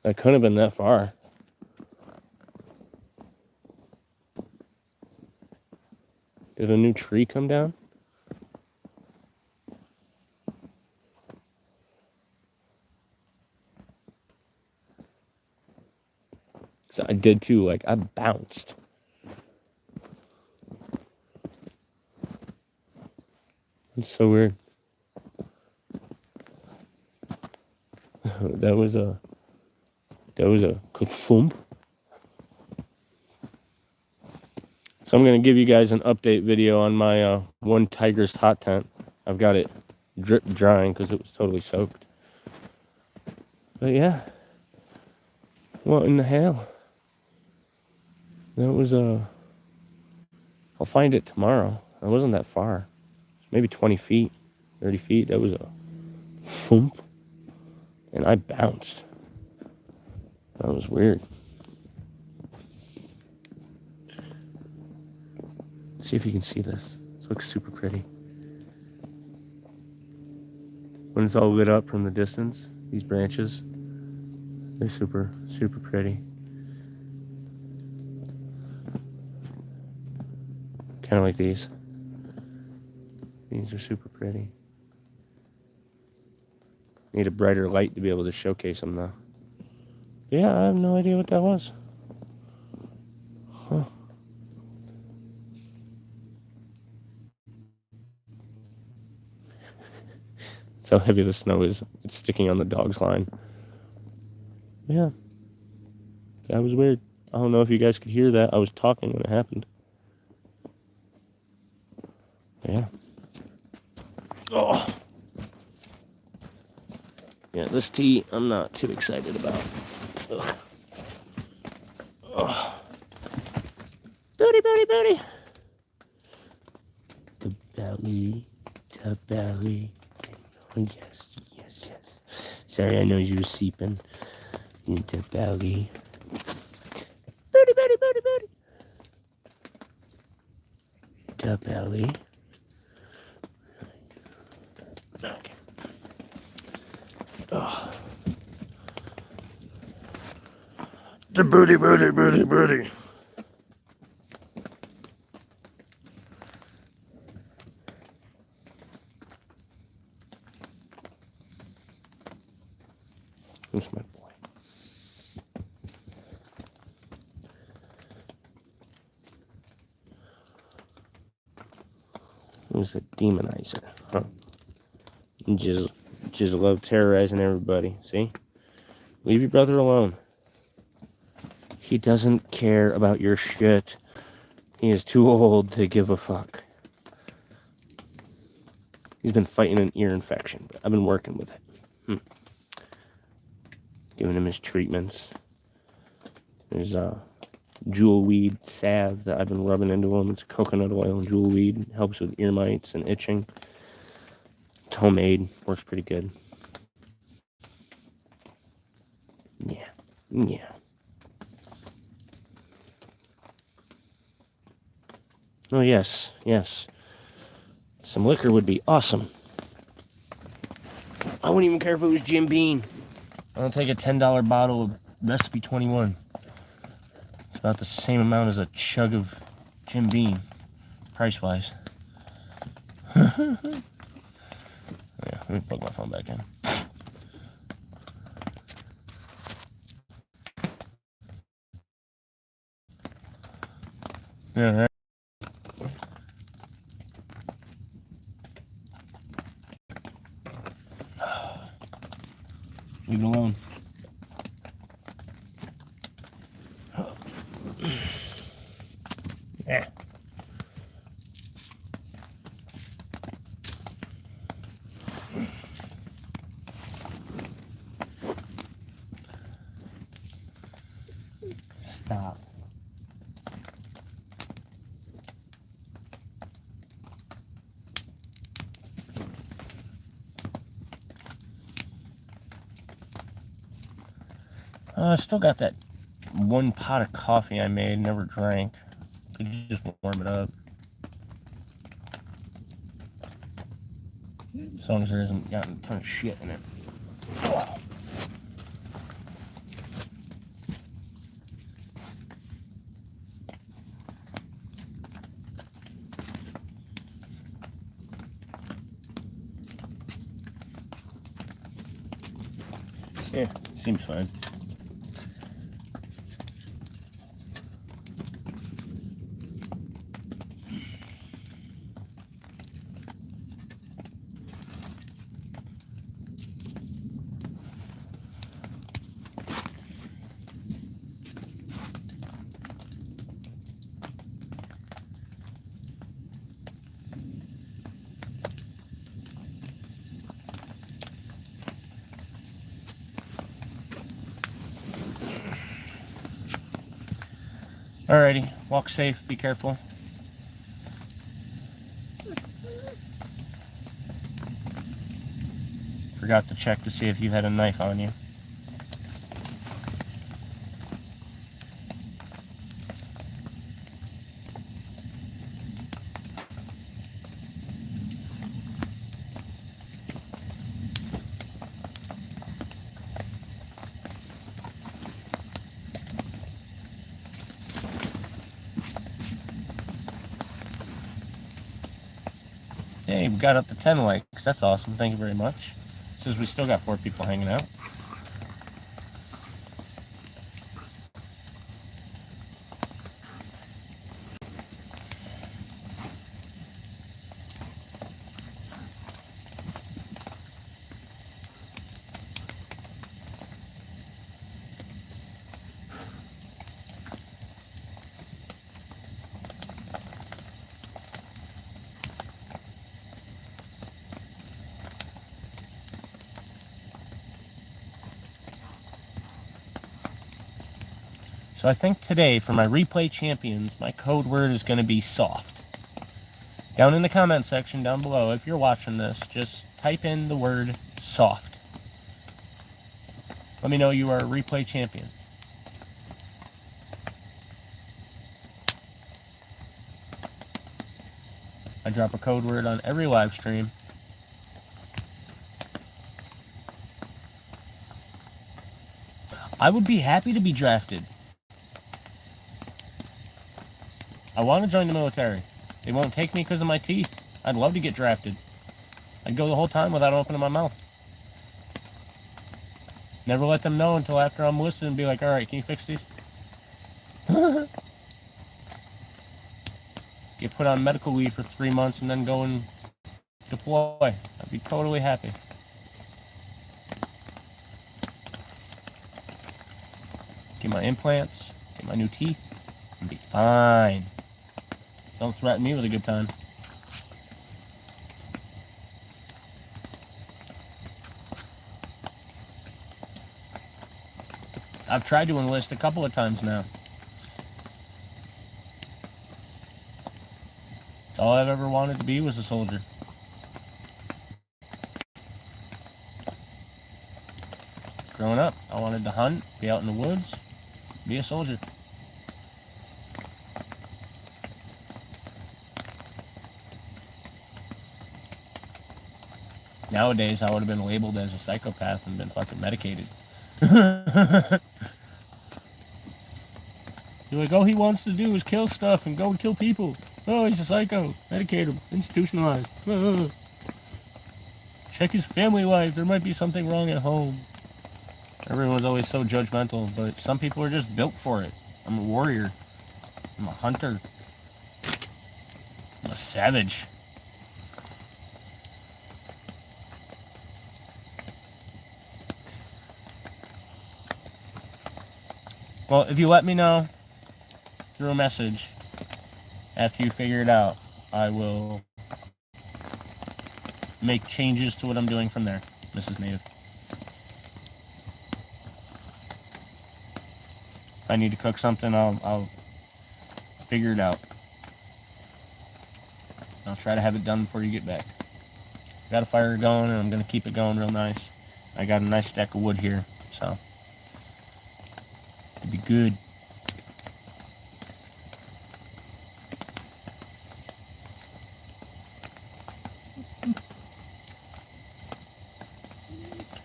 That couldn't have been that far. Did a new tree come down? I did too, like I bounced. It's so weird. That was a ka-thump. So I'm gonna give you guys an update video on my one tiger's hot tent. I've got it drip drying because it was totally soaked. But yeah, what in the hell? That was I'll find it tomorrow. It wasn't that far. Maybe 20 feet, 30 feet. That was a thump. And I bounced. That was weird. Let's see if you can see this. This looks super pretty. When it's all lit up from the distance, these branches, they're super, super pretty. Kind of like these. These are super pretty. Need a brighter light to be able to showcase them though. Yeah, I have no idea what that was. Huh. That's how heavy the snow is. It's sticking on the dog's line. Yeah. That was weird. I don't know if you guys could hear that. I was talking when it happened. Yeah. Oh. Yeah, this tea I'm not too excited about. Ugh. Oh. Booty, booty, booty. The belly, the belly. Oh, yes, yes, yes. Sorry, I know you were sleeping. The belly. Booty, booty, booty, booty. The belly. Okay. Oh. The booty, booty, booty, booty. Who's my boy? Who's a demonizer? Huh? Just love terrorizing everybody. See? Leave your brother alone. He doesn't care about your shit. He is too old to give a fuck. He's been fighting an ear infection, but I've been working with it. Giving him his treatments. There's jewel weed salve that I've been rubbing into him. It's coconut oil and jewel weed. Helps with ear mites and itching. It's homemade. Works pretty good. Yeah. Yeah. Oh, yes. Yes. Some liquor would be awesome. I wouldn't even care if it was Jim Beam. I'll take a $10 bottle of Recipe 21. It's about the same amount as a chug of Jim Beam, price-wise. Yeah, let me plug my phone back in. Yeah, right. Leave it alone. Yeah. Stop. I still got that one pot of coffee I made, never drank. Could just warm it up. As long as there hasn't gotten a ton of shit in it. Oh. Yeah, seems fine. Alrighty, walk safe, be careful. Forgot to check to see if you had a knife on you. Hey, we got up to 10 likes. That's awesome. Thank you very much. Says we still got 4 people hanging out. So I think today, for my replay champions, my code word is going to be soft. Down in the comment section down below, if you're watching this, just type in the word soft. Let me know you are a replay champion. I drop a code word on every live stream. I would be happy to be drafted. I want to join the military. They won't take me because of my teeth. I'd love to get drafted. I'd go the whole time without opening my mouth. Never let them know until after I'm listed and be like, alright, can you fix these? Get put on medical leave for 3 months and then go and deploy. I'd be totally happy. Get my implants, get my new teeth, and be fine. Don't threaten me with a good time. I've tried to enlist a couple of times now. All I've ever wanted to be was a soldier. Growing up, I wanted to hunt, be out in the woods, be a soldier. Nowadays, I would have been labeled as a psychopath and been fucking medicated. You're like, all he wants to do is kill stuff and go and kill people. Oh, he's a psycho. Medicate him. Institutionalized. Check his family life. There might be something wrong at home. Everyone's always so judgmental, but some people are just built for it. I'm a warrior. I'm a hunter. I'm a savage. Well, if you let me know through a message after you figure it out, I will make changes to what I'm doing from there, Mrs. Native. If I need to cook something, I'll figure it out. I'll try to have it done before you get back. Got a fire going, and I'm going to keep it going real nice. I got a nice stack of wood here, so It'd be good.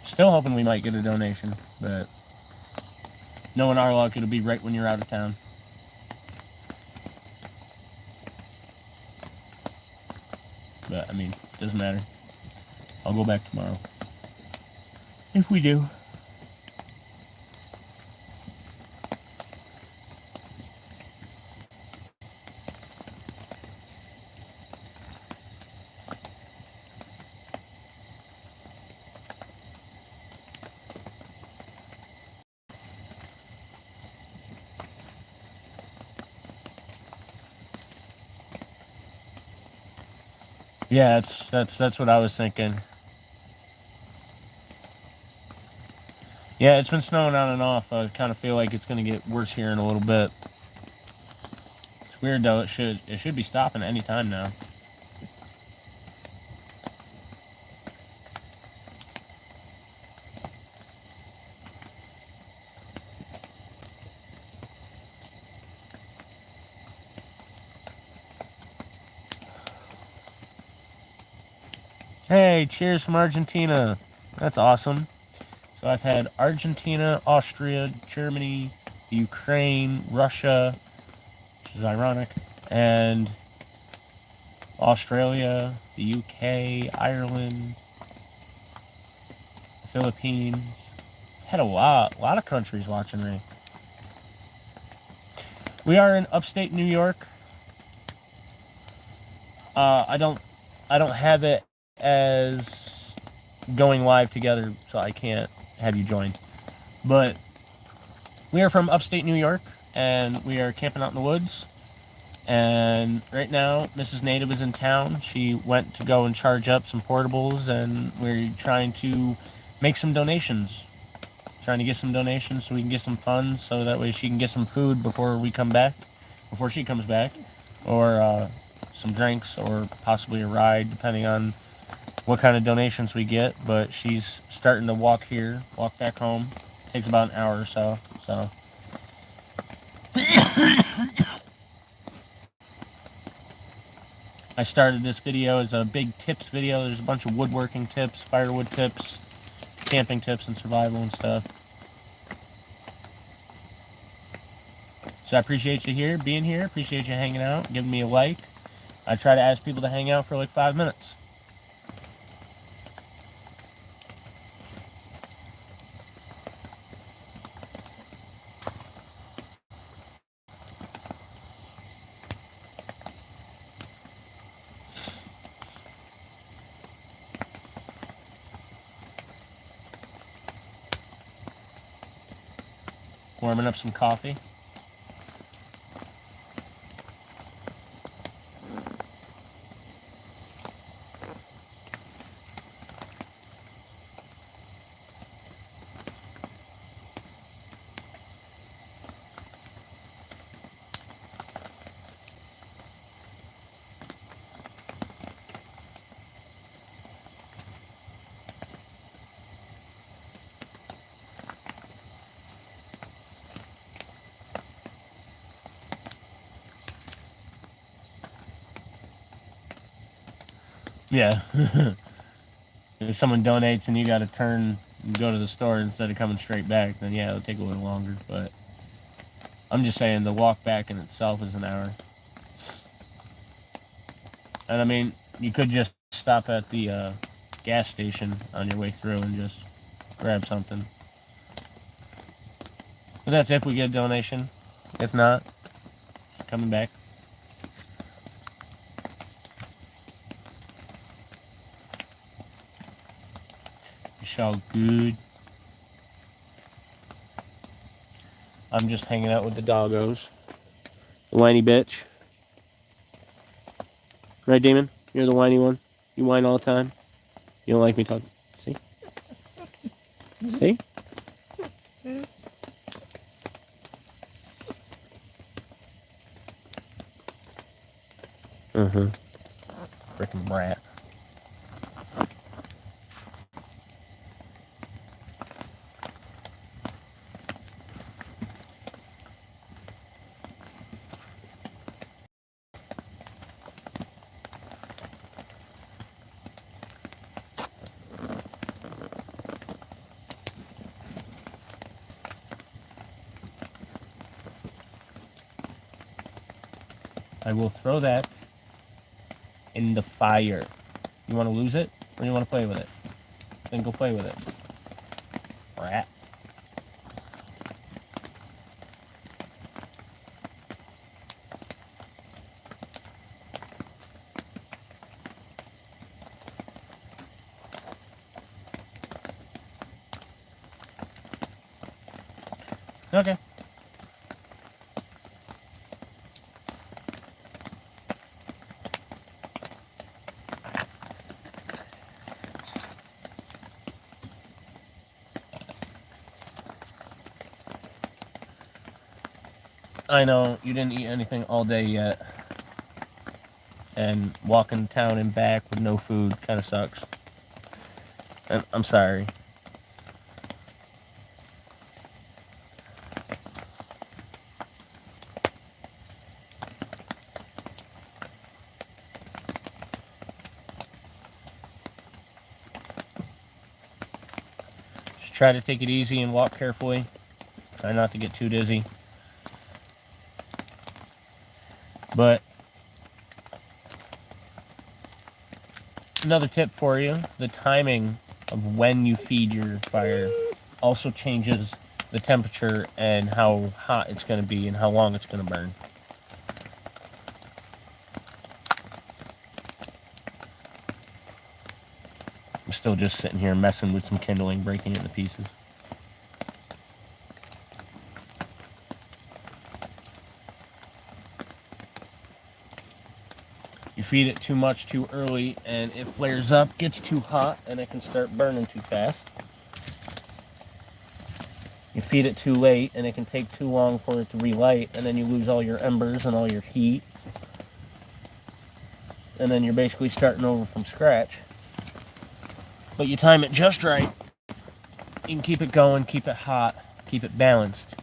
Still hoping we might get a donation, but knowing our luck, it'll be right when you're out of town. But, I mean, doesn't matter. I'll go back tomorrow. If we do. Yeah, that's what I was thinking. Yeah, it's been snowing on and off. I kind of feel like it's going to get worse here in a little bit. It's weird though. It should be stopping any time now. Hey, cheers from Argentina. That's awesome. So I've had Argentina, Austria, Germany, Ukraine, Russia, which is ironic, and Australia, the UK, Ireland, Philippines. Had a lot of countries watching me. We are in upstate New York. I don't have it as going live together, so I can't have you join. But we are from upstate New York, and we are camping out in the woods. And right now, Mrs. Native is in town. She went to go and charge up some portables, and we're trying to make some donations. Trying to get some donations so we can get some funds, so that way she can get some food before we come back, before she comes back, or some drinks, or possibly a ride, depending on what kind of donations we get. But she's starting to walk back home. Takes about an hour or so. I started this video as a big tips video. There's a bunch of woodworking tips, firewood tips, camping tips, and survival and stuff. So I appreciate you being here. Appreciate you hanging out, giving me a like. I try to ask people to hang out for like 5 minutes. Warming up some coffee. Yeah. If someone donates and you got to turn and go to the store instead of coming straight back, then yeah, it'll take a little longer. But I'm just saying the walk back in itself is an hour. And I mean, you could just stop at the gas station on your way through and just grab something. But that's if we get a donation. If not, coming back. It's all good. I'm just hanging out with the doggos. The whiny bitch. Right, Damon? You're the whiny one. You whine all the time. You don't like me talking. See? See? Frickin' brat. I will throw that in the fire. You want to lose it, or you want to play with it? Then go play with it. Rat. Okay. I know you didn't eat anything all day yet, and walking town and back with no food kind of sucks. And I'm sorry. Just try to take it easy and walk carefully. Try not to get too dizzy. But another tip for you, the timing of when you feed your fire also changes the temperature and how hot it's going to be and how long it's going to burn. I'm still just sitting here messing with some kindling, breaking it into pieces. You feed it too much too early and it flares up, gets too hot, and it can start burning too fast. You feed it too late and it can take too long for it to relight, and then you lose all your embers and all your heat. And then you're basically starting over from scratch. But you time it just right. You can keep it going, keep it hot, keep it balanced.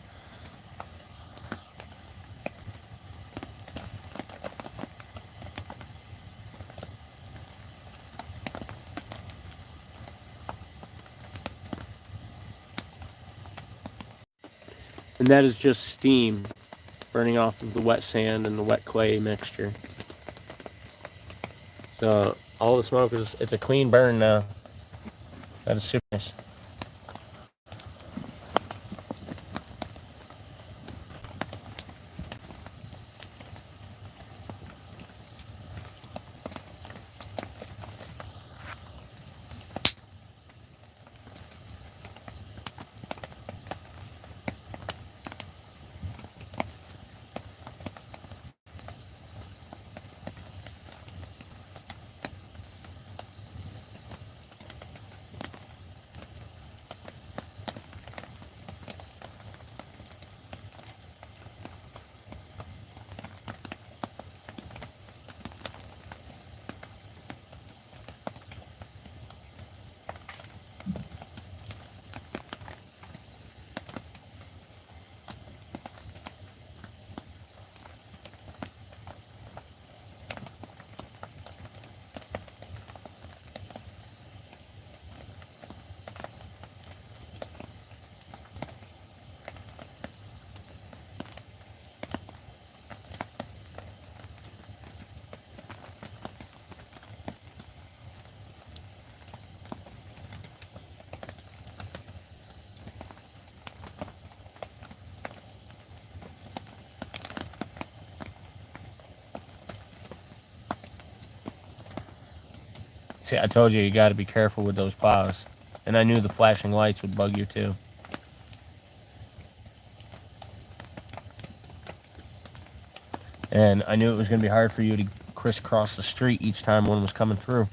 And that is just steam burning off of the wet sand and the wet clay mixture. So all the smoke is, it's a clean burn now. That is super nice. See, I told you, you got to be careful with those plows. And I knew the flashing lights would bug you too. And I knew it was going to be hard for you to crisscross the street each time one was coming through.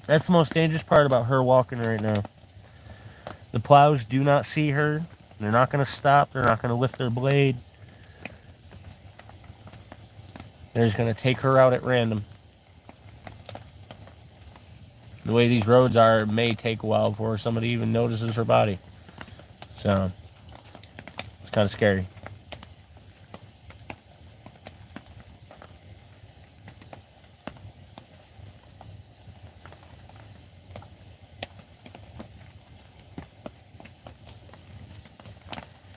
That's the most dangerous part about her walking right now. The plows do not see her. They're not going to stop. They're not going to lift their blade. They're just going to take her out at random. The way these roads are, it may take a while before somebody even notices her body. So, it's kind of scary.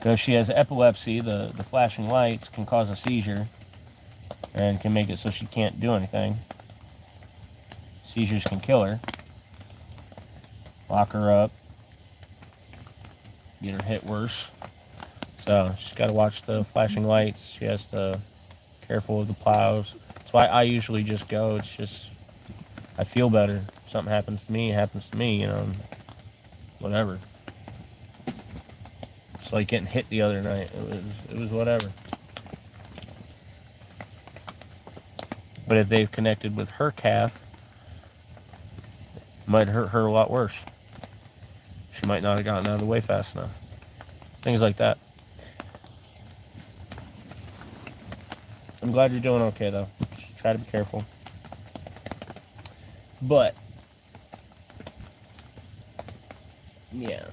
Because she has epilepsy, the flashing lights can cause a seizure and can make it so she can't do anything. Seizures can kill her. Lock her up. Get her hit worse. So she's got to watch the flashing lights. She has to be careful of the plows. That's why I usually just go. It's just, I feel better. If something happens to me, it happens to me, you know, whatever. It's like getting hit the other night. It was whatever. But if they've connected with her calf, it might hurt her a lot worse. She might not have gotten out of the way fast enough. Things like that. I'm glad you're doing okay, though. Just try to be careful. But, yeah.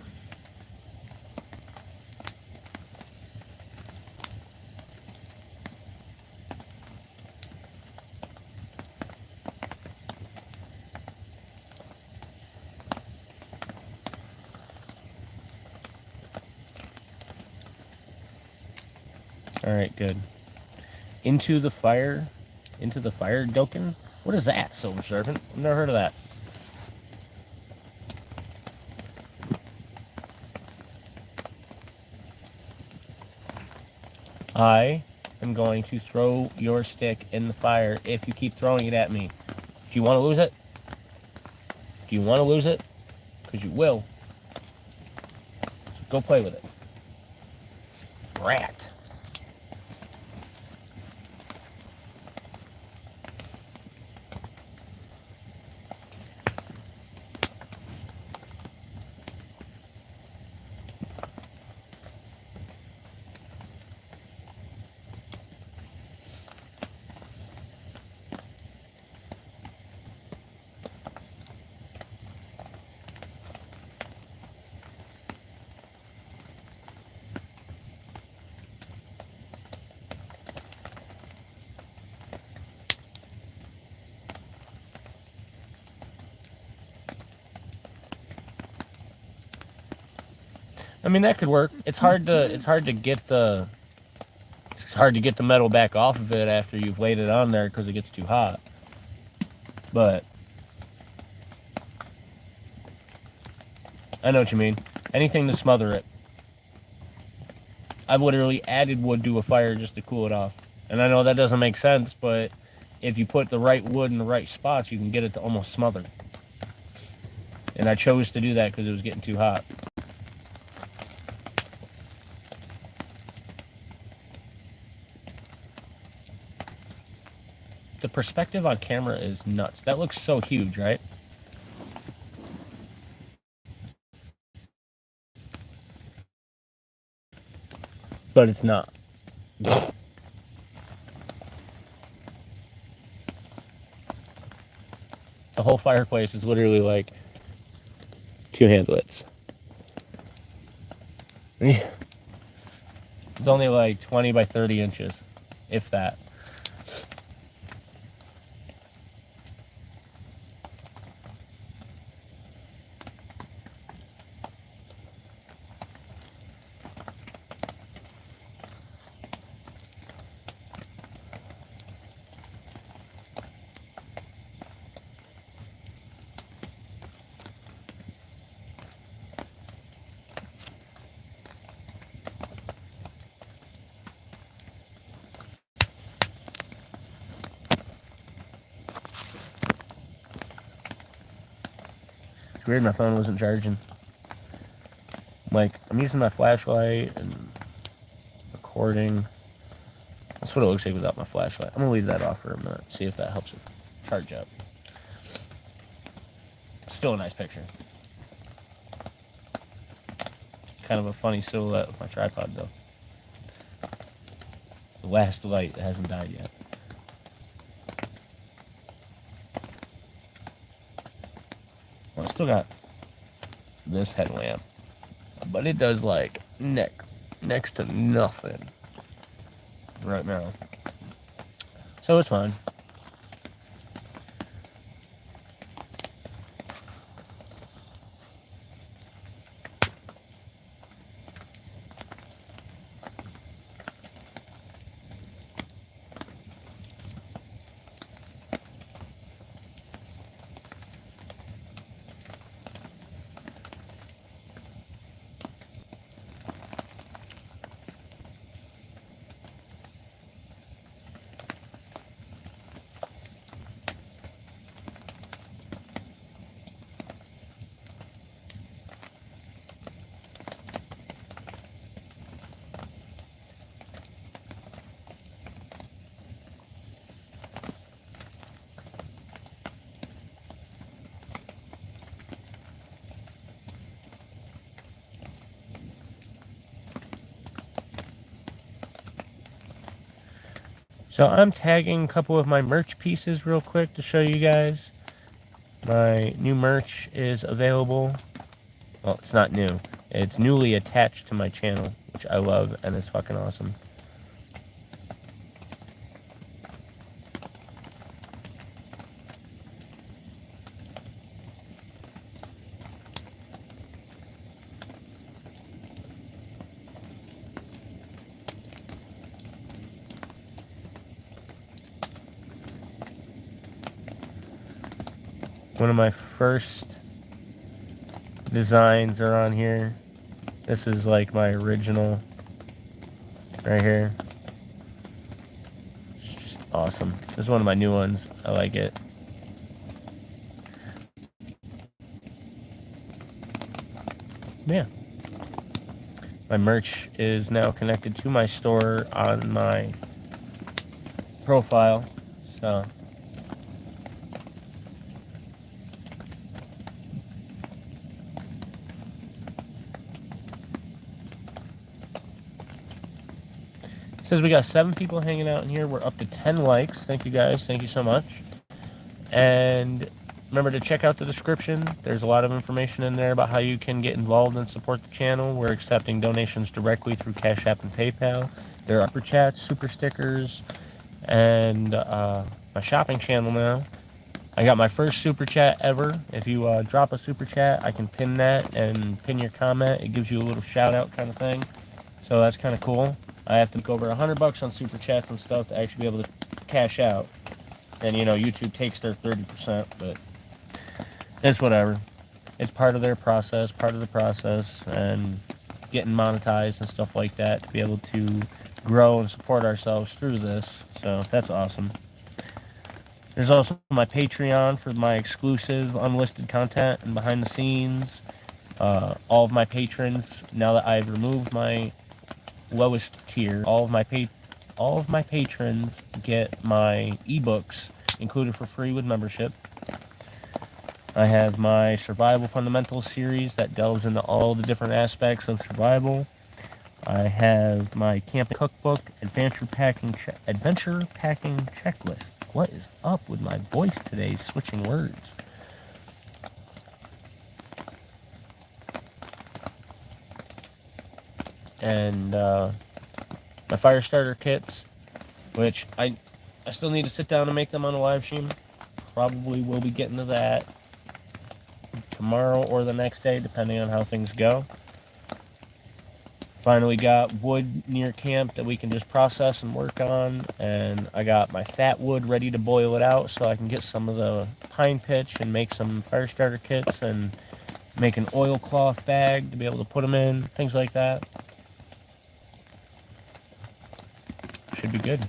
Alright, good. Into the fire Doken? What is that, Silver Serpent? I've never heard of that. I am going to throw your stick in the fire if you keep throwing it at me. Do you want to lose it? Do you want to lose it? Because you will. So go play with it. Rat. I mean, that could work. It's hard to get the metal back off of it after you've laid it on there because it gets too hot. But I know what you mean. Anything to smother it. I've literally added wood to a fire just to cool it off. And I know that doesn't make sense, but if you put the right wood in the right spots, you can get it to almost smother. And I chose to do that because it was getting too hot. The perspective on camera is nuts. That looks so huge, right? But it's not. The whole fireplace is literally like 2 hand widths. It's only like 20 by 30 inches, if that. It's weird my phone wasn't charging. Like, I'm using my flashlight and recording. That's what it looks like without my flashlight. I'm gonna leave that off for a minute, see if that helps it charge up. Still a nice picture. Kind of a funny silhouette with my tripod though. The last light hasn't died yet. Well, I still got this headlamp, but it does like next to nothing right now. So it's fine. So I'm tagging a couple of my merch pieces real quick to show you guys. My new merch is available. Well, it's not new. It's newly attached to my channel, which I love, and it's fucking awesome. One of my first designs are on here. This is like my original right here. It's just awesome. This is one of my new ones. I like it. Yeah. My merch is now connected to my store on my profile. So it says we got 7 people hanging out in here. We're up to 10 likes. Thank you guys. Thank you so much. And remember to check out the description. There's a lot of information in there about how you can get involved and support the channel. We're accepting donations directly through Cash App and PayPal. There are upper chats, super stickers, and my shopping channel now. I got my first super chat ever. If you drop a super chat, I can pin that and pin your comment. It gives you a little shout out kind of thing. So that's kind of cool. I have to make over $100 on super chats and stuff to actually be able to cash out. And you know, YouTube takes their 30%, but it's whatever. It's part of their process, part of the process, and getting monetized and stuff like that to be able to grow and support ourselves through this. So that's awesome. There's also my Patreon for my exclusive unlisted content and behind the scenes. All of my patrons, now that I've removed my lowest tier, all of my patrons get my ebooks included for free with membership. I have my Survival Fundamentals series that delves into all the different aspects of survival. I have my camping cookbook, adventure packing checklist. What is up with my voice today, switching words? And my fire starter kits, which I still need to sit down and make them on a live stream. Probably will be getting to that tomorrow or the next day, depending on how things go. Finally got wood near camp that we can just process and work on, and I got my fat wood ready to boil it out so I can get some of the pine pitch and make some fire starter kits and make an oilcloth bag to be able to put them in, things like that. Should be good.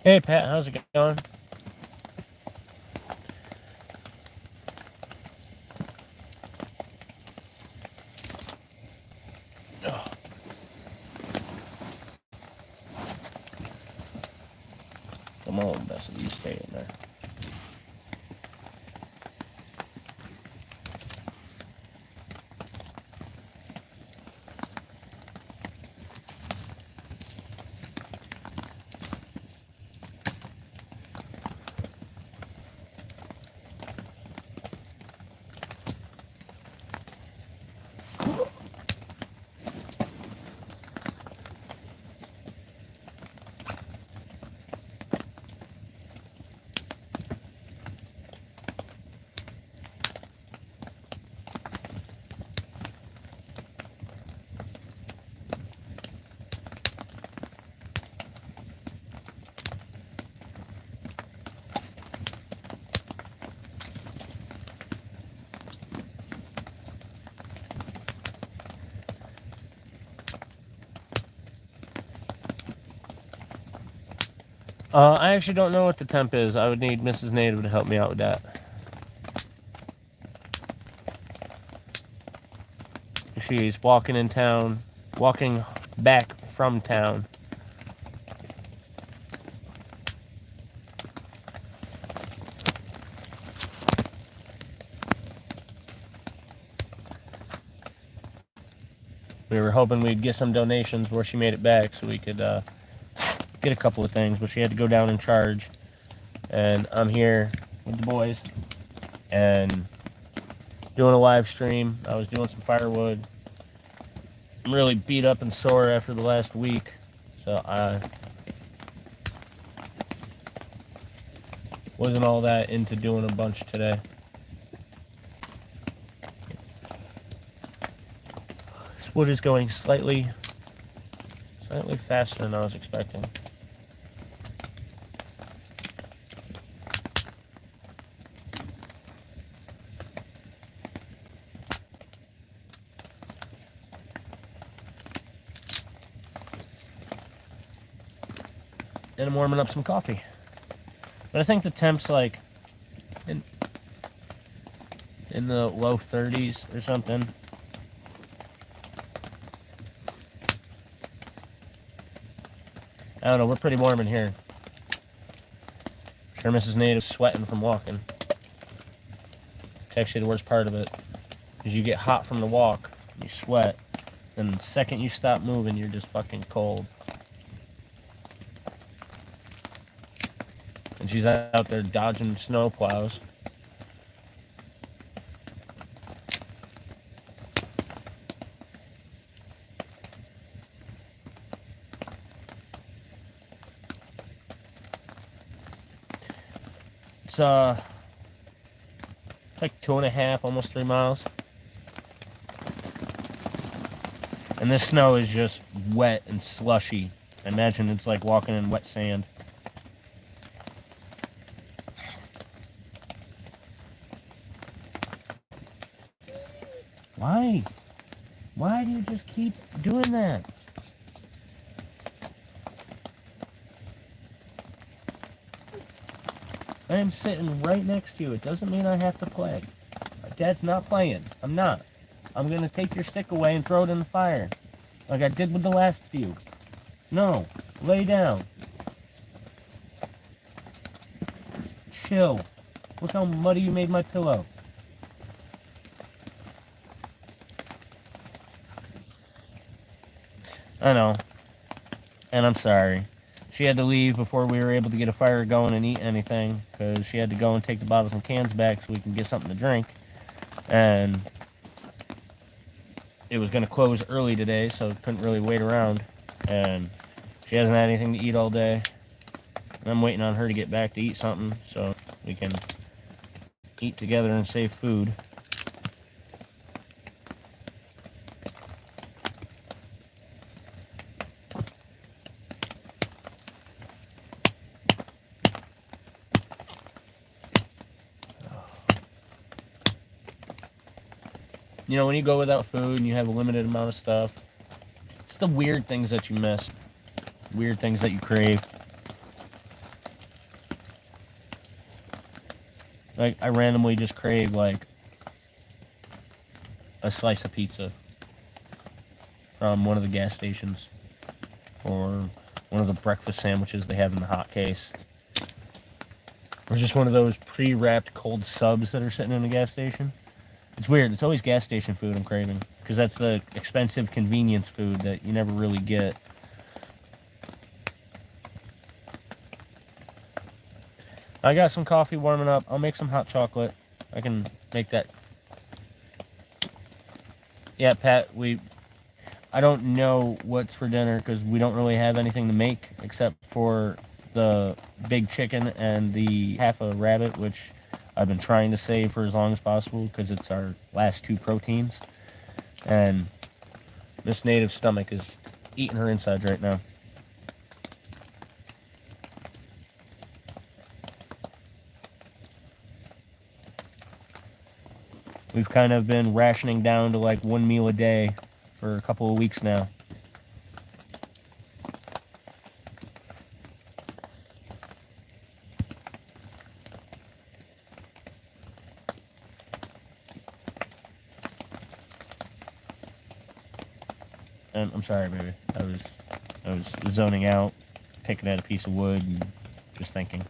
Hey Pat, how's it going? Oh. Come on, Bessie, you stay in there. I actually don't know what the temp is. I would need Mrs. Native to help me out with that. She's walking in town, walking back from town. We were hoping we'd get some donations where she made it back so we could get a couple of things, but she had to go down and charge. And I'm here with the boys and doing a live stream. I was doing some firewood. I'm really beat up and sore after the last week, so I wasn't all that into doing a bunch today. This wood is going slightly faster than I was expecting. And I'm warming up some coffee. But I think the temp's like in the low 30s or something. I don't know, we're pretty warm in here. Sure, Mrs. Native's sweating from walking. It's actually the worst part of it. Because you get hot from the walk, you sweat, and the second you stop moving, you're just fucking cold. And she's out there dodging snow plows. It's like 2.5, almost 3 miles. And this snow is just wet and slushy. I imagine it's like walking in wet sand. Why? Why do you just keep doing that? I am sitting right next to you. It doesn't mean I have to play. Dad's not playing. I'm not. I'm going to take your stick away and throw it in the fire. Like I did with the last few. No. Lay down. Chill. Look how muddy you made my pillow. I know. And I'm sorry. She had to leave before we were able to get a fire going and eat anything, because she had to go and take the bottles and cans back so we can get something to drink. And it was going to close early today, so couldn't really wait around. And she hasn't had anything to eat all day. And I'm waiting on her to get back to eat something so we can eat together and save food. You know, when you go without food and you have a limited amount of stuff, it's the weird things that you miss. Weird things that you crave. Like, I randomly just crave, like, a slice of pizza from one of the gas stations, or one of the breakfast sandwiches they have in the hot case, or just one of those pre-wrapped cold subs that are sitting in a gas station. It's weird. It's always gas station food I'm craving, because that's the expensive convenience food that you never really get. I got some coffee warming up. I'll make some hot chocolate. I can make that. Yeah, Pat, I don't know what's for dinner because we don't really have anything to make except for the big chicken and the half a rabbit, which I've been trying to save for as long as possible because it's our last 2 proteins. And Miss Native's stomach is eating her insides right now. We've kind of been rationing down to like 1 meal a day for a couple of weeks now. And I'm sorry, baby. I was zoning out, picking at a piece of wood and just thinking.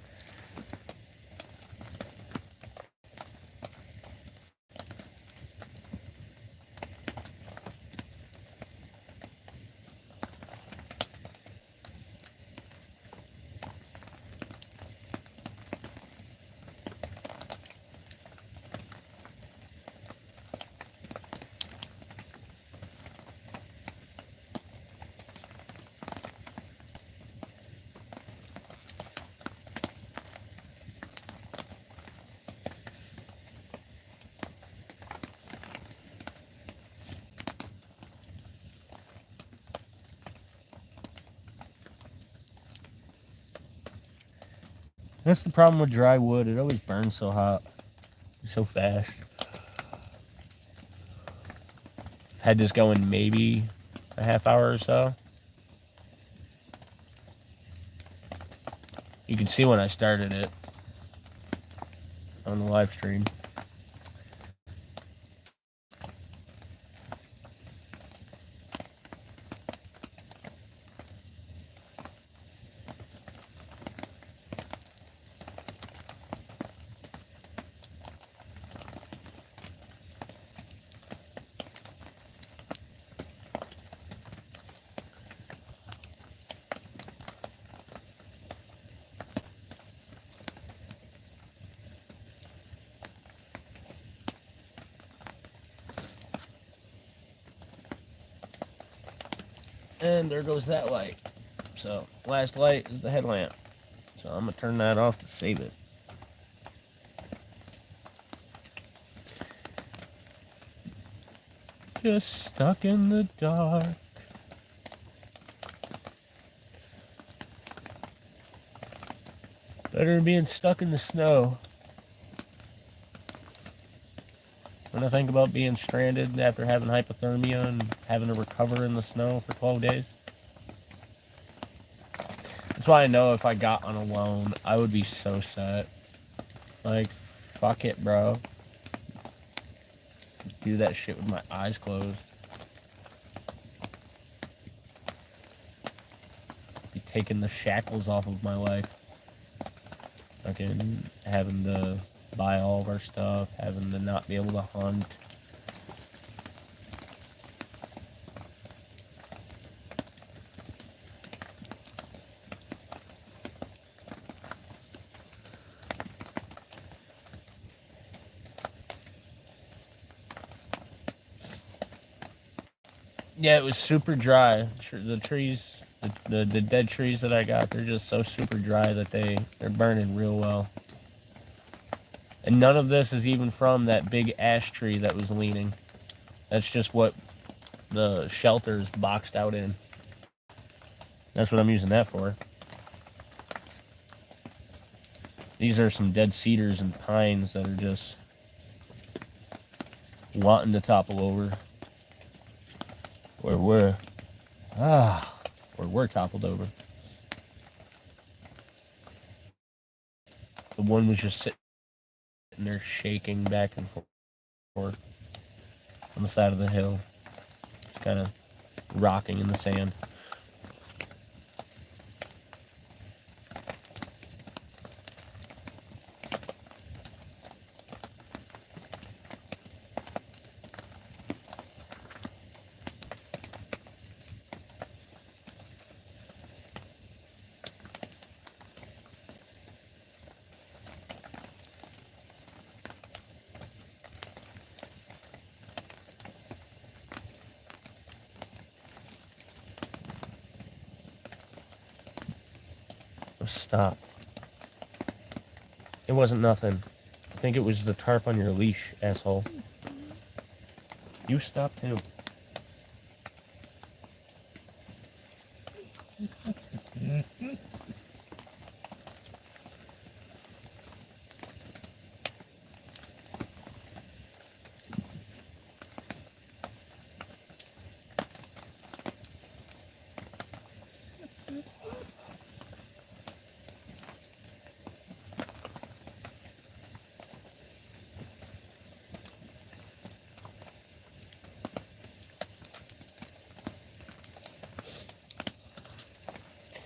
That's the problem with dry wood. It always burns so hot, so fast. Had this going maybe a half hour or so. You can see when I started it on the live stream. And there goes that light. So, last light is the headlamp. So I'm going to turn that off to save it. Just stuck in the dark. Better than being stuck in the snow. When I think about being stranded after having hypothermia and having to recover in the snow for 12 days. That's why I know if I got on alone, I would be so set. Like, fuck it, bro. Do that shit with my eyes closed. Be taking the shackles off of my life. Fucking having to buy all of our stuff, having to not be able to hunt. Yeah, it was super dry. The trees, the dead trees that I got, they're just so super dry that they're burning real well. And none of this is even from that big ash tree that was leaning. That's just what the shelter's boxed out in. That's what I'm using that for. These are some dead cedars and pines that are just wanting to topple over. Or we're toppled over. The one was just sitting and they're shaking back and forth on the side of the hill, just kind of rocking in the sand. Stop. It wasn't nothing. I think it was the tarp on your leash, asshole. You stop too.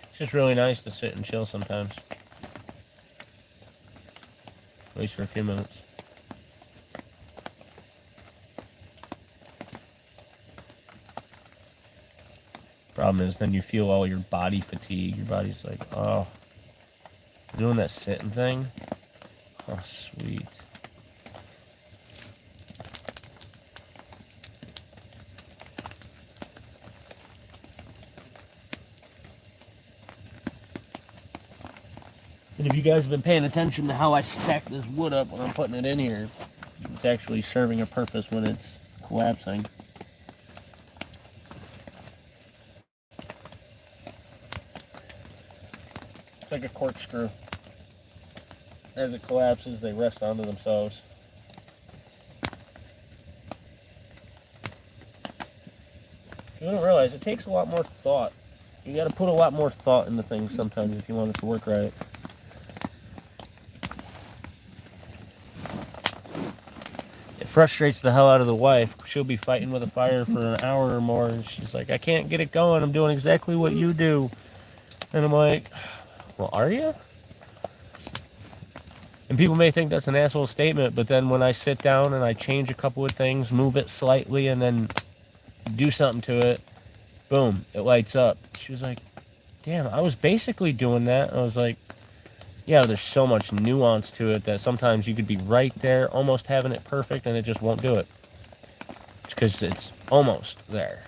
It's just really nice to sit and chill sometimes. At least for a few minutes. Problem is, then you feel all your body fatigue. Your body's like, oh, doing that sitting thing? Oh, sweet. And if you guys have been paying attention to how I stack this wood up when I'm putting it in here, it's actually serving a purpose when it's collapsing. It's like a corkscrew. As it collapses, they rest onto themselves. You don't realize it takes a lot more thought. You got to put a lot more thought into things sometimes if you want it to work right. It frustrates the hell out of the wife. She'll be fighting with a fire for an hour or more, and she's like, I can't get it going. I'm doing exactly what you do. And I'm like, well, are you? And people may think that's an asshole statement, but then when I sit down and I change a couple of things, move it slightly, and then do something to it, boom, it lights up. She was like, damn, I was basically doing that. I was like, yeah, there's so much nuance to it that sometimes you could be right there, almost having it perfect, and it just won't do it. It's because it's almost there.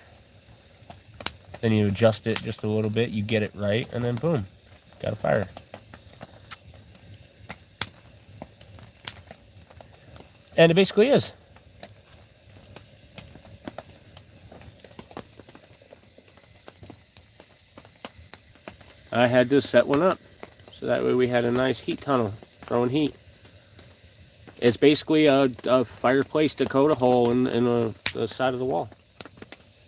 Then you adjust it just a little bit, you get it right, and then boom, got a fire. And it basically is. I had to set one up, so that way we had a nice heat tunnel, throwing heat. It's basically a fireplace Dakota hole in the side of the wall,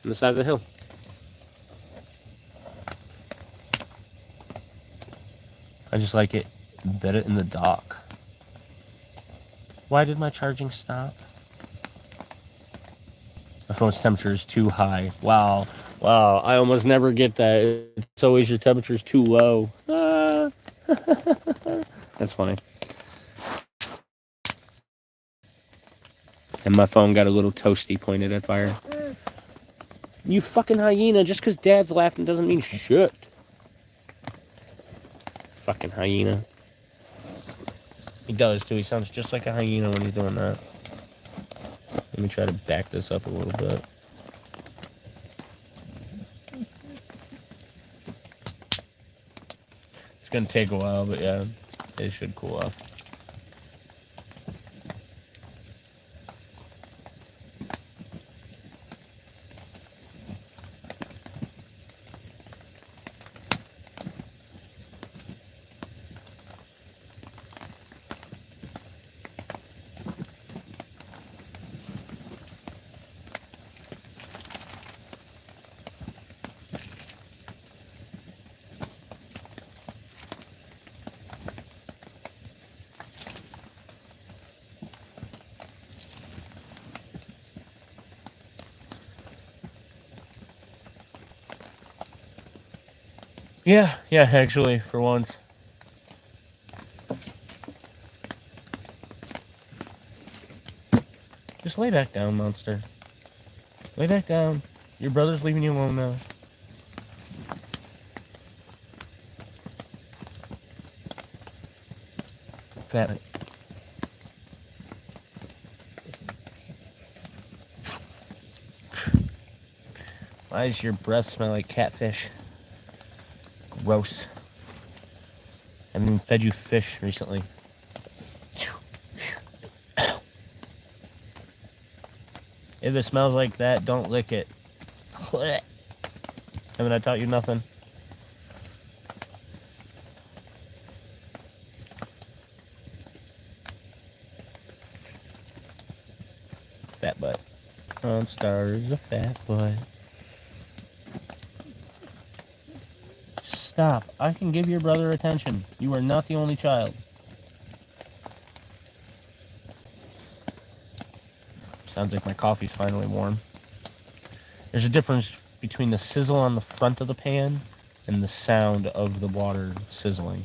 in the side of the hill. I just like it, embed it in the dock. Why did my charging stop? My phone's temperature is too high. Wow. Wow, I almost never get that. It's always your temperature is too low. Ah. That's funny. And my phone got a little toasty pointed at fire. You fucking hyena, just because Dad's laughing doesn't mean shit. Fucking hyena. He does too, he sounds just like a hyena when he's doing that. Let me try to back this up a little bit. It's gonna take a while, but yeah, it should cool off. Yeah, actually, for once. Just lay back down, monster. Lay back down. Your brother's leaving you alone now. Fat. Why does your breath smell like catfish? Gross. I haven't even fed you fish recently. If it smells like that, don't lick it. Haven't I taught you nothing? Fat butt. On stars, a fat butt. Stop. I can give your brother attention. You are not the only child. Sounds like my coffee's finally warm. There's a difference between the sizzle on the front of the pan and the sound of the water sizzling.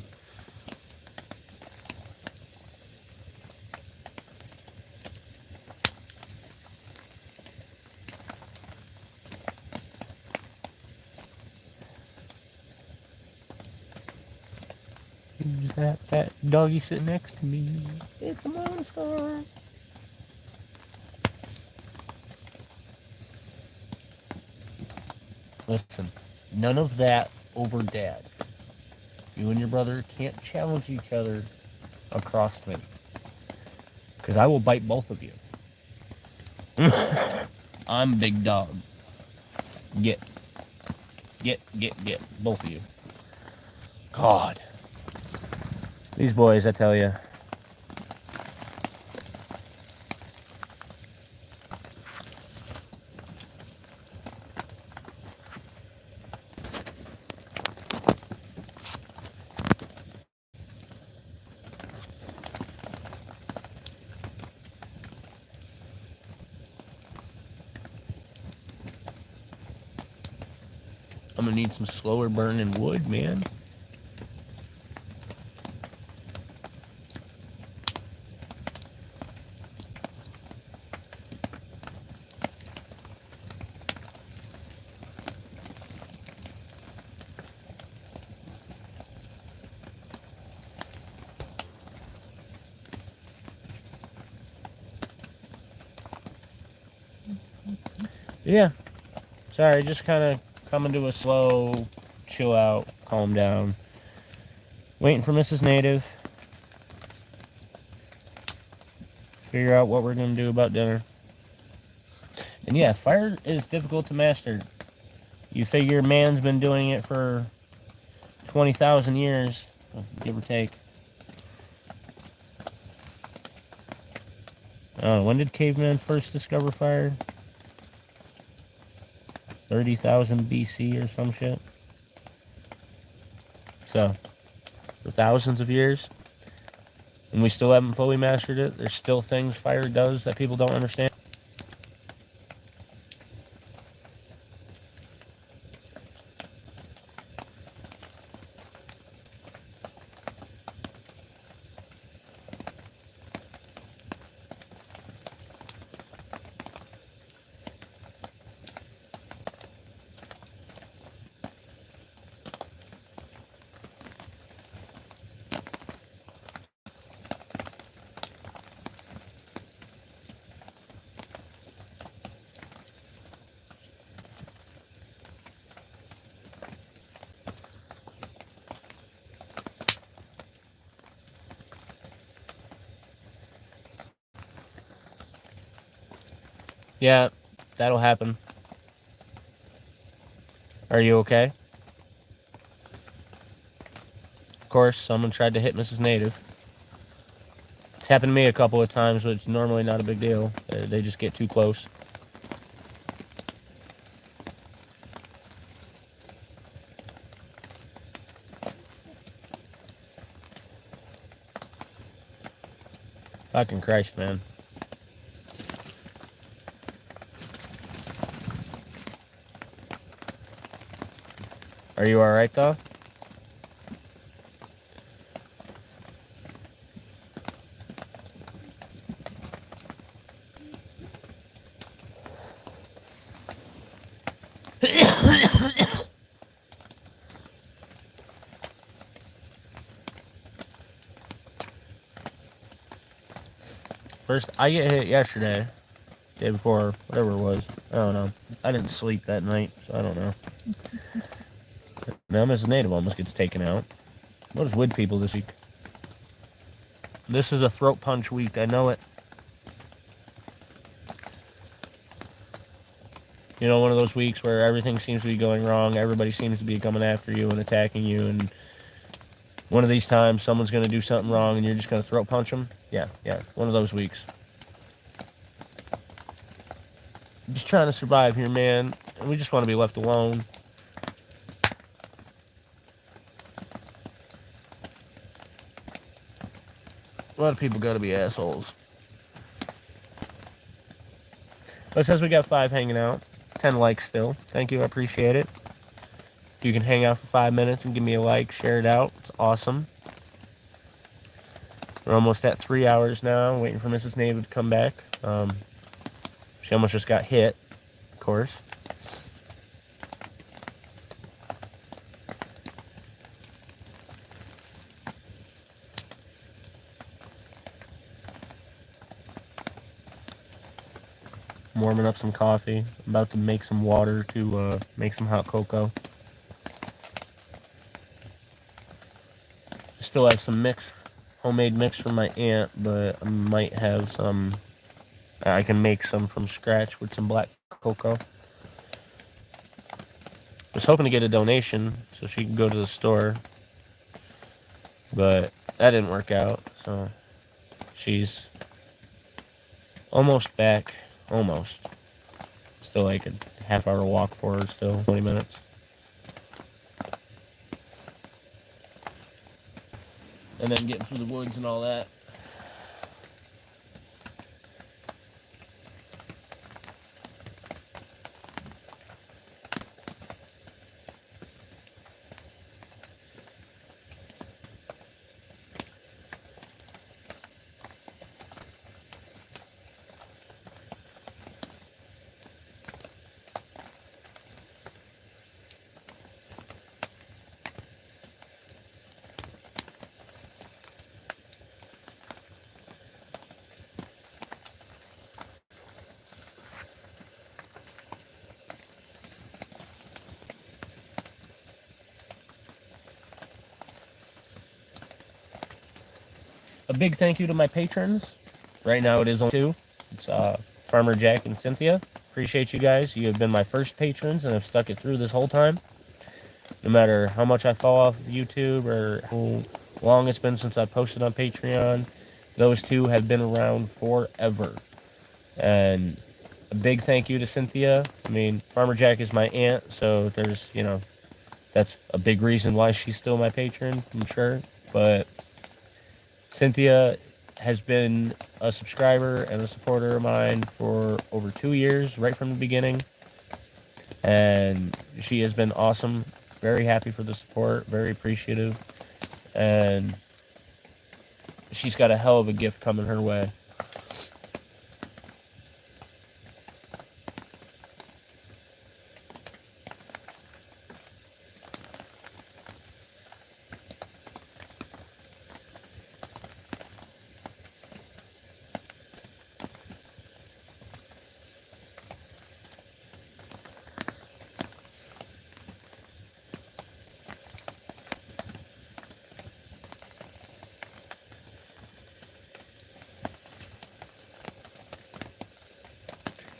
Who's that fat doggy sitting next to me? It's a monster. Listen, none of that over Dad. You and your brother can't challenge each other across me. Because I will bite both of you. I'm big dog. Get. Both of you. God. These boys, I tell you. I'm gonna need some slower burning wood, man. Yeah. Sorry, just kind of coming to a slow chill out, calm down. Waiting for Mrs. Native. Figure out what we're going to do about dinner. And yeah, fire is difficult to master. You figure man's been doing it for 20,000 years, give or take. When did cavemen first discover fire? 30,000 BC or some shit. So, for thousands of years, and we still haven't fully mastered it. There's still things fire does that people don't understand. Yeah, that'll happen. Are you okay? Of course, someone tried to hit Mrs. Native. It's happened to me a couple of times, but it's normally not a big deal. They just get too close. Fucking Christ, man. Are you alright, though? First, I get hit yesterday, day before, whatever it was. I don't know. I didn't sleep that night, so I don't know. Now Mrs. Native almost gets taken out. What is with people this week? This is a throat punch week, I know it. You know, one of those weeks where everything seems to be going wrong, everybody seems to be coming after you and attacking you, and one of these times someone's going to do something wrong and you're just going to throat punch them. Yeah, one of those weeks. I'm just trying to survive here, man, and we just want to be left alone. A lot of people got to be assholes. But it says we got 5 hanging out. 10 likes still. Thank you, I appreciate it. If you can hang out for 5 minutes and give me a like, share it out. It's awesome. We're almost at 3 hours now, waiting for Mrs. Native to come back. She almost just got hit, of course. I'm warming up some coffee. I'm about to make some water to make some hot cocoa. I still have some homemade mix from my aunt, but I might have some. I can make some from scratch with some black cocoa. I was hoping to get a donation so she could go to the store, but that didn't work out, so she's almost back. Almost. Still like a half-hour walk for her, still 20 minutes. And then getting through the woods and all that. A big thank you to my patrons. Right now it is only 2. It's Farmer Jack and Cynthia. Appreciate you guys. You have been my first patrons and have stuck it through this whole time. No matter how much I fall off of YouTube or how long it's been since I posted on Patreon, those 2 have been around forever. And a big thank you to Cynthia. I mean, Farmer Jack is my aunt, so there's, you know, that's a big reason why she's still my patron, I'm sure. But Cynthia has been a subscriber and a supporter of mine for over 2 years, right from the beginning. And she has been awesome. Very happy for the support, very appreciative. And she's got a hell of a gift coming her way.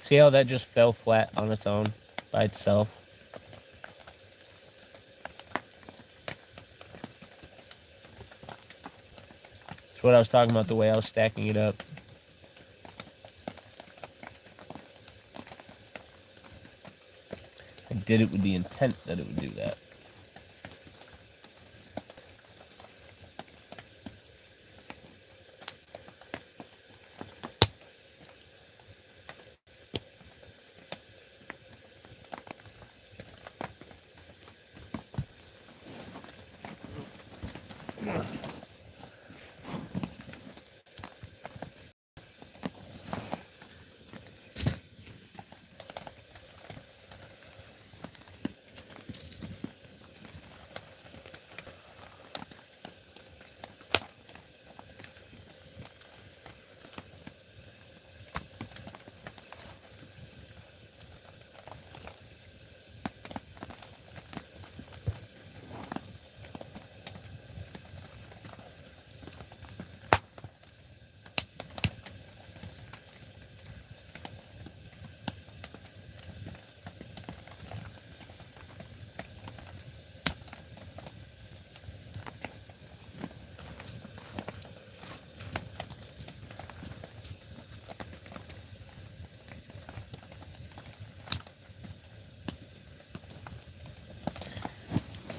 See how that just fell flat on its own, by itself? That's what I was talking about, the way I was stacking it up. I did it with the intent that it would do that.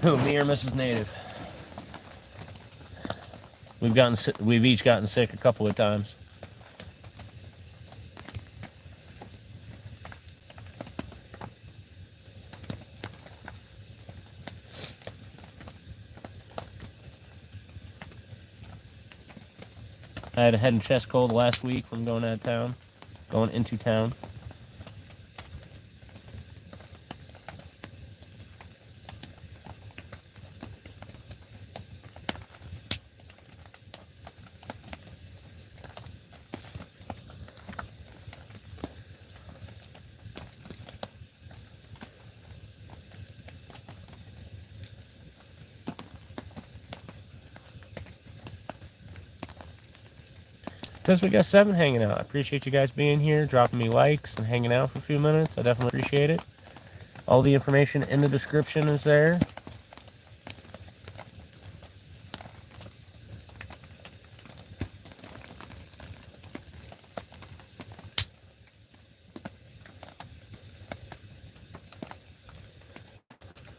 Who, me or Mrs. Native? We've each gotten sick a couple of times. I had a head and chest cold last week from going out of town, going into town. Since we got 7 hanging out, I appreciate you guys being here, dropping me likes, and hanging out for a few minutes. I definitely appreciate it. All the information in the description is there.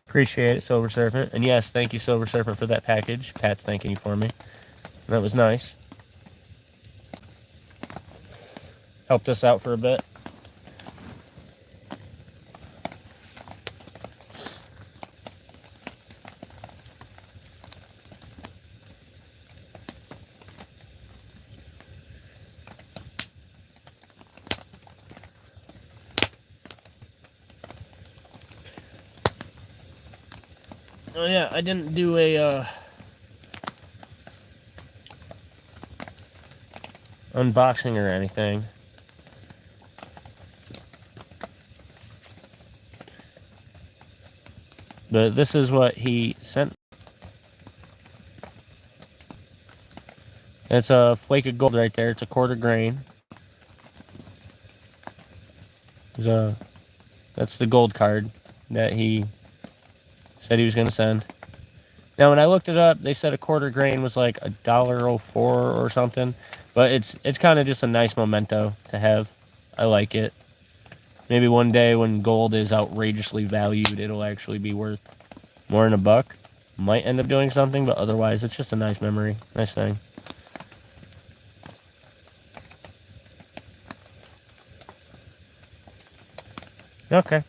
Appreciate it, Silver Serpent. And yes, thank you, Silver Serpent, for that package. Pat's thanking you for me. That was nice. Helped us out for a bit. Oh yeah, I didn't do a unboxing or anything. But this is what he sent. It's a flake of gold right there. It's a quarter grain. That's the gold card that he said he was going to send. Now, when I looked it up, they said a quarter grain was like $1.04 or something. But it's kind of just a nice memento to have. I like it. Maybe one day when gold is outrageously valued, it'll actually be worth more than $1. Might end up doing something, but otherwise, it's just a nice memory. Nice thing. Okay.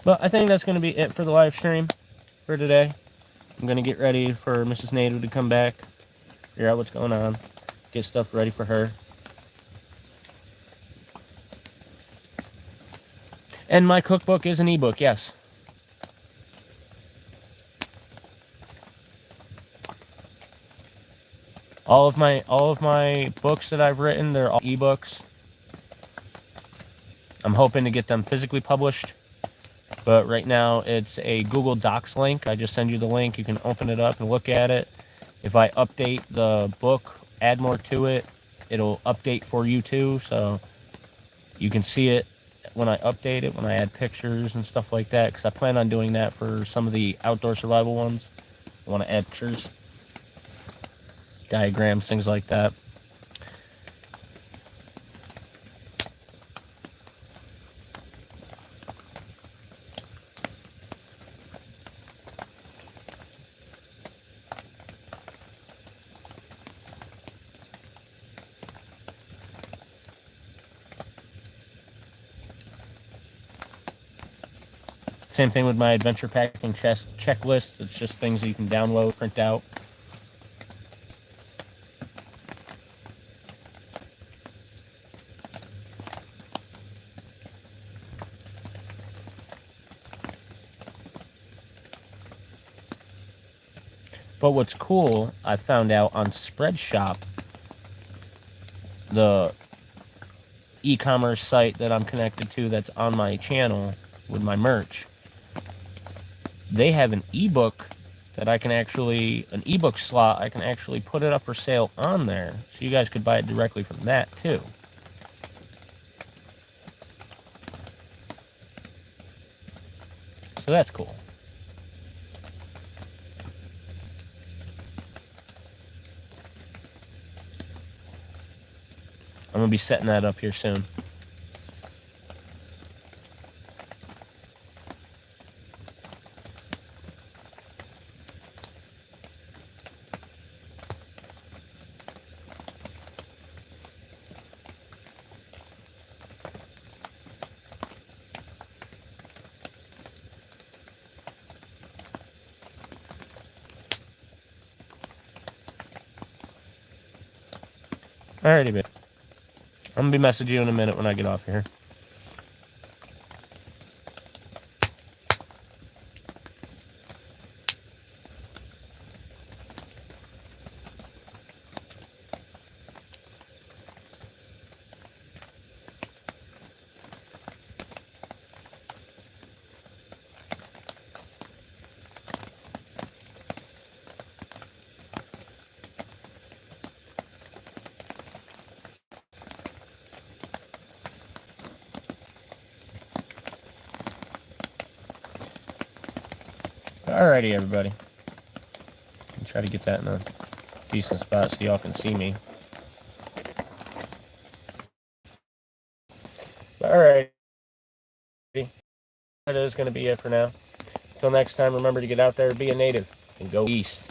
But I think that's going to be it for the live stream for today. I'm going to get ready for Mrs. Native to come back, figure out what's going on, get stuff ready for her. And my cookbook is an ebook, yes. All of my books that I've written, they're all ebooks. I'm hoping to get them physically published. But right now, it's a Google Docs link. I just send you the link. You can open it up and look at it. If I update the book, add more to it, it'll update for you too. So you can see it when I update it, when I add pictures and stuff like that. Because I plan on doing that for some of the outdoor survival ones. I want to add pictures, diagrams, things like that. Same thing with my adventure packing checklist. It's just things that you can download, print out. But what's cool, I found out on Spreadshop, the e-commerce site that I'm connected to that's on my channel with my merch, they have an ebook that I can actually, an ebook slot, I can actually put it up for sale on there. So you guys could buy it directly from that too. So that's cool. I'm going to be setting that up here soon. Alrighty, babe. I'm going to be messaging you in a minute when I get off here. Alrighty, everybody. Try to get that in a decent spot so y'all can see me. Alright. That is going to be it for now. Until next time, remember to get out there, be a native, and go east.